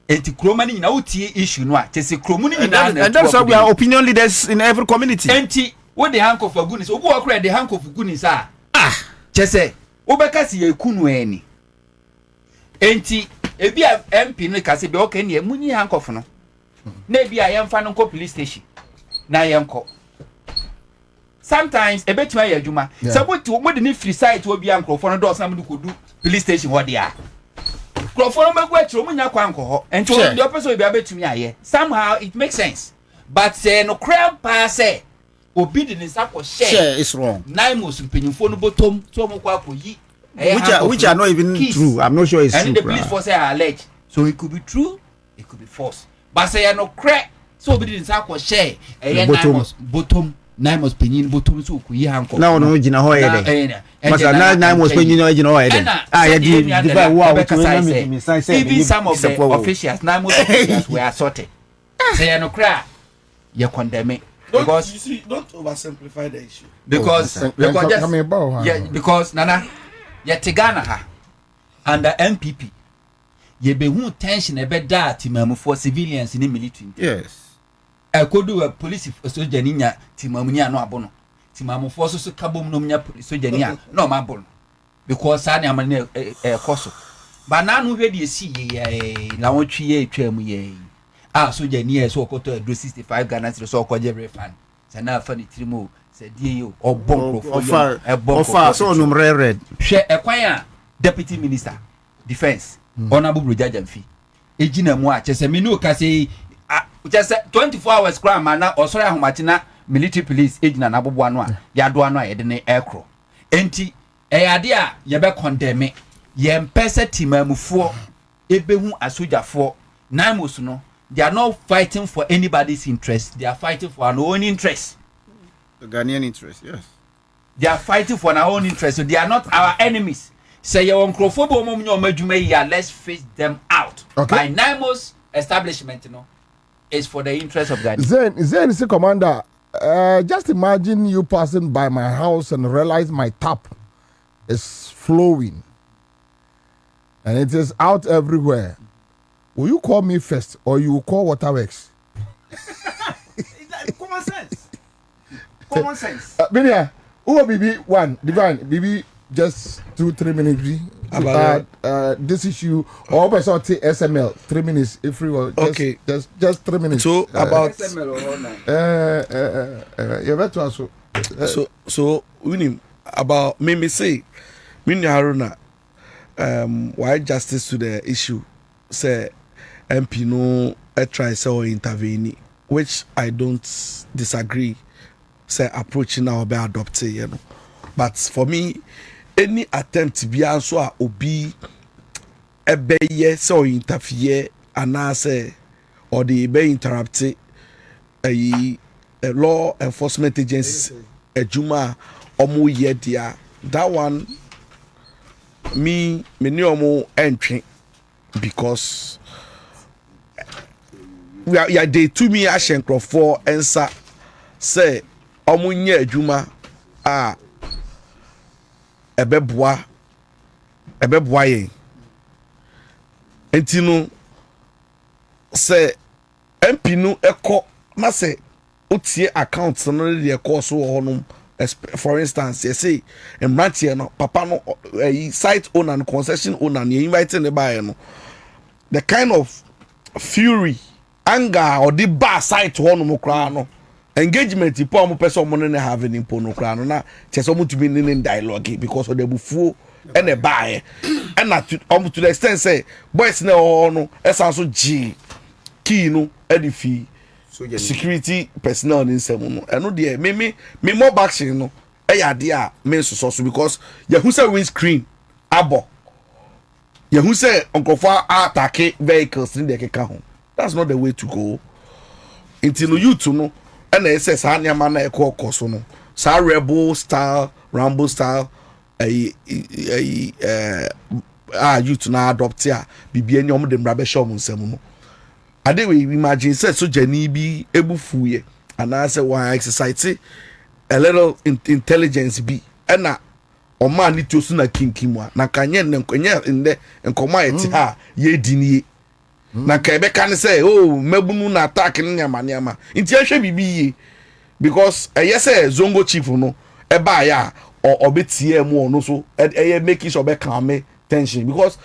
Speaker 6: enti kroma ni na utie issue no a tese kromu ni na
Speaker 8: and that's why we are opinion leaders in every community.
Speaker 6: Enti wo de handcuff agunis obu okra de handcuff agunis tese obeka si yakunu eni enti ebia MP no ka se be okay ne munyi handcuff no na ebia yemfa no ko police station na yenko sometimes a bit my adwuma saboti mo de ni free site wo bia nkrofo no do sam do kodu police station wo dia nkrofo no magwa tro mo nya kwa nkoho enti wo de opeso bia betumi aye somehow it makes sense but say no crime pass say obi de ni sako share
Speaker 8: is wrong
Speaker 6: naimos mpenyimfo no botom to mo kwa koyi
Speaker 8: which are not even true. I'm not sure it's
Speaker 6: and
Speaker 8: true.
Speaker 6: And the police force are alleged, so it could be true, it could be false. But say no crack, so we didn't say share. Bottom, naimos penyin bottom so kuyi hanko.
Speaker 8: Now no jina ho ede. But now naimos penyin no jina ho ede.
Speaker 6: Even some of the officials, naimos officials were assaulted. Say no crack, you condemn it. Because
Speaker 7: you see, don't oversimplify the issue.
Speaker 6: Because Nana, yet Tigana ha under MPP, ye be who tension a bed that timamu for civilians in the military.
Speaker 8: Yes.
Speaker 6: I could do a police soldier ninya timamunia no abono. Timamu force so kabum no mnya soldier no mabon. Because I am a coso. But now no ready see ye la wonchi ye twem ye. Soldier near so koto do 65 Ghana so ko je refund. Say na fa ni trimo say die yo obon
Speaker 8: offer so no red
Speaker 6: hwe ekwan deputy minister defense honorable brojaja mfi ejina mu a chese me no ka say chese 24 hours crime na osoro ahomate na military police ejina na bobo ano a ya do ano a ye de ne ekro enti eyade a ye be condemn ye mpese timamufo ebehu asojafo naimos no. They are not fighting for anybody's interest. They are fighting for our own interest.
Speaker 8: The Ghanaian interest, yes.
Speaker 6: They are fighting for our own interest. So they are not our enemies. Say your let's face them out.
Speaker 3: Okay.
Speaker 6: By NIMO's establishment, is for the interest of Ghana.
Speaker 3: Zen is commander. Just imagine you passing by my house and realize my tap is flowing. And it is out everywhere. Will you call me first or you will call Waterworks?
Speaker 8: Common sense. Common sense.
Speaker 3: Binia, who will be one? Divine, BB, just 2-3 minutes. About this issue, or also SML, 3 minutes if we were.
Speaker 7: Okay.
Speaker 3: Just 3 minutes.
Speaker 7: So about
Speaker 6: SML all night.
Speaker 3: You're better also.
Speaker 7: So we about me say, Haruna, why justice to the issue? Say MP no try or intervene, which I don't disagree. Say approaching now be adopted, But for me, any attempt to be also obi ebe yes or interfere and say or the be interrupted a law enforcement agency a juma omo ye dia that one me omo entry. Because we are they to me ashen for answer say omunye adwuma ebeboa yen entino say MP no ekọ na say otie account no dey ekọ so honum for instance you say emrantie no papa no site owner and concession owner you invite the buyer no the kind of fury anger or the bar site honum kra no engagement ipo mo person mo ne have any impo no kra no na chese mo to be in dialogue because of the bufuo and the buyer and na to the extent say boys na no esan so g key no edifi security personnel in Semuno. And no dear, me more back no. Idea means so because Yahusa windscreen abo. Yahusa Uncle Far attack vehicles in the home. That's not the way to go. Until you to know, and they says Hanya Mana Eko Kosono. Sa rebel style, Rambo style, you to now adopt ya, be any of them rubber shop on Semuno. I did we imagine said so Jenny be able fuye, and I said why exercise a little intelligence be, and na o man need to suna kinkimwa, na kanye in there and command ha ye dini. Na kebe can say, oh, mebunu na attack in Yamanyama. Intia be because yes, Zongo chief no, a buyer or bit CM no so, make it or calm tension because.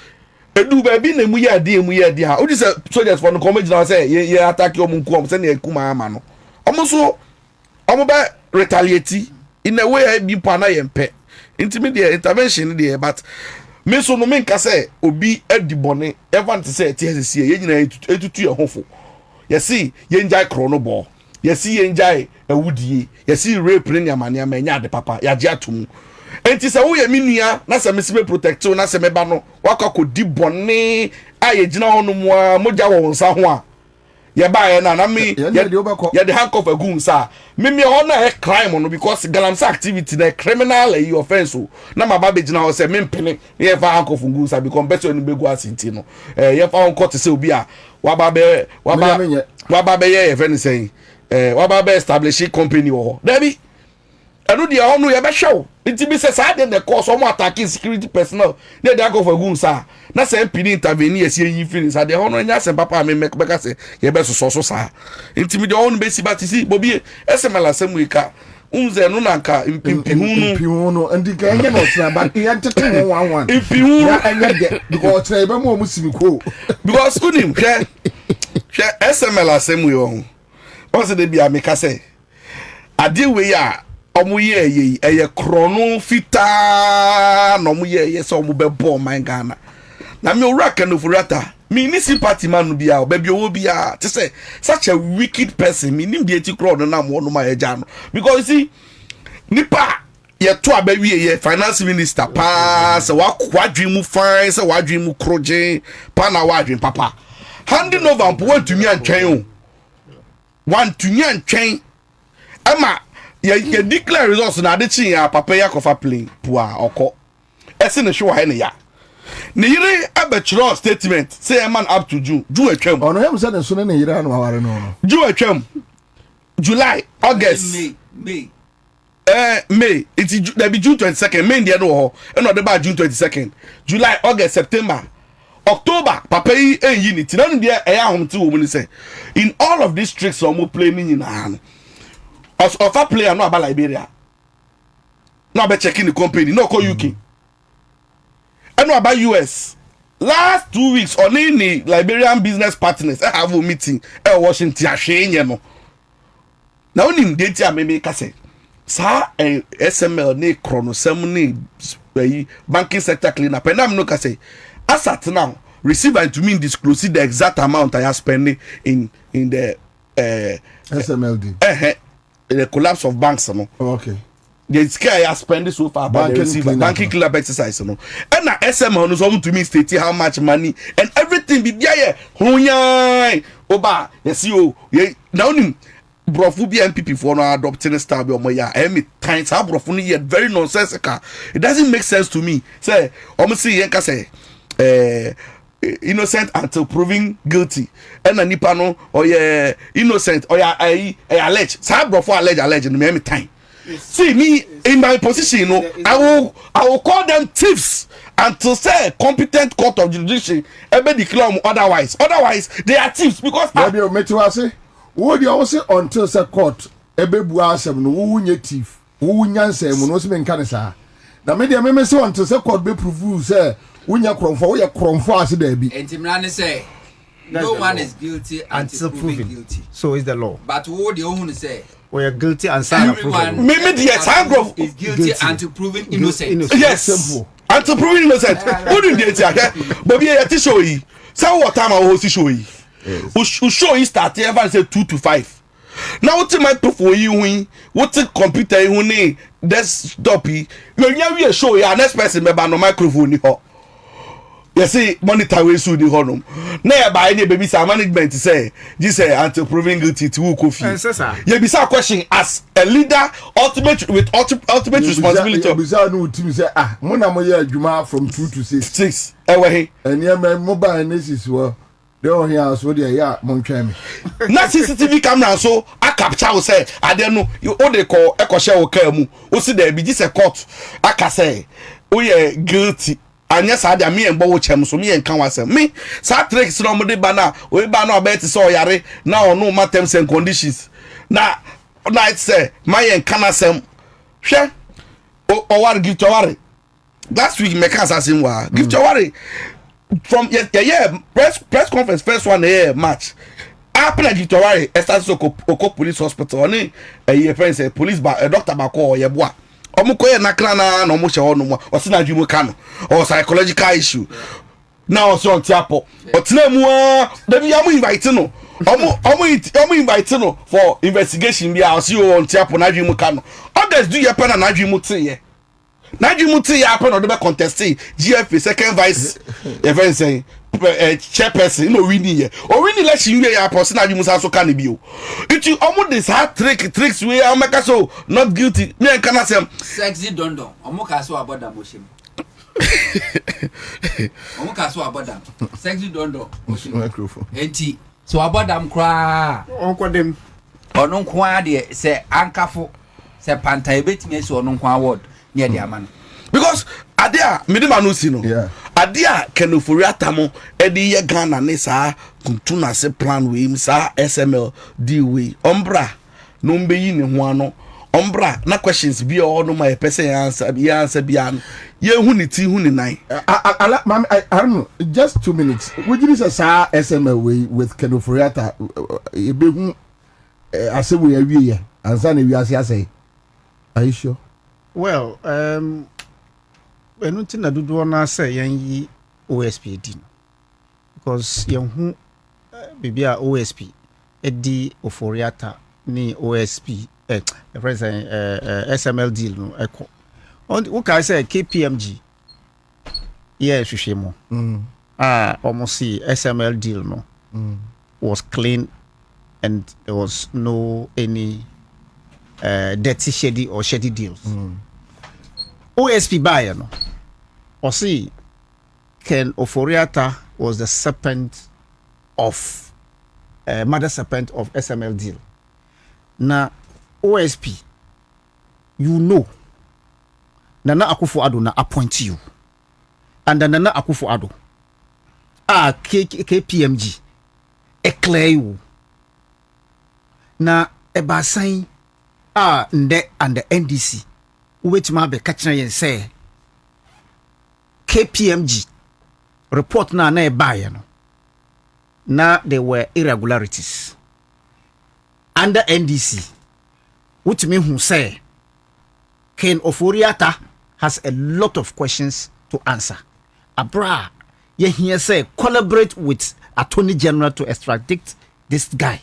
Speaker 7: Do baby ne mu ya di ha o dis soldiers for no comedy now say ye attack your munku say na kuma ama no omo be retaliate in a way bi pa na yempe intimidate intervention there but me so no me nka say obi adibone ever to say TSC ye nyina etutu ye hofo ye see ye njai krono ball ye see ye njai awudie ye see rape ne amane ama nya de papa ya je atum enti se wo ye minua na se mesibe protect na se meba no wakako di bone aye gina hono mu a moja wo nsa ho a ye ba ye na me ye de handcuff agun sa me ho na e crime no because galamsa activity na criminal offense o na maba be gina ho se me mpene ye fa handcuff agun sa because person no begu asinti no ye fa on court se obi a waba be ye friend say waba be establish company wo debi anu dia onu ye be show it be say say the cause of attacking security personnel they go for gunsa na say MPD intervene yes ye feelings ade onu nya say papa me make say ye be so sa intimi de onu be si batisi Bobie SML asemwika unze no nanka impihunu
Speaker 3: andika enye no tira ba ye tete 11
Speaker 7: impihunu
Speaker 3: ya enye de because tira be mo musimi ko
Speaker 7: because unim hwe SML asemwe on once de bia me ka say ade we ya omu ye eye krono fita no mu ye so omu be bo man Ghana na me ora kan no furata me ni si party man bia obabi owo bia te say such a wicked person me ni bi eti krono na mo no ma eja no because you see nipa ye to abawi ye finance minister pa se wa kwadwin mu fine se wadwin mu kroje pa na wadwin papa handing over mpo wantumi antwen o wantumi antwen ama ye declare results na de chin ya papa ya kofa play pua oko ese ne hwe ne ya ne yire abachro statement say a man up to June atwam
Speaker 3: ono hem say ne so ne yire anu aware no
Speaker 7: June atwam July August May it's there be June 22nd May there no ho e no de ba June 22nd July August September October papa yi enyi ni ti na no dia e ya homte wo mu ni say in all of these tricks o mo play ni nyina no as of a player no about Liberia no about checking the company no call UK and no about US last 2 weeks only the Liberian business partners I have a meeting Washington ahwe no na onim date a me ka say sa SML ne chronosem ne banking sector cleanup and I'm no ka say as at now receiver to me disclose the exact amount I have spending in the
Speaker 3: SMLD
Speaker 7: the collapse of banks no
Speaker 3: okay
Speaker 7: the scare I spend so far about banking cleanup exercise no and na SML no so to me state how much money and everything be there hunya oba yes you now nim brofu bi MPP for no adopting style be omo ya emi times how brofu no yet very nonsensical it doesn't make sense to me say omo see yen ka say innocent until proven guilty and nipa no or yeah innocent or yeah I allege say brofo allege no me time see me in my position no I will call them thieves until say competent court of jurisdiction ebe declare otherwise they are thieves because
Speaker 3: maybe o metu ase wo dey say until say court ebe bu asem no wo nye thief wo nyansa mu no se me nka ne sa na me dey me say until say court be prove say unya kromfo wo ye kromfo ase da bi
Speaker 6: entimrane say no one is guilty until proven guilty
Speaker 8: so is the law
Speaker 6: but what the ohun say
Speaker 8: we are guilty and sign
Speaker 6: proven
Speaker 7: me the time
Speaker 6: is guilty until proven innocent
Speaker 7: yes simple until proven innocent who do dey tia Bobie ya ti show yi say what time I go see show yi who show yi start ever say 2 to 5 Now what microphone you what computer you need desktop you we show ya next person me ba no microphone ni ho. You see monitor we so ni ho no. Na ba any baby sa management say this until proven guilty to coffee. You be sa question as a leader ultimate responsibility.
Speaker 3: You say no team say mo na mo ye adwuma from 2 to 6.
Speaker 7: Ewe he.
Speaker 3: And yeah mobile analysis well. They don't hear us what they are mon try me.
Speaker 7: Na CCTV camera so I capture we say ade no you o dey call e ko share wo car mu. O see there be this a court aka say o ye guilty. Anya sa dia me enbo wo chem so me enka wasem me sa tricks no mo de ba na we ba na obet so yare na ono ma terms and conditions na it say my enka na sem hwe o war give to worry last week me can assassin wa give to worry from press conference first one match happen give to worry Erastus Donkor police hospital oni e friend say police ba doctor ba ko ye boa omukoye nakra na omo che hono mo o se na dwumu ka no or psychological issue now so on tiapo o tena mu da bi am invite no omo invite no for investigation bi a see on tiapo na dwumu ka no others do ye pen na dwumu te ye na dwumu te ya pen no de contest GFA second vice event say chairperson no winning here or winning election we ya person na dwumu sa so kan bi o it almost this hard tricks we am make so not guilty me en kana sem
Speaker 6: sexy dondo omo ka so aboda mo shim omo ka so aboda sexy dondo
Speaker 3: microphone
Speaker 6: enti so aboda m kra
Speaker 8: onko dem
Speaker 6: ono nko de se ankafo se pantai betime so ono nko award near the amano
Speaker 7: because adia midima no si no adia kenoforiata mo edi ye Ghana ne sa kuntuna se plan we im sa SML deal we ombra no mbeyi ne ho ano ombra na questions bi o no my person answer bi an ye hu ni ti hu ni nine
Speaker 3: I don't know just 2 minutes would you say sa SML we with kenoforiata e be hu ase we awie ye ansa na wi ase are you sure?
Speaker 8: Well, enunti na dodo na say yan yi OSP di because yan hu bibia OSP edi oforiata ni OSP SML deal no eko on who can say KPMG hwehwe mo almost see SML deal no was clean and there was no any dirty shady deals. OSP buyer no or see Ken Oforiata was the serpent of mother serpent of SML deal. Na OSP you know Nana Akufo-Addo na appoint you and Nana Akufo-Addo KPMG clear you na ebasan nde and the NDC which ma be catching yen say KPMG report na buy no na there were irregularities under NDC which mean who say Ken Oforiata has a lot of questions to answer abra ye here say collaborate with Attorney General to extradite this guy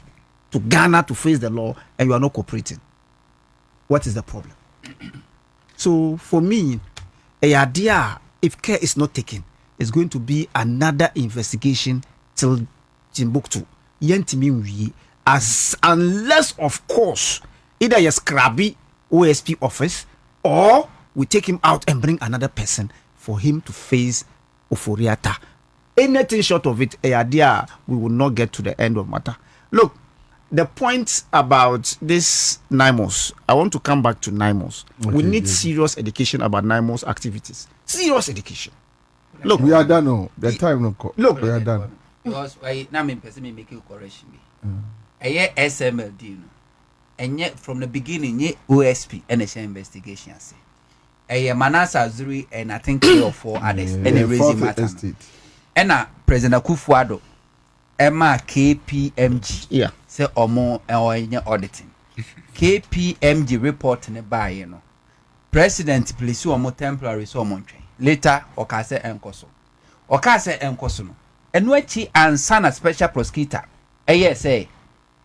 Speaker 8: to Ghana to face the law and you are not cooperating. What is the problem? So for me, a idea if care is not taken, it's going to be another investigation till Timbuktu. As unless of course either a scrabby OSP office or we take him out and bring another person for him to face Oforiata. Anything short of it, a idea we will not get to the end of matter. Look, the point about this NIMOS, I want to come back to NIMOS. Okay, we need serious education about NIMOS activities. Serious education. Look,
Speaker 3: we are done. No, the time no.
Speaker 8: Look,
Speaker 3: we are done.
Speaker 6: Because I now me person make a correction. A SML deal, and yet from the beginning, ye OSP NHA investigation. Say, a Manasa Zuri and I think 3 or 4 others, and a raising matter. And President Akufo-Addo, Emma KPMG.
Speaker 8: Yeah.
Speaker 6: Say omo auditing. KPMG report ne buy you know. President police omo temporary so omo ntwen. Later okase enkoso. Okase enkoso no. Enu achi ansa na special prosecutor. Say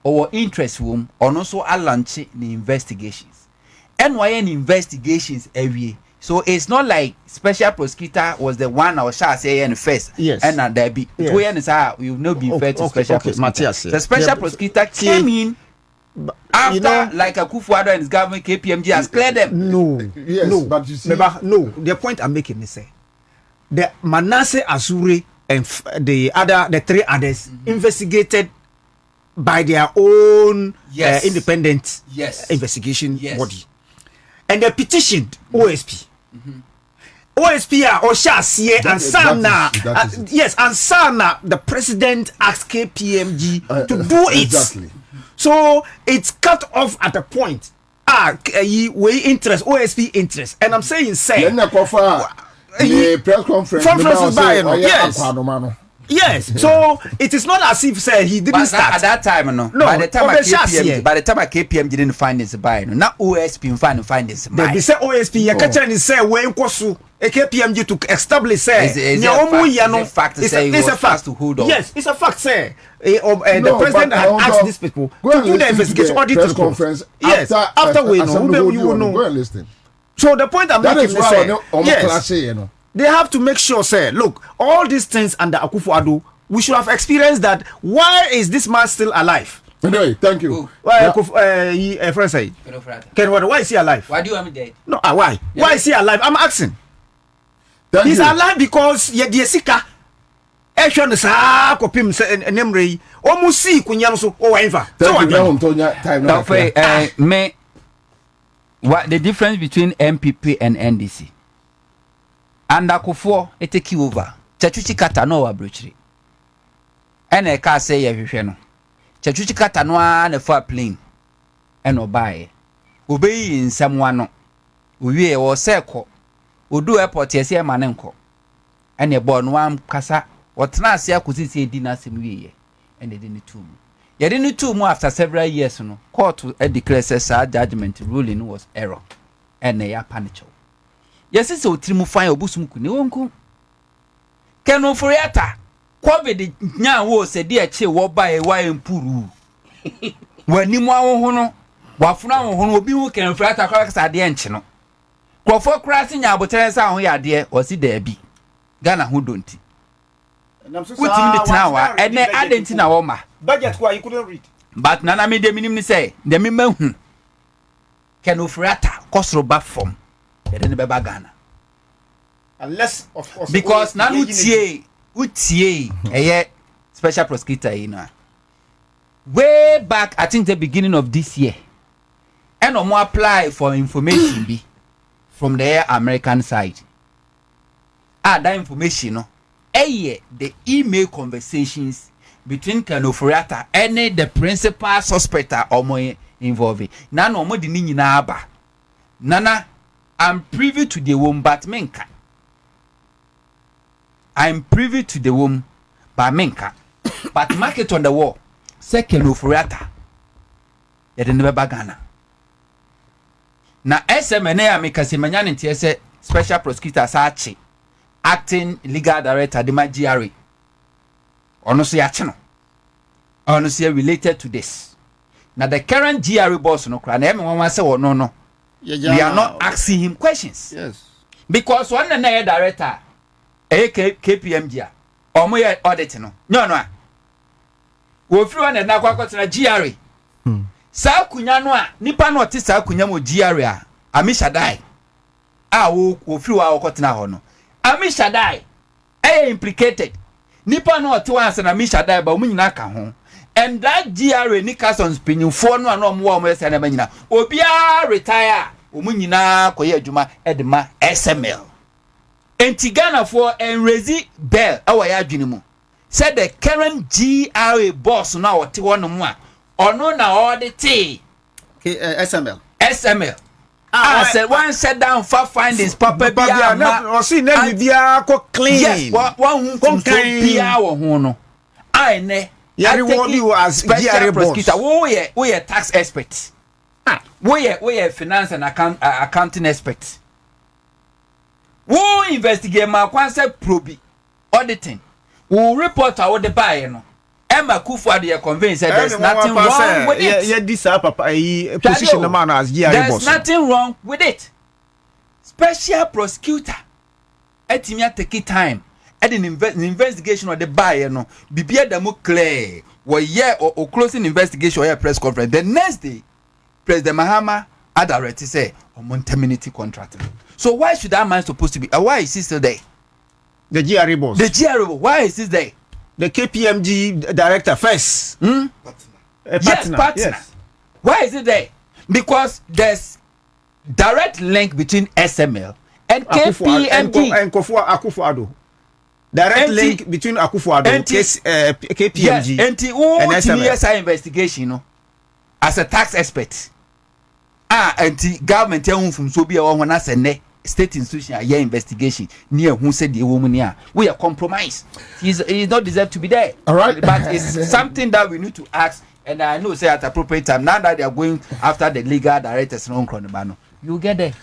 Speaker 6: or interest wom or also a launch the investigations and why any investigations every so it's not like special prosecutor was the one or shall say in first
Speaker 8: yes
Speaker 6: and there be you know be fair to special prosecutor. The special prosecutor came in after like a Kufuor and his government KPMG has cleared them.
Speaker 8: No, but you see, the point I'm making is the Manasseh Azure and the three others investigated by their own independent investigation body, and they petitioned OSP. OSP or Shasie and Sana, and Sana, the president asked KPMG to do it. So it's cut off at a point. We interest, OSP interest, and I'm saying
Speaker 3: the press conference.
Speaker 8: Yes. So it is not as if he didn't start
Speaker 6: at that time. No. By the time KPM didn't find this buy. No, not OSP find this buy.
Speaker 8: They say OSP. You catch and say when kosu KPMG to establish
Speaker 6: it's a fact to hold on.
Speaker 8: Yes, it's a fact. The president had asked these people to do the investigation audit conference. Yes, after we know, you will know.
Speaker 3: Go and listen.
Speaker 8: So the point I'm making is they have to make sure, look, all these things under Akufo-Addo, we should have experienced that. Why is this man still alive?
Speaker 3: Anyway, thank you.
Speaker 8: Why, friend say? Why is he alive?
Speaker 6: Why do you want me dead?
Speaker 8: No, why? Yeah. Why is he alive? I'm asking. He's alive because Yesika. Eshon sa kopim nemre omusi kunya so o waiva.
Speaker 6: So me what the difference between MPP and NDC? And Akufo it take over. Chachuchi kata no wa brochiri. Ene ka say ye hwehwe no. Chachuchi kata no a na fa plane. Eno bae. Obeyi nsam wa no. Owie wo se ko. Odu airport ye se ma ne nko. Ene bo no am kasa. Wotena ase akusisi edi na asem wiye. Ene de ne tum. Ye de ne tum after several years no. Court declare say judgment ruling was error. Ene ya panicho. Yes, it's a trimu fine obusum kuni wonku. Keno foriata. COVID nya wo se de ache wo ba e wa empuru. Wani mu awo no. Wafuna wo no obi hu ken foriata kwa kasa de enche no. Krofo krasi nya abotere sa ho ya de o si da bi. Ghana hu donti. Wutimi de tnawa ene adenti na wo ma.
Speaker 8: Budget kwa you couldn't read.
Speaker 6: But nana me de minim ni say, de me mahu. Keno foriata kosro ba form. Ghana.
Speaker 8: Unless of course
Speaker 6: because now utie special prosecutor way back I think the beginning of this year and no more apply for information be from the American side that information the email conversations between Kanoforiata and the principal suspect or more involved now no more the nyina nana I'm privy to the womb, but menka. I'm privy to the womb, but menka. But market on the wall. Second Ufuriata. Yet never bagana. Na SMNA because Manyan TSA special prosecutor Sachi, acting legal director de Magiari. Honestly, honestly related to this. Now the current GRE boss no cry. Everyone say no. We are not asking him questions.
Speaker 8: Yes.
Speaker 6: Because one another director, KPMG, or my auditor, no. We flew on and now got to a GRE. Sa Kunyanoa, Nipa no Tisa Kunyamo GRE, Amisha die. We flew our cotton hono. Amisha die. Implicated. Nipa no Tuans and Amisha die, but we not come home. And that GRA Nickerson's pinning for no more and a manina. Obia retire. Umunina koye juma edma SML. And Tigana for and Rezi Bell, our yajinimu. Said the current GRA boss now at 1 more. Or no now all the tea.
Speaker 8: SML.
Speaker 6: I said one set down for findings papa bia
Speaker 8: or see never bia clean.
Speaker 6: Yes, one who can be our hono. I ne. You as special prosecutor. We are tax experts. We are finance and accounting experts. We investigate my concept probe auditing. We report our the buyer no. Emma Kufuor they are convinced that there's nothing wrong with it.
Speaker 8: Yeah, this papa position the man as GRA boss.
Speaker 6: There's nothing wrong with it. Special prosecutor etimia take time at an investigation of the buyer no bibia demo clear or year or closing investigation or press conference. The next day President Mahama Adarete say on terminate contract. So why should that man supposed to be why is he still there?
Speaker 8: The GRA boss.
Speaker 6: The GRA boss, why is he there?
Speaker 8: The KPMG director first.
Speaker 6: Partner. Yes, partner. Yes. Why is it there? Because there's direct link between SML and KPMG
Speaker 8: and Akufo-Addo. Direct link between Akufo-Addo and KPMG.
Speaker 6: Yes, and SML investigation, you know, as a tax expert. And government from Sobia on us and state institution a year investigation near who said the woman here. We are compromised. He's not deserved to be there.
Speaker 3: All right.
Speaker 6: But it's something that we need to ask. And I know say at appropriate time now that they are going after the legal directors, you get there.